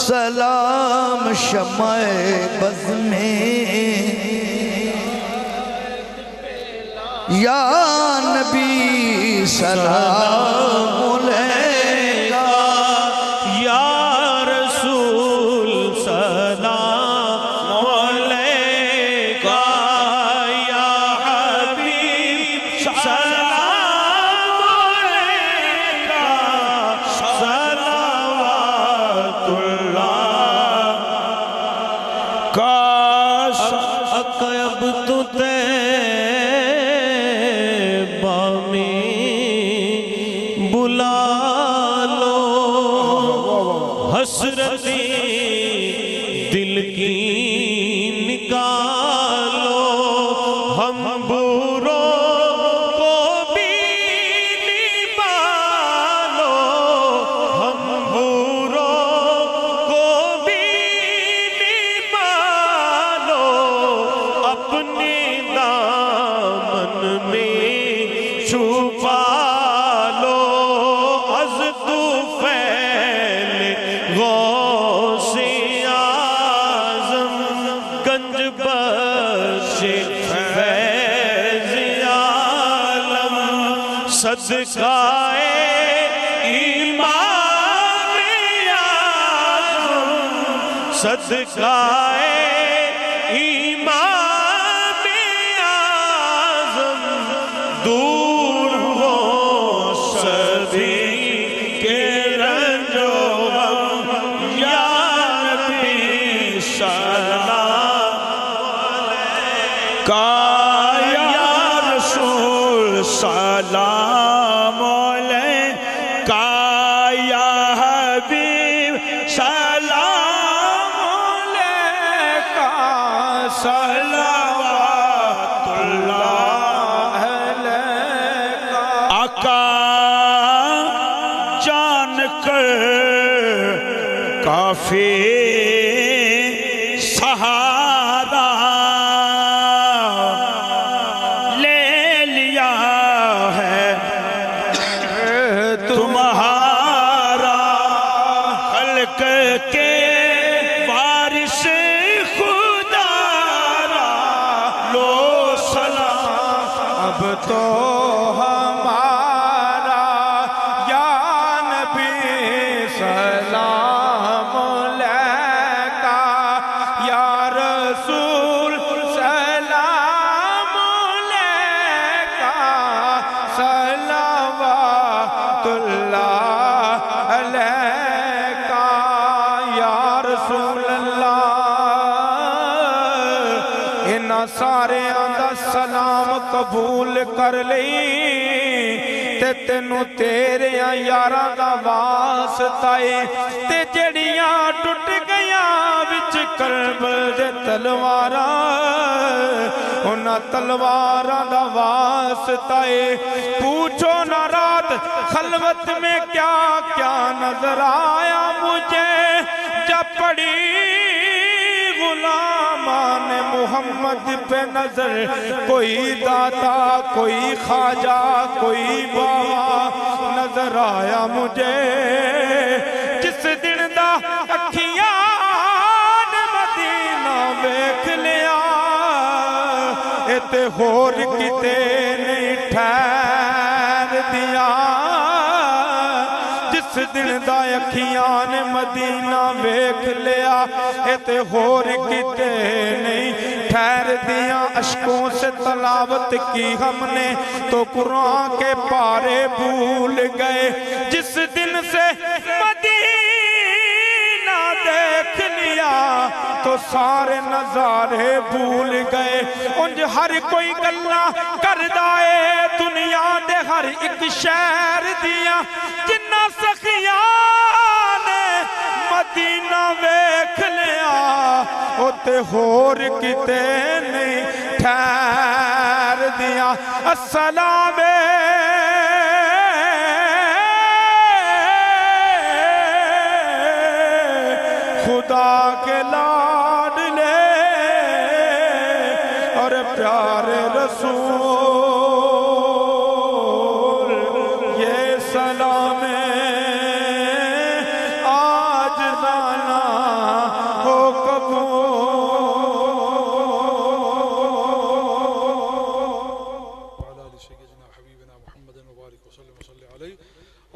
सलाम शमाए बज़्मे या नबी सलाम अलैका या रसूल सलाम अलैका या हबीब सलाम अलैका सलावतुल्लाह काश अकब तू तैबा में बुला लो हसरती दिल की निकालो हम बूरों को भी निभालो हम बूरों को भी निभालो अपने दामन में छुपा लो अज़ तू फैले गौसे आज़म गंज बख्शे फैज़ आलम सदकाए इमाम आज़म सदकाए इमाम आज़म दूर हो सभी के रंजो गम या नबी सलाम अलैका या रसूल सलाम अलैका या हबीब सलाम अलैका सलावतुल्लाह अलैका आका जान कर काफी सहारा ले लिया है तुम्हारा खल्क के वारिस खुदारा लो सलाम अब तो हमारा या नबी सलाम अलैका या रसूल सलाम अलैका सलावतुल्लाह अलैका या रसूल अल्लाह इन्हां सारियां दा सलाम कबूल कर लई ते तेनू तेरे यारां दा वास्ता है ते जड़ियां टुट गईयां विच करबल दे तलवारां उन्हां तलवारां दा वास्ता है पूछो ना रात खलवत में क्या क्या नजर आया मुझे जब पड़ी गुलामान मोहम्मद पे नजर कोई दाता कोई ख्वाजा कोई बाबा नजर आया मुझे जिस दिन दा अखियां ने मदीना वेख लिया इते होर किते नहीं ठहर दिया जिस दिन दा अखियां ने मदीना वेख लिया ए ते होर किते नहीं ठहर दिया अशकों से तलावत की हमने तो कुरान के पारे भूल गए जिस दिन से मदीना देख लिया तो सारे नजारे भूल गए उंज हर कोई गल्ला करदा है दुनिया दे हर एक शहर दिया जिन्ना सखिया ने मदीना वेख लिया उते होर किते नहीं ठहर दिया अस्सलाम खुदा के लाडले और प्यारे रसूल ये सलाम आज जाना हो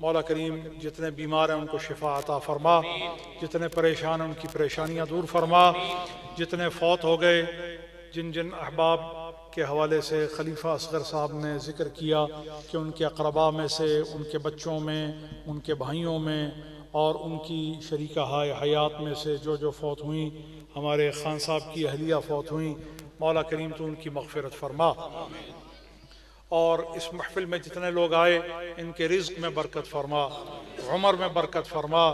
मौला करीम जितने बीमार हैं उनको शिफा अता फरमा जितने परेशान हैं उनकी परेशानियां दूर फरमा जितने फौत हो गए जिन जिन अहबाब के हवाले से खलीफा असगर साहब ने ज़िक्र किया कि उनके अक़रबा में से उनके बच्चों में उनके भाइयों में और उनकी शरीका हयात में से जो फौत हुई हमारे खान साहब की अहलिया फौत हुई मौला करीम तो उनकी मग़फ़िरत फरमा और इस महफिल में जितने लोग आए इनके रिज़्क़ में बरकत फरमा उमर में बरकत फरमा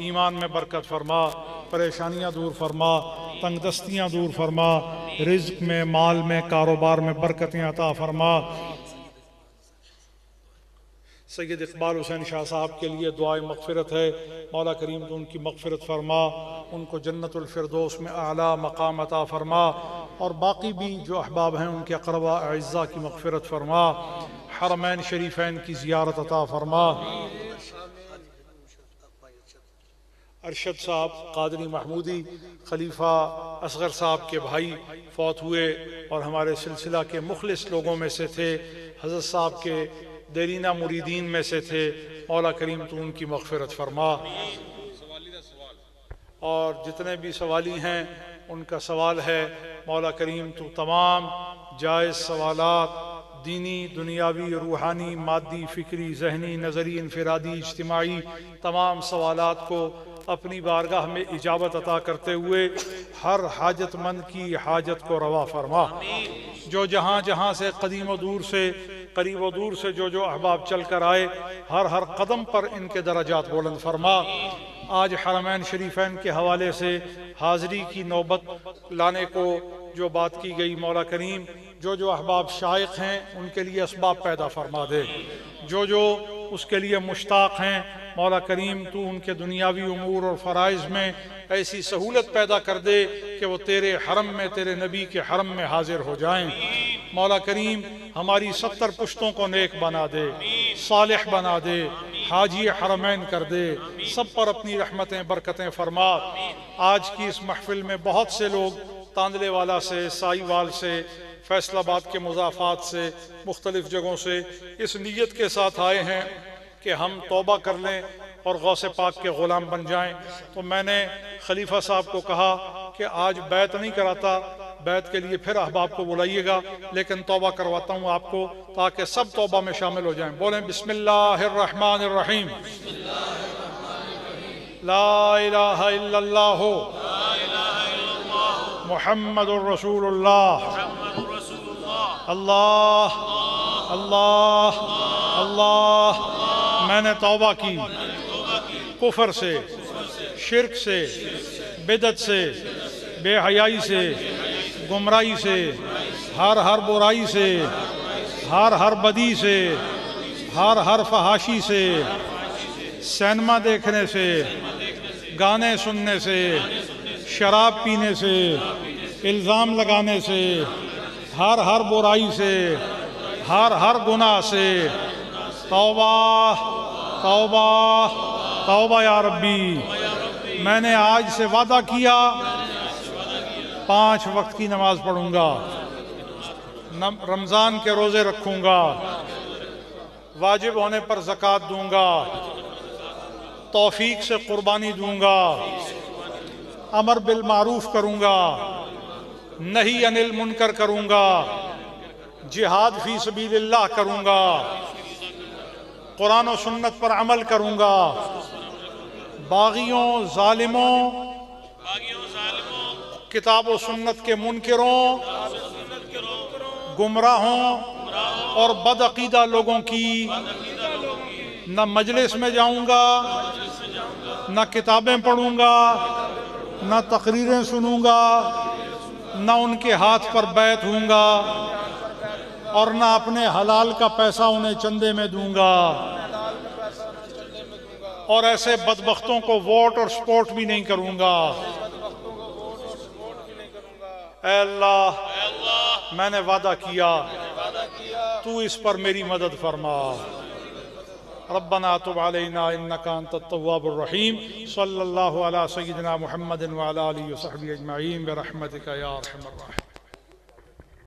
ईमान में बरकत फरमा परेशानियां दूर फरमा तंगदस्तियां दूर फरमा रिज़्क़ में माल में कारोबार में बरकतें अता फरमा सैयद इकबाल हुसैन शाह साहब के लिए दुआए मग़फ़िरत है मौला करीम तो उनकी मग़फ़िरत फरमा उनको जन्नतुल फिरदौस में आला मकाम अता फरमा और बाकी भी जो अहबाब हैं उनके अक़रबा अइज़्ज़ा की मग़फ़िरत फरमा हरमैन शरीफैन की ज़ियारत अता फरमा अरशद साहब कादरी महमूदी खलीफा असगर साहब के भाई फौत हुए और हमारे सिलसिला के मुखलिस लोगों में से थे हज़रत साहब के देरीना मुरीदीन में से थे मौला करीम तो उनकी मग़फ़िरत फरमा और जितने भी सवाली हैं उनका सवाल है मौला करीम तो तमाम जायज़ सवालात दीनी दुनियावी रूहानी मादी फ़िक्री जहनी नज़री इनफरादी इज्तिमाई तमाम सवालात को अपनी बारगाह में इजाबत अता करते हुए हर हाजतमंद की हाजत को रवा फरमा जो जहाँ जहाँ से कदीम व दूर से करीब व दूर से जो अहबाब चल कर आए हर कदम पर इनके दराजात बुलंद फरमा आज हरमैन शरीफैन के हवाले से हाज़री की नौबत लाने को जो बात की गई मौला करीम जो अहबाब शाइक़ हैं उनके लिए असबाब पैदा फरमा दे जो उसके लिए मुश्ताक़ हैं मौला करीम तू उनके दुनियावी उमूर और फ़राइज़ में ऐसी सहूलत पैदा कर दे कि वो तेरे हरम में तेरे नबी के हरम में हाजिर हो जाएं मौला करीम हमारी 70 पुश्तों को नेक बना दे सालिह बना दे हाजी हरमैन कर दे सब पर अपनी रहमतें बरकतें फरमा आज की इस महफिल में बहुत से लोग तांदले वाला से साईवाल से फैसलाबाद के मुज़ाफ़ात से मुख्तलिफ़ जगहों से इस नीयत के साथ आए हैं कि हम तौबा कर लें और गौसे पाक के ग़ुलाम बन जाएं तो मैंने खलीफा साहब को कहा कि आज बैत नहीं कराता बैत के लिए फिर अहबाब को बुलाइएगा लेकिन तौबा करवाता हूँ आपको ताकि सब तौबा में शामिल हो जाएं बोलें बिस्मिल्लाहिर्रहमानिर्रहीम ला इलाहा इल्लल्लाह मुहम्मदुर रसूलुल्लाह अल्लाह अल्लाह अल्लाह मैंने तौबा की कुफर से शिरक से बिदत से बेहयाई से गुमराही से हर बुराई से हर बदी से हर फहाशी से सिनेमा देखने से, गाने सुनने से, शराब पीने से, इल्ज़ाम लगाने से, हर बुराई से, हर गुनाह से तौबा तौबा तौबा या रब्बी। मैंने आज से वादा किया 5 वक्त की नमाज पढ़ूंगा, रमज़ान के रोज़े रखूंगा, वाजिब होने पर ज़कात दूंगा, तौफीक से कुर्बानी दूंगा, अमर बिल मारूफ करूंगा, नहीं अनिल मुनकर करूंगा, जिहाद फी सबीलिल्लाह करूंगा, कुरान और सुन्नत पर अमल करूंगा, बागियों जालिमों किताब और सुन्नत के मुनकिरों, गुमराहों और बदअकीदा लोगों की न मजलिस में जाऊंगा, न किताबें पढ़ूंगा, न तकरीरें सुनूंगा, न उनके हाथ पर बैत हूँगा और न अपने हलाल का पैसा उन्हें चंदे में दूंगा, और ऐसे बदबख्तों को वोट और सपोर्ट भी नहीं करूंगा। ऐ अल्लाह, मैंने वादा किया, तू इस पर मेरी मदद फरमा। रब्बना तुब अलैना इन्नका अंतत तव्वाबुर रहीम। सल्लल्लाहु अला सय्यिदिना मुहम्मदिन व अला आलिहि व सहबिहि अजमईन बिरहमतिका या अरहमर राहिमीन।